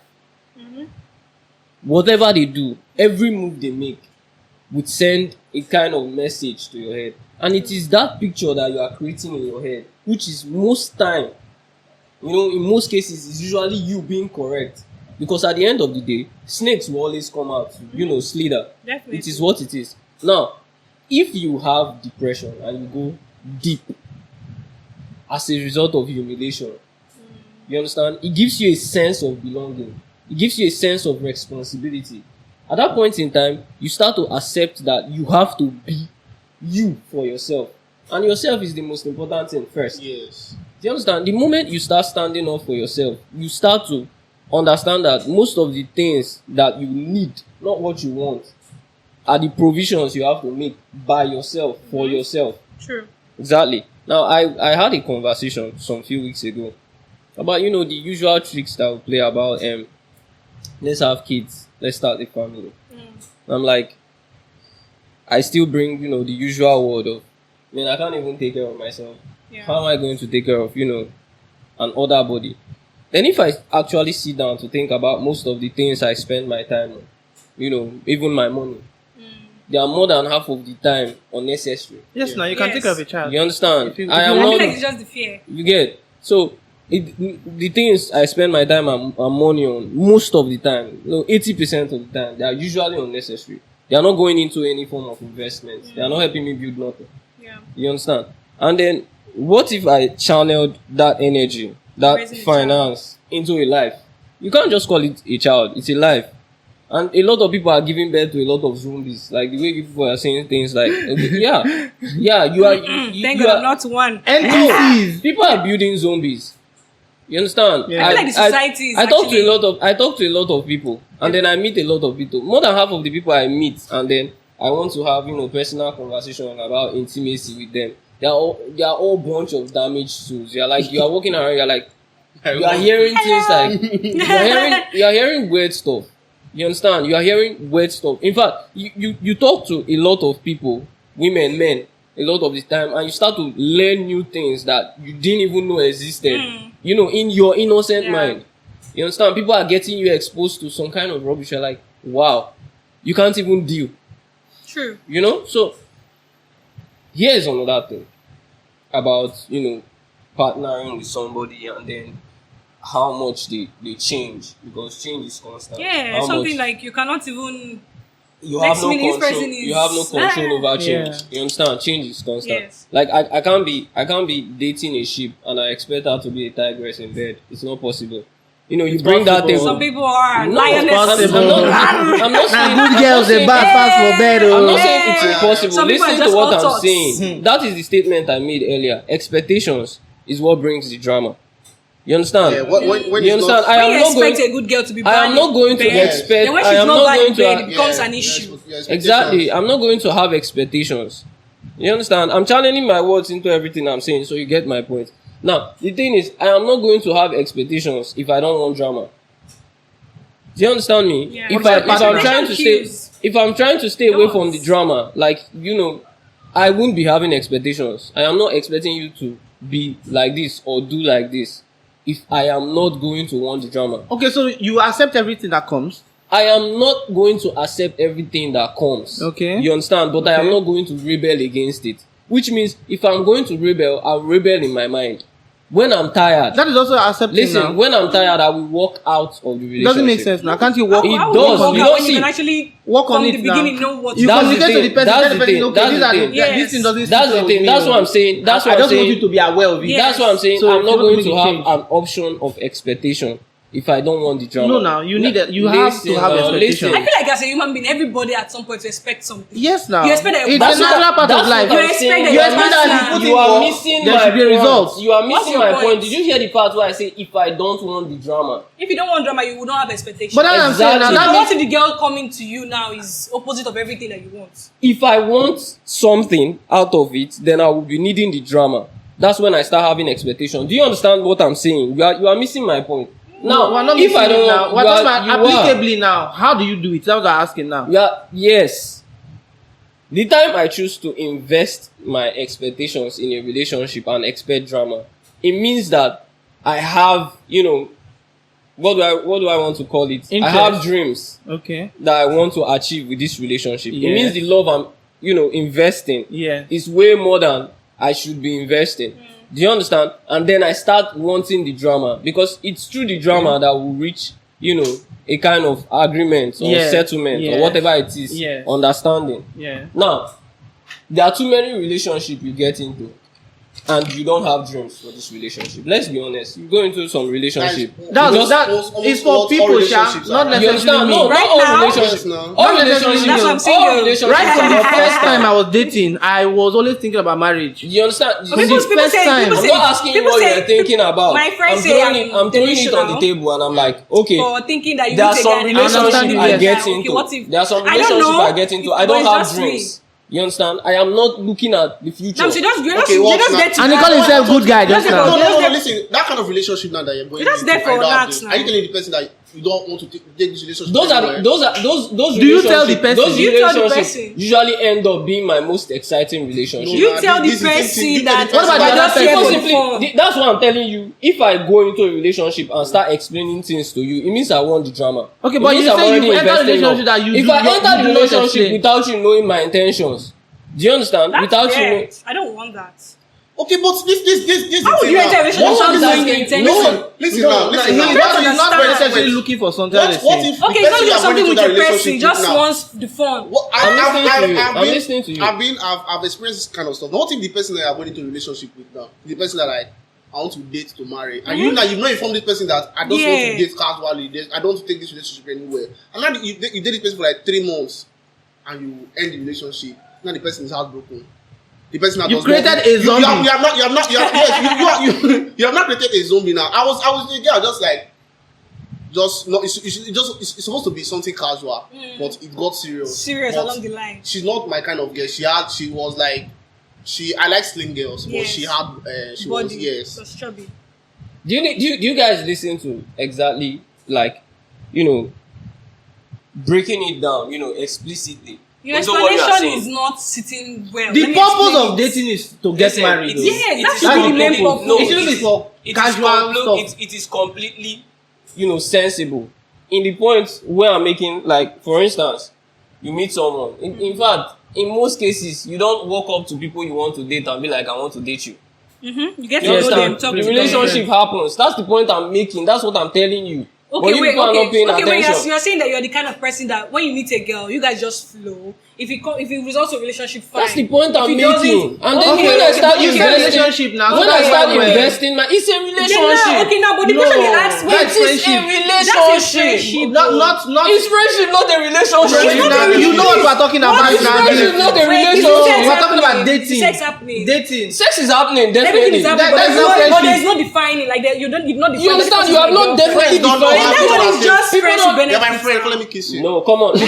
Whatever they do, every move they make would send a kind of message to your head. And it is that picture that you are creating in your head, which is most time, in most cases, is usually you being correct. Because at the end of the day, snakes will always come out, slither. Definitely. It is what it is. Now, if you have depression and you go deep as a result of humiliation, you understand? It gives you a sense of belonging. It gives you a sense of responsibility. At that point in time, you start to accept that you have to be you for yourself. And yourself is the most important thing first. Yes. Do you understand? The moment you start standing up for yourself, you start to understand that most of the things that you need, not what you want, are the provisions you have to make by yourself, for yourself. True. Exactly. Now, I had a conversation some few weeks ago about, the usual tricks that we play about, let's have kids, let's start a family. I'm like, I still bring, the usual word of, I can't even take care of myself. Yeah. How am I going to take care of, an other body? Then if I actually sit down to think about most of the things I spend my time on, even my money, they are more than half of the time unnecessary. Yes, now you can Yes. take care of a child. You understand? If you- I if am you I not. feel like it's just the fear. You get. So the things I spend my time and money on most of the time, 80% of the time, they are usually unnecessary. They are not going into any form of investment. They are not helping me build nothing. Yeah. You understand? And then what if I channeled that energy, that Raising a finance into a life? You can't just call it a child. It's a life. And a lot of people are giving birth to a lot of zombies. Like the way people are saying things like, yeah, you are. Thank you God are, I'm not one. NTCs. People are building zombies. You understand? Yeah. I feel like the society is I talk to actually- I talk to a lot of people, and then I meet a lot of people. More than half of the people I meet, and then I want to have personal conversation about intimacy with them. They are all bunch of damaged souls. You are walking around. You are hearing things like you are hearing weird stuff. You understand? You are hearing weird stuff. In fact, you talk to a lot of people, women, men, a lot of the time, and you start to learn new things that you didn't even know existed. In your innocent mind. You understand? People are getting you exposed to some kind of rubbish. You're like, wow, you can't even deal. True. So here's another thing about partnering with somebody and then how much they change, because change is constant. Yeah, How something much like you cannot even. you next have no minute this control. person is- You have no control over change. Yeah. You understand? Change is constant. Yes. Like I can't be dating a sheep and I expect her to be a tigress in bed. It's not possible. You bring that possible. thing. Some people are No, lioness. I'm not saying. Now good girls they bad fast for bed. I'm not Oh. saying it's impossible. Some people are Listen to just what hot I'm thoughts. saying. That is the statement I made earlier. Expectations is what brings the drama. You understand? Yeah, when You it's understand? not- I When am you not going. expect a good girl to be I am bad not going in to bed, expect. then when I she's am not not bad going in to. bed, have- it becomes an your issue. expectations. Exactly. I'm not going to have expectations. You understand? I'm channeling my words into everything I'm saying, so you get my point. Now, the thing is, I am not going to have expectations if I don't want drama. Do you understand me? Yeah. If What about I'm trying to stay, cues? if I'm trying to stay away Doors. from the drama, I won't be having expectations. I am not expecting you to be like this or do like this. If I am not going to want the drama, Okay, so you accept everything that comes. I am not going to accept everything that comes. Okay. You understand? But I am Okay. not going to rebel against it. Which means if I'm going to rebel, I'll rebel in my mind. When I'm tired, That is also accepting listen, now. when I'm tired, I will walk out of the It relationship. doesn't make sense now. Can't you walk? It How does. would You you don't when see. you can actually Work on from it the beginning now. know what You That's communicate the to the thing. person. That's Tell the the person, thing. okay, That's these the are thing. Yes. this thing doesn't. That's sit the well thing. with That's me, what oh. I'm saying. That's I what I'm just want saying. you to be aware of it. Yeah. That's what I'm saying. So I'm if not you want going me to to have change. an option of expectation. if I don't want the drama. No, now you have to have expectations. I feel like as a human being, everybody at some point to expect something. Yes, now You expect that it's a natural part of life. You expect that You expect that you are missing there my should be point. results. You are What's missing your my point? point. Did you hear the part where I say if I don't want the drama? If you don't want drama, you will not have expectations. But that's what I'm saying. Now, Exactly. that Now, means what if the girl coming to you now is opposite of everything that you want? If I want something out of it, then I will be needing the drama. That's when I start having expectations. Do you understand what I'm saying? You are missing my point. Now, we're not if I don't, now. We're you talking are- about you are. applicably now. How do you do it? That's what I'm asking now. Yeah, yes. The time I choose to invest my expectations in a relationship and expect drama, it means that I have, what do I want to call it? Interest. I have dreams Okay. that I want to achieve with this relationship. Yeah. It means the love I'm, investing Yeah. is way more than I should be investing. Do you understand? And then I start wanting the drama because it's through the drama that we reach, a kind of agreement or Yeah. settlement Yeah. or whatever it is, Yeah. understanding. Yeah. Now, there are too many relationships you get into and you don't have dreams for this relationship. Let's be honest. You go into some relationship. That's you just- that almost is for all people, Sha, relationships not are. you necessarily understand? me. No, Right not all now? relationships. Yes, now. All Not necessarily relationships. That's what I'm saying, All though. relationships. Right from the are first not time I was dating, I was always thinking about marriage. You understand? From the first time. I'm not asking you what you're thinking about. My friends I'm say I'm throwing it on the delusional table and I'm like, okay. for thinking that you There are need to some get relationships understand I you, get okay, into. what if There are some I don't relationships know, I get into. I but don't it's have just dreams. You understand? I am not looking at the future. No, so just you Okay, just, what you just now? get to And he that. call himself good guy just Just now. No, Just there- listen. That kind of relationship now that you're going You're just into, there for I don't have relax this. now. Are you telling the person that you don't want to take this relationship? Those anywhere? Do you tell the relationships- person? Those Do you tell the relationships person? usually end up being my most exciting relationship. You Nah, tell the this is the thing. person You tell that the person What about you're the just other here person? for Simply, fun. that's what I'm telling you. If I go into a relationship and start explaining things to you, it means I want the drama. Okay, It but means you I'm say already you enter a investing relationship love. that you If do I not- enter you the do not relationship explain. without you knowing my intentions, do you understand? That's Without you know, weird. I don't want that. Okay, but this. How would you enter a relationship No one without is knowing asking- your intentions? Listen No, now. Listen he's now. not, he's not understand. necessarily looking for something What else. if the Okay, he's not person doing you're going something into with that the person. He relationship just now- wants the fun. What, I'm listening to you. I'm been- listening to you. I've experienced this kind of stuff. What if the person that you're going into a relationship with now, the person that like I want to date to marry, and you now you've not informed this person that I don't want Yeah. to date casually. I don't want to take this relationship anywhere. And now you date this person for like 3 months, and you end the relationship. Now the person is heartbroken. The person that You does created not, a zombie. you have not created a zombie now. I was the girl just like. It's supposed to be something casual, but it got serious. Serious But along the line. She's not my kind of girl. I like slim girls, but Yes. she was Body. yes. Was chubby. do you guys listen to exactly like, breaking it down, explicitly? Your Into what you are explanation saying. is not sitting well. The Let me purpose explain of it. dating is to get Listen, married. it is- though. Yeah, it that is should be the main completely- purpose. no, It shouldn't be for casual stuff. It is completely, sensible. In the point where I'm making, like, for instance, you meet someone. In fact, in most cases, you don't walk up to people you want to date and be like, I want to date you. You get You to know understand? them, talk The to them. relationship happens. That's the point I'm making. That's what I'm telling you. But Okay, you wait, people are not paying wait. attention. You're saying that you're the kind of person that when you meet a girl, you guys just flow. If it results in a relationship, fine. That's the point If I'm it making. doesn't- And then Okay, when I okay, start but you said investing, relationship now, when so I that's start why we're- investing, it's a Yeah, relationship. now, okay, now, but the No, question you asked, that's wait, friendship. That's a friendship. Not It's friendship, not a relationship. friendship not now. a You know what we're talking about What is now. friendship, not a Wait, is relationship. sex We're talking about happening? dating. Is sex happening? Dating. Sex is happening, Everything definitely. is happening, but That's there's not no, but friendship. there's no defining. Like that, you've not defined. You understand? You have not definitely Friends don't know defined. how And that people one are is just saying, friends People with "You're my benefits. friend, let me kiss you." No, come on. You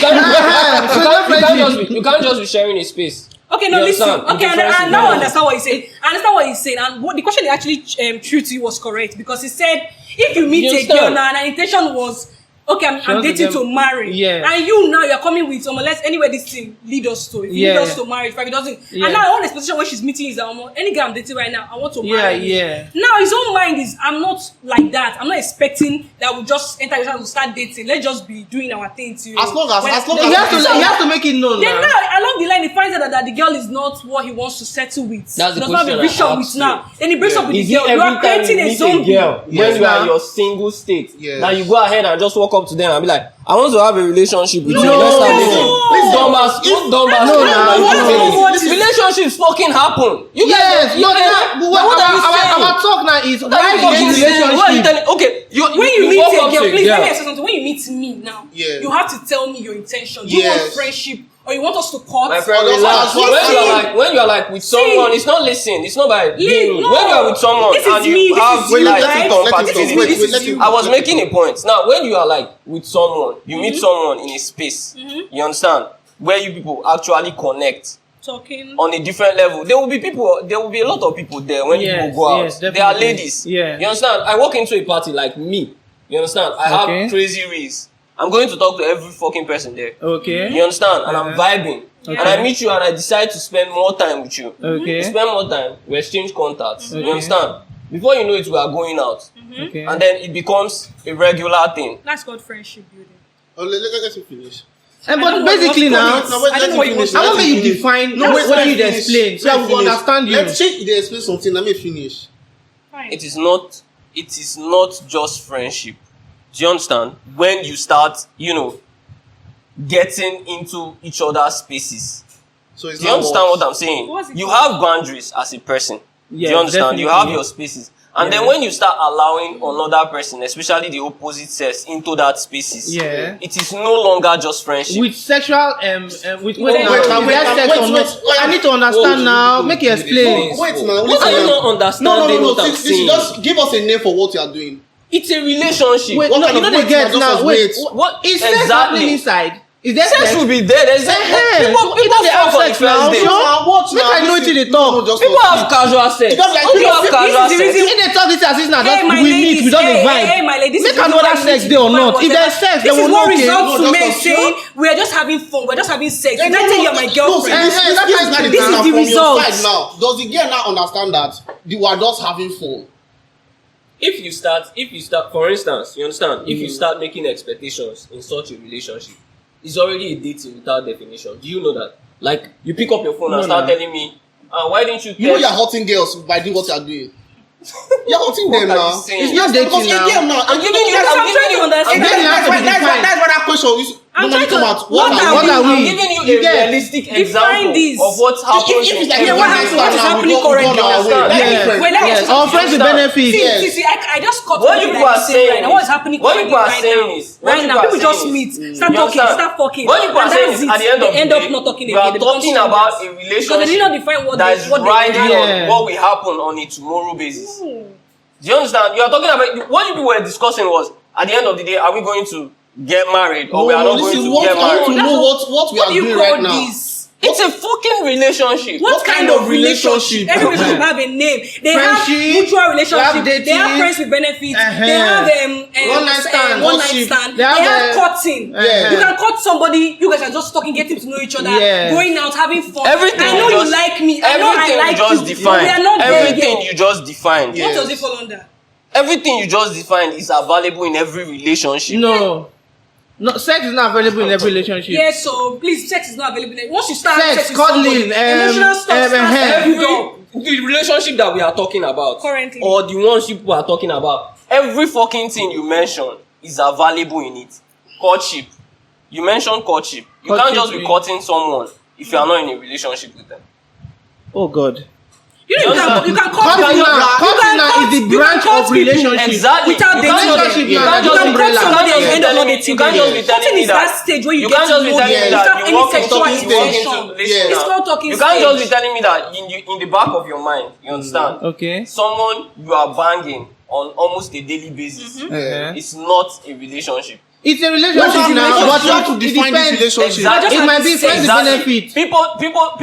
can't just be sharing a space. Okay, no, You listen. understand? Okay, It's a friendship, and now I no. understand what he's saying. I understand what he's saying, and what the question he actually threw to you was correct because he said if you meet You a girl understand? now and her intention was okay, I'm wants to dating get- to marry, Yeah. and you now you're coming with let's anywhere this thing lead us to. If it Yeah. lead us to marriage, if it doesn't, Yeah. and now I want a position where she's meeting is that any girl I'm dating right now, I want to marry. Yeah. Now his own mind is I'm not like that. I'm not expecting that we'll just enter and start dating. Let's just be doing our thing till As long as He has to make it known then now. now along the line he finds out that the girl is not what he wants to settle with. That's the does not be question I vision with asked now. Then he breaks up with Is the it girl. You every are time creating you a meet a zombie. girl Yes, when you are ma'am. in your single state Yes. that you go ahead and just walk up to them and be like, I want to have a relationship with you. No. Let's start dating. No. Please don't ask. Don't ask. No, no. Relationships fucking happen. You Yes, guys, no, what are you saying? our talk now is What are you why fucking is saying? What are you relationship? telling? Okay, When you meet walk a up girl, to please let me say something. When you meet me now, Yeah. you have to tell me your intention. Do you Yes. want friendship or you want us to cut? My friend, Oh, that's relax. what- When you are like with someone, it's not listening. It's not by being. no. When you are with someone This is and you me, this have is you, like right? incompatibility. This is you. I was making a point. Now, when you are like with someone, you meet someone in a space. You understand? Where you people actually connect Talking. on a different level. There will be a lot of people there when Yes, people go out. yes, They are definitely. ladies. Yeah. You understand? I walk into a party like me. You understand? I Okay. have crazy reels. I'm going to talk to every fucking person there. Okay. You understand? And I'm vibing. Okay. And I meet you and I decide to spend more time with you. Okay. We spend more time, we exchange contacts. Okay. You understand? Before you know it, we are going out. Okay. And then it becomes a regular thing. That's called friendship building. Oh, let him finish. And I but don't know basically what now, to call wait, I don't let know him what you finish. want I to want Let you him to finish. define No, wait, what let you me finish. explain so Let that me we will finish. understand you. Let's check. They explain something. Let me finish. Fine. It is not just friendship. Do you understand? When you start, getting into each other's spaces. So it's Do you understand what I'm saying? What's it You called? have boundaries as a person. Yeah, Do you understand? You have definitely. your spaces. And then when you start allowing another person, especially the opposite sex, into that spaces, Yeah. it is no longer just friendship. With sexual with wait, now, wait, with wait, that sex wait, or wait, not. wait. I need to understand Whoa, now. whoa, Make you whoa, explain. Wait now. What listen are you now. not understanding what I'm You saying? just give us a name for what you are doing. It's a relationship. Wait, What no, kind you of know they weight get now, just now. as Wait, weight? What is sex exactly? happening inside? Is there Sex sex? will be there. There's people They have fuck on the sex now. first day. Sure. What Make now? I know Listen, till they talk. just People for have casual sex. Because like, Don't you have this casual is the sex? reason- If they talk this as this now, Hey, just my we meet, ladies, we don't hey, vibe. hey, my ladies, Make this is another why we sex need day to or define not. If whatever. there's sex, This they is will what know. Okay. results to No, men just- saying we're just having fun, we're just having sex. Eh, Did I tell you you're my girlfriend? Eh, This is This is the from result. your side now. Does the girl now understand that you are just having fun? If you start, for instance, you understand, if you start making expectations in such a relationship, it's already a dating without definition. Do you know that? Like, you pick up your phone and No, start no. telling me, why didn't you You know text? you're hurting girls by doing what you're doing. You're hurting What them are you now. saying? It's not dating Because now. a girl now. I'm giving you, Because I'm I'm giving trying you, to understand. I'm Then giving you have to be defined. That's why that question is. I'm normally trying to- come out. what are What are I'm we? giving you You a get- realistic Define example this. of what happens. If it's in like every what happened- what is relationship. happening currently? Yeah. Wait, let me Yes. explain. Our friends with Understand? benefits. See, I just caught What what you you people are are saying right saying now. What is happening what you people are right saying now? is- what Right you now, people are people just saying meet, is- start you talking, understand? start fucking. What you people are and saying that's is, it. at the end of They end the up day, not talking we again. are They become talking about a strangers. Because they did relationship not define what that they is what riding they Yeah. on what will happen on a tomorrow basis. Do you understand? You are talking about what you people were discussing was at the end of the day, are we going to get married or we are not going listen, to get I want to married? know what we What are do you doing call right now. this? It's a fucking relationship. What kind of relationship? Every relationship have a name. They have Friendship, mutual they relationship. have They have dating. friends with benefits. Uh-huh. They have One night stand. one night Courtship. stand. They They have, have courting. Uh-huh. You can court somebody. You guys are just talking, getting to know each other, Yeah. going out, having fun. Everything I know you you just- like me. I know I everything like you just you. defined. But we are not there Everything yet. you just defined. Yeah. What does it fall under? Everything you just defined is available in every relationship. No, sex is not available in every relationship. Yes, so please, sex is not available. Once you start Sex, sex with cuddling, somebody, emotional stuff starts Every to build up. the relationship that we are talking about Currently. or the ones people are talking about, every fucking thing you mention is available in it. Courtship. You mentioned courtship. You can't just be courting someone if you are not in a relationship with them. Oh God. You know, you can court Courting people. now, courting now is the branch of relationship. Exactly. Without You dating can't them. Relationship you now, can't just just You can umbrella. court somebody and You end up not can't dating just them. be telling Courting me is that stage where you get can't to just be know telling them me that without you any walk into sexual talking stage. intention. Yeah. It's called talking You can't just be stage. telling me that in the back of your mind, you understand? Okay. Someone you are banging on almost a daily basis. Yeah. It's not a relationship. It's a What is relationship now, relationship? but You have to it define this depends. relationship. Exactly. It might be friends with benefit.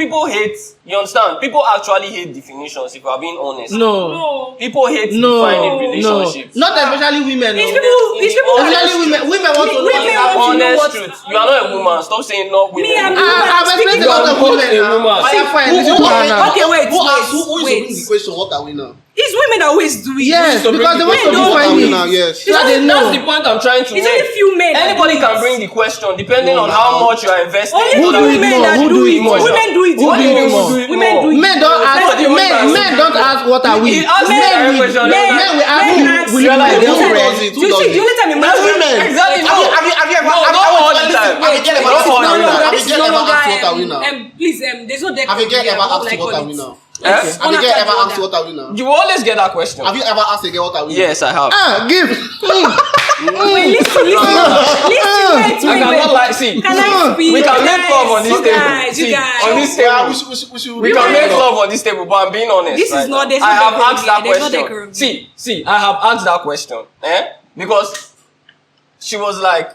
People hate. You understand? People actually hate definitions. If we are being honest, No. No. people hate No. defining No. relationships. Not especially women. It's No. people that Especially women. Women want to know. Women want to know Honest what- truth. You are not a woman. Stop saying not women. Me, I'm I've explained speaking a lot of of women. a woman. Fire, fire, Who- listen who- to her now. Okay, wait, Who is wait. asking the question? What are we now? It's women that always do it. Yes, to because bring they the want to question. define Men it. now, yes. So that they know. That's the point I'm trying to It's make. only few men. that Anybody do can it. bring the question depending No, on no. how much you are investing. Only Who few do it men more? that Who do do it. it more? Women do it. Who do it more? Women do it. Men don't ask. Nobody wants to Men don't ask what are we. He asked Men the direct will question. men will ask Men you, ask will you be my you. Who girlfriend? does it? Do you see? The only time a man That's women. Exactly. Have you ever? No, have- not have- all the listen, time. have you get ever Not asked all what the are we time. now? Have This you is get no ever longer. asked what are we now? Please, there's no deck. Have you get here. ever How asked will I what call are we it? now? Eh? One Have you after get the ever asked other. what are we now? You will always get that question. Have you ever asked again what are we now? Yes, I have. Give. Wait, listen. Wait, I cannot lie. See, Can I speak? we can make love on this You table. guys, See, you guys. on this Yeah, table. we should. We can make love on this table, but I'm being honest. This is right not- now. there's I no have decorum asked here. that There's no question. decorum. See, I have asked that question, because she was like,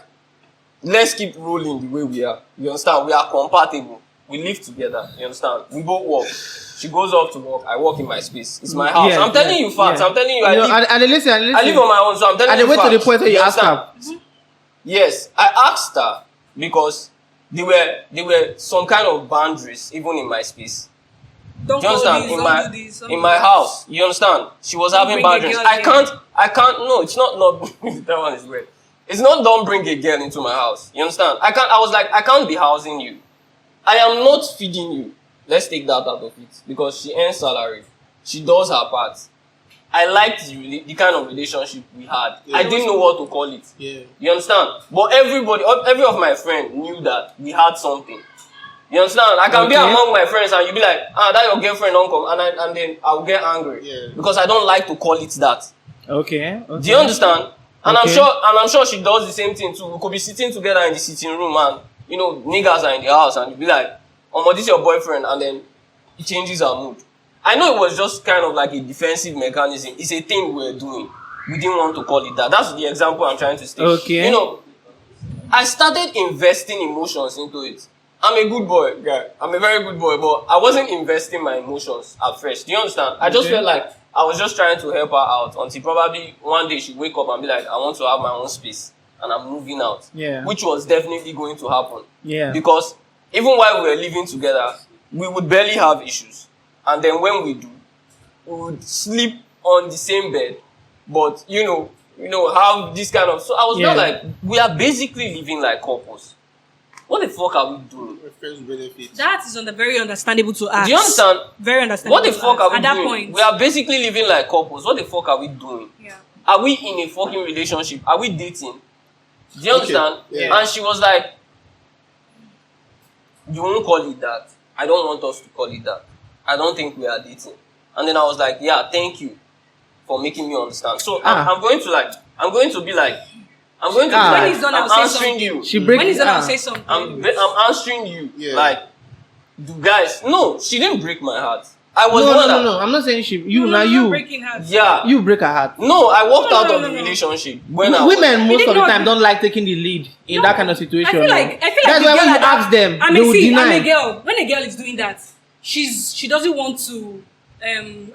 "Let's keep rolling the way we are." You understand? We are compatible. We live together. You understand? We both work. She goes off to work. I work in my space. It's my house. I'm telling you facts. I'm telling you, I live. And listen, I live on my own, so I'm telling and you they wait to facts. the point where you ask understand? her. Yes, I asked her because there were some kind of boundaries even in my space. Don't Do you call understand? this, In don't my do this, don't in do my that. house, you understand? She was having bring a boundaries. girl I here. can't. No, it's not. That one is weird. It's not. Don't bring a girl into my house. You understand? I was like, I can't be housing you. I am not feeding you. Let's take that out of it because she earns salary. She does her part. I liked the kind of relationship we had. Yeah. I didn't know what to call it. Yeah. You understand? But every of my friends knew that we had something. You understand? I can be Okay. among my friends and you be like, that your girlfriend don't come, and then I will get angry. Yeah. Because I don't like to call it that. Okay. Do you understand? And Okay. I'm sure she does the same thing too. We could be sitting together in the sitting room and niggas are in the house and you be like, this is your boyfriend, and then it changes her mood. I know it was just kind of like a defensive mechanism. It's a thing we're doing. We didn't want to call it that. That's the example I'm trying to state. Okay. I started investing emotions into it. I'm a good boy, guy. I'm a very good boy, but I wasn't investing my emotions at first. Do you understand? I just Okay. felt like I was just trying to help her out until probably one day she wake up and be like, I want to have my own space and I'm moving out. Yeah. Which was definitely going to happen. Yeah. Because even while we were living together, we would barely have issues. And then when we do, we would sleep on the same bed, but have this kind of. So I was not like, we are basically living like couples. What the fuck are we doing? Friends with benefits. That is very understandable to ask. Do you understand? Very understandable. What the to fuck ask. are we at that doing? point? We are basically living like couples. What the fuck are we doing? Yeah. Are we in a fucking relationship? Are we dating? Do you understand? Yeah. And she was like, you won't call it that. I don't want us to call it that. I don't think we are dating. And then I was like, yeah, thank you for making me understand. So I'm going to be like, When he's done, I'm I'll say answering something. you. She breaks. When he's done, I'll say something. I'm answering you. Yeah. Like, do guys, no, she didn't break my heart. I was No, one no, that, no. I'm not saying she. You No, now no, you. not breaking hearts. yeah. You break her heart. No, I walked No, out no, of no, the no. relationship when I was, Women most did of the not- time don't like taking the lead in that kind of situation. I feel like That's the why girl when you at that- ask them, I they mean, will see, deny. I'm a girl. When a girl is doing that, she doesn't want to.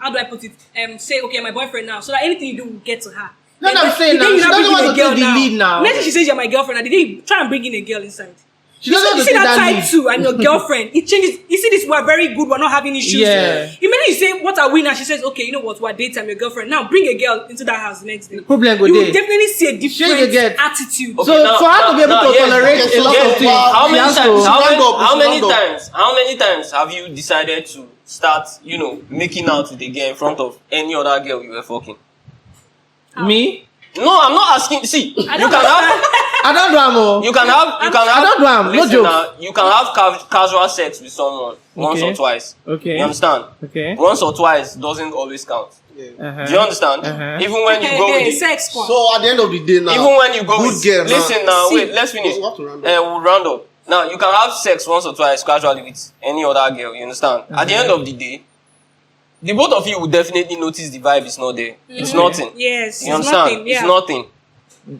How do I put it? Say, okay, my boyfriend now, so that anything you do will get to her. No, no, I'm saying The day now, you she now doesn't bring in want a to girl take the lead now. Imagine she says you're my girlfriend, and the day you try and bring in a girl inside. She doesn't You want to see take that that side lead. too, and your girlfriend, it changes. You see this, we're very good, we're not having issues. Yeah. Imagine you say, what are we now? She says, okay, you know what, we're dating, I'm your girlfriend. Now bring a girl into that house the next day. Problem go You will there. definitely see a Shey you different get. attitude. Okay, So now- for her to be able now, to yes, tolerate okay, a lot so of yes, things, but how she many has times? to. How many times have you decided to start, making out with a girl in front of any other girl you were fucking? Me? No, I'm not asking. See, you can have, I don't do am. you can have, I don't do am. No listen joke. now, you can have casual sex with someone once Okay. or twice. Okay. You understand? Okay. Once or twice doesn't always count. Uh-huh. Do you understand? Uh-huh. Even when you go with the, sex squad. So at the end of the day now, even when you go good with, girl now. listen now, See, wait, let's finish. we have to round up. We'll round up. Now, you can have sex once or twice casually with any other girl, you understand? At the end of the day, the both of you will definitely notice the vibe is not there. It's nothing. Yes, You it's understand? nothing. Yeah. It's nothing.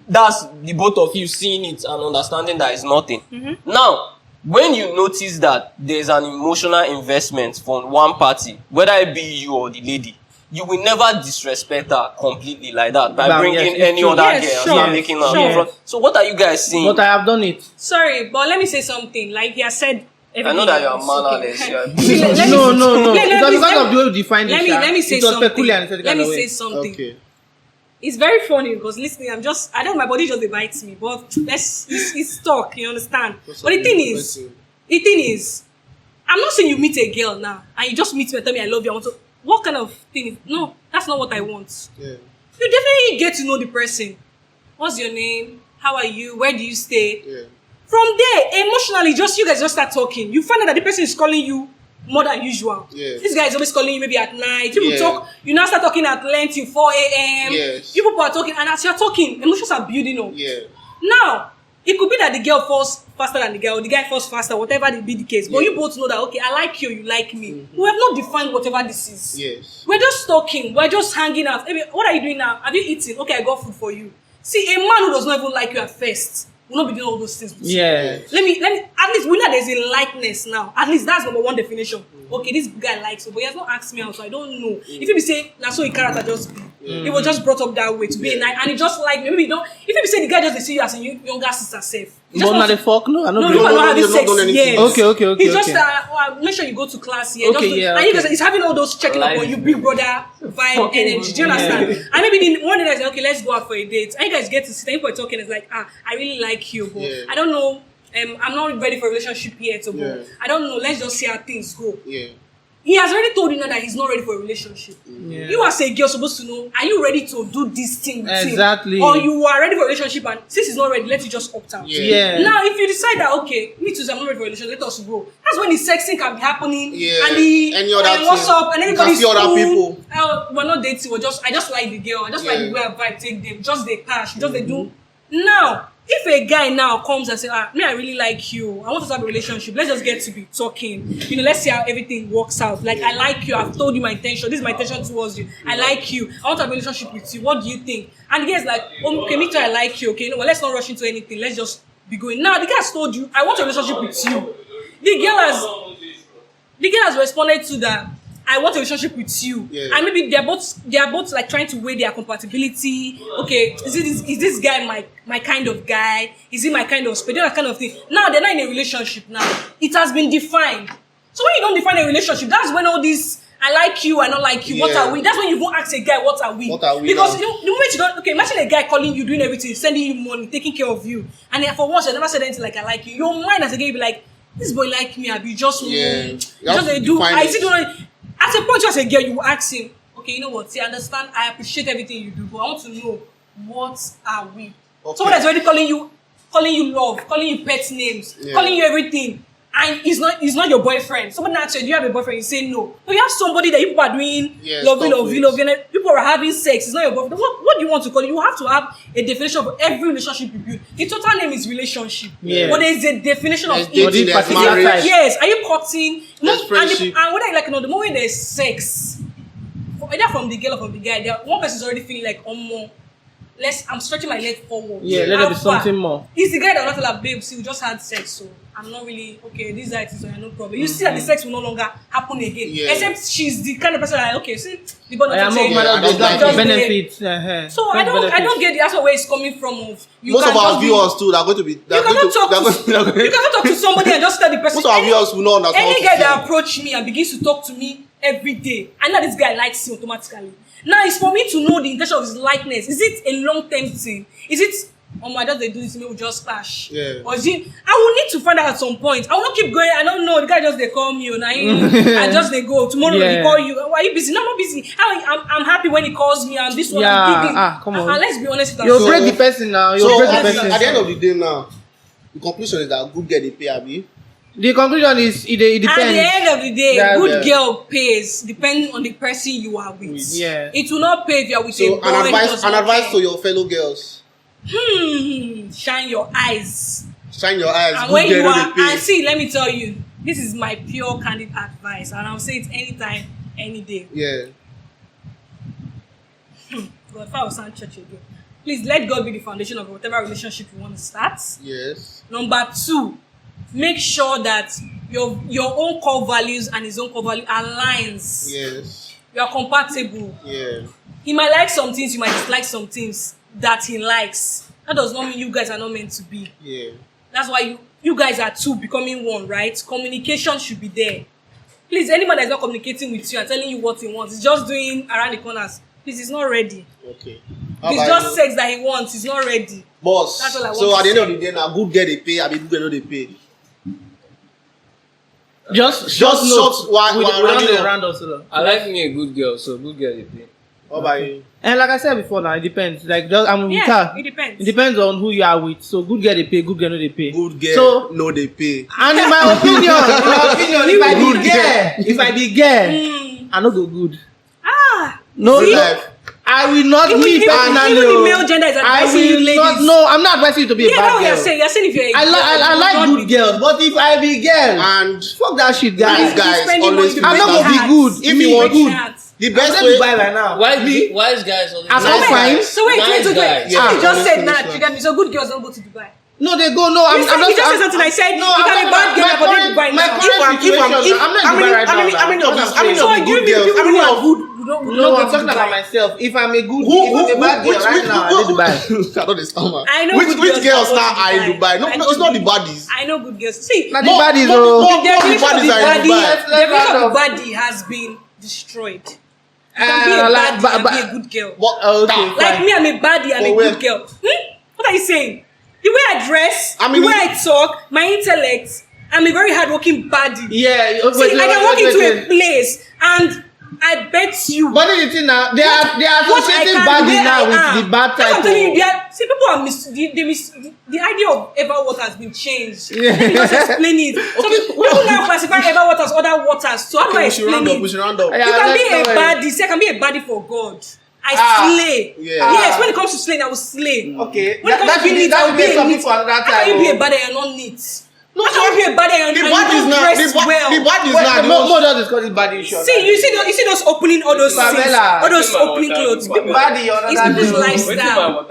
That's the both of you seeing it and understanding that it's nothing. Now, when you notice that there's an emotional investment from one party, whether it be you or the lady, you will never disrespect her completely like that by Bam, bringing yes, it's any true. other Yes, girl and sure. start making her Sure. in front. So what are you guys saying? But I have done it. Sorry, but let me say something. Like he has said, every I know day that you are is mannerless. okay. You are No. Let- It's let- because let- of the way you define Let it. me sha. let me say It was something. peculiar in a certain Let kind me of say way. something. Okay. It's very funny because listening, I don't, my body just bites me, but it's talk, you understand? What's But up the thing with is, person? I'm not saying you meet a girl now and you just meet me and tell me I love you. I want to, what kind of thing? No, that's not what I want. Yeah. You definitely get to know the person. What's your name? How are you? Where do you stay? Yeah. From there, emotionally, you guys just start talking. You find out that the person is calling you more than usual. Yeah. This guy is always calling you maybe at night. People Yeah. talk, you now start talking at length till 4 a.m. Yes. You people are talking, and as you're talking, emotions are building up. Yeah. Now, it could be that the girl falls faster than the guy, or the guy falls faster, whatever it be the case. But Yeah. you both know that, okay, I like you, you like me. We have not defined whatever this is. Yes. We're just talking, we're just hanging out. Maybe, what are you doing now? Have you eaten? Okay, I got food for you. See, a man who does not even like you at first will not be doing all those things with you. Yeah. Let me, at least we know there's a likeness now. At least that's number one definition. Okay, this guy likes you, but he has not asked me out, so I don't know. If you say, that's so a character just be. He was just brought up that way to be a nice, and he just like me. Maybe you don't, if you say the guy just see you as a younger sister safe. But not the fuck, no. I No, don't you believe- are not having you've not sex done anything. yet. Okay. He's just okay. make sure you go to class here. Okay, Just do- yeah, and you okay. guys, he's having all those checking up on you, big brother vibe energy. Do you understand? And maybe then one day I say, okay, let's go out for a date. And you guys get to sit and people are talking. It's like, I really like you, but Yeah. I don't know. I'm not ready for a relationship yet, so Yeah. but I don't know. Let's just see how things go. Yeah. He has already told you now that he's not ready for a relationship. Yeah. You as a girl supposed to know, are you ready to do this thing with him? Exactly. Or you are ready for a relationship and since he's not ready, let you just opt out. Yeah. Now, if you decide that, okay, me too, I'm not ready for a relationship, let us go. That's when the sexing can be happening. Yeah. And the Any other what's thing. up, and You can everybody's see other cool. people. We're not dating, I just like the girl. I just like Yeah. the way I vibe, take them. Just they cash, just they do. Now, if a guy now comes and says, me, I really like you. I want us to have a relationship. Let's just get to be talking. You know, let's see how everything works out. Like, I like you. I've told you my intention. This is my intention towards you. I like you. I want to have a relationship with you. What do you think? And the guy's like, oh, okay, me too, I like you. Okay, you know what? Let's not rush into anything. Let's just be going. Now, the guy has told you, I want a relationship with you. The girl has responded to that. I want a relationship with you. Yeah. And maybe they are both like trying to weigh their compatibility. Okay, is this guy my kind of guy? Is he my kind of space? That kind of thing. Now they're not in a relationship now. It has been defined. So when you don't define a relationship, that's when all this I like you, I don't like you, what Yeah. are we? That's when you won't ask a guy, what are we? What are we Because now? you know, the moment you don't, okay, imagine a guy calling you, doing everything, sending you money, taking care of you, and then for once you never said anything like I like you. Your mind as a guy will be like, this boy like me, Abi, just Yeah. You just have they to do. define I it. see doing. At a point, you as a girl, you will ask him, okay, you know what? See, I understand. I appreciate everything you do, but I want to know what are we? Okay. Someone that's already calling you love, calling you pet names, Yeah. calling you everything, and he's not your boyfriend. Somebody asks you, do you have a boyfriend? You say no. But you have somebody that people are doing Yeah, loving, stop loving, it. loving. And people are having sex. It's not your boyfriend. What do you want to call it? You have to have a definition of every relationship you build. The total name is relationship. Yeah. But there is a definition There's of dating, it. there's Is it marriage. type? Yes, are you courting? There's And friendship. and whether you like, you know, the moment there's sex, either from the girl or from the guy, one person is already feeling like, oh, more. I'm stretching my leg forward. Yeah, let there be How far? something more. It's the guy that will not tell her, babe, see, we just had sex, so I'm not really, okay, this guy is no problem. You see that the sex will no longer happen again. Yeah. Except she's the kind of person that, okay, see, the body I am not not mad at just the like just it. benefits. So I don't get that's where it's coming from. Most of our viewers too, they're going to be. You cannot talk to somebody and just tell the person. Most of our viewers will not understand. Any guy that approach me and begins to talk to me every day, I know this guy likes me automatically. Now it's for me to know the intention of his likeness. Is it a long-term thing? Is it, oh my God, they do this to me, we just clash? Yeah. Or is it, I will need to find out at some point. I will not keep going. I don't know. The guy just they call me, and I just they go. Tomorrow Yeah. he call you. Why are you busy? No, I'm not busy. I'm happy when he calls me, and this one I'm Yeah, digging. come on. And let's be honest with You ourselves. break the person now. You So break the at person. the end of the day now, the conclusion is that good girl they pay Abi. The conclusion is it depends. At the end of the day, Yeah, good yeah. girl pays depending on the person you are with. Yeah. It will not pay if you are with a So boy. an who does not advice pay. to your fellow girls: Shine your eyes. shine your eyes. And Good when you girl are, no dey and see, let me tell you, this is my pure candid advice, and I'll say it anytime, any day. pay. Yeah. But if I was sound church again, please let God be the foundation of whatever relationship you want to start. Yes. Number 2, make sure that your own core values and his own core value aligns. Yes. You are compatible. Yeah. He might like some things, you might dislike some things that he likes. That does not mean you guys are not meant to be. Yeah. That's why you guys are two becoming one, right? Communication should be there. Please, anyone that is not communicating with you and telling you what he wants, he's just doing around the corners. Please, he's not ready. Okay. It's just sex that he wants. He's not ready. Boss. That's all I want So to at the end say. of the day, now good girl they pay, I mean good girl no they pay. Just short, we rounding up. round also. I like me a good girl, so good girl they pay. How about you? And like I said before, now it depends. Like just I'm with Yeah, her. it depends. It depends on who you are with. So good girl they pay, good girl no they pay. Good girl So no they pay. and in my opinion, if I be girl, I no go good. Ah, No, Real no. life. I will not Even- me even- personally. even the oh. male gender is I advising you will ladies. not. No, I'm not advising you to be a yeah, that's bad what you're girl. saying. You're saying if you're a I girl, like not good be girls, but if I be girl, And fuck that shit, nice guys. guys spending always money feel I'm not better. gonna be good. If Me, you want good. the I'm best going way to Dubai right now. Wise guys always I'm Nice not fine. guys. So wait, Nice wait. guys. So Yeah, you just said honestly, that. You get me. So good girls don't go to Dubai. No, they go. No, I'm You just. just said something. I said No, you can be bad girl, but don't Dubai my now. current situation. I'm not in Dubai right now. how many of these So good you girls? people How who many are of good, we don't No, I'm go to talking about Dubai. myself. If I'm a good, if I'm a bad girl right now, I need Dubai. I don't understand, man. I know Which good girls girls now that are in go to Dubai? No, I no, know it's not the good- baddies. I know good girls. See, Not the More- baddies, more- oh. more- the definition of baddies the are in body, Dubai. the definition of the body has been destroyed. You can be a baddie and be a good girl. What? Okay, Like fine. me, I'm a baddie and For a where? good girl. What are you saying? The way I dress, I mean, the way I talk, my intellect, I'm a very hardworking baddie. Yeah, See, I can walk into a place and I bet you. But the thing now, they are what I associating can, body where now I with am. the bad That's what I'm type. telling you, of- they are, see, people are the idea of ever water has been changed. Yeah. Let me just explain it. So people now classify ever water as other waters. So how do I We should explain round up. it? We should round up. Yeah. You can be let's a go ahead. baddie. See, I can be a baddie for God. I slay. yeah. Yes, when it comes to slaying, I will slay. Okay, When it comes that to being should neat, that I would will be be something neat. for another How time. can you be a oh. baddie and not neat? No, How can you be a baddie and the you baddies don't now. dress well? The baddies Wait, now. Mo just discussing body issue. See, you see those opening all those things, Pamela, all those Wait till my opening water clothes. do Pamela. body on It's another people's day. lifestyle.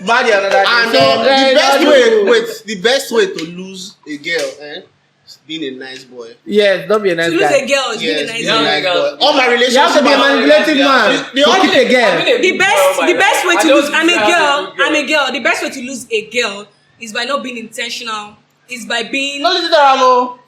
Body on another day. And So, the best no, way, no. wait, the best way to lose a girl, is being a nice boy. Yes, don't be a nice To lose guy. a girl is being a Yes, nice being a guy. nice Yeah. boy. All my You relationships have to be a are- manipulative man. The To only- keep a girl. The best way to lose. I'm a girl. The best way to lose a girl is by not being intentional. Is by being. No listen to Ramo.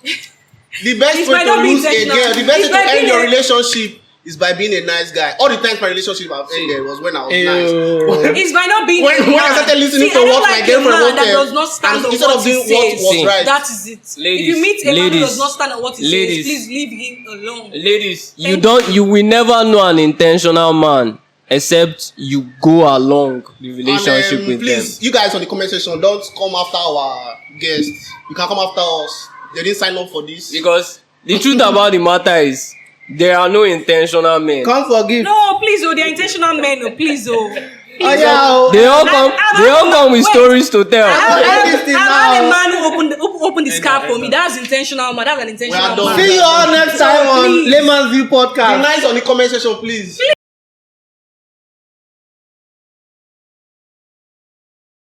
The best It's way by to not being lose a intentional. girl, the best It's way by to end being your a- relationship is by being a nice guy. All the times my relationship have ended was when I was nice. It's by not being. When a I man. started listening See, to I don't what my like a girlfriend man that wanted, does not stand and on instead what of he doing what says. was See. right. That is it. Ladies, If you meet a man who ladies, does not stand on what he ladies. says, please leave him alone. Ladies, Thank you will never know an intentional man except you go along the relationship And, with please, you guys on the comment section, don't come after our guests. You can come after us. They didn't sign up for this. them. Because the truth about the matter is, there are no intentional men. Come forgive. No, please, oh, they're intentional men, oh, please, oh. Oh yeah. Oh. They all come. They all come with Wait. stories to tell. I End this thing had a now. man who opened the scarf for me. That's intentional, man. That's an intentional We are done. man. See you all next time on Please. Layman's View Be podcast. nice on the comment section, please.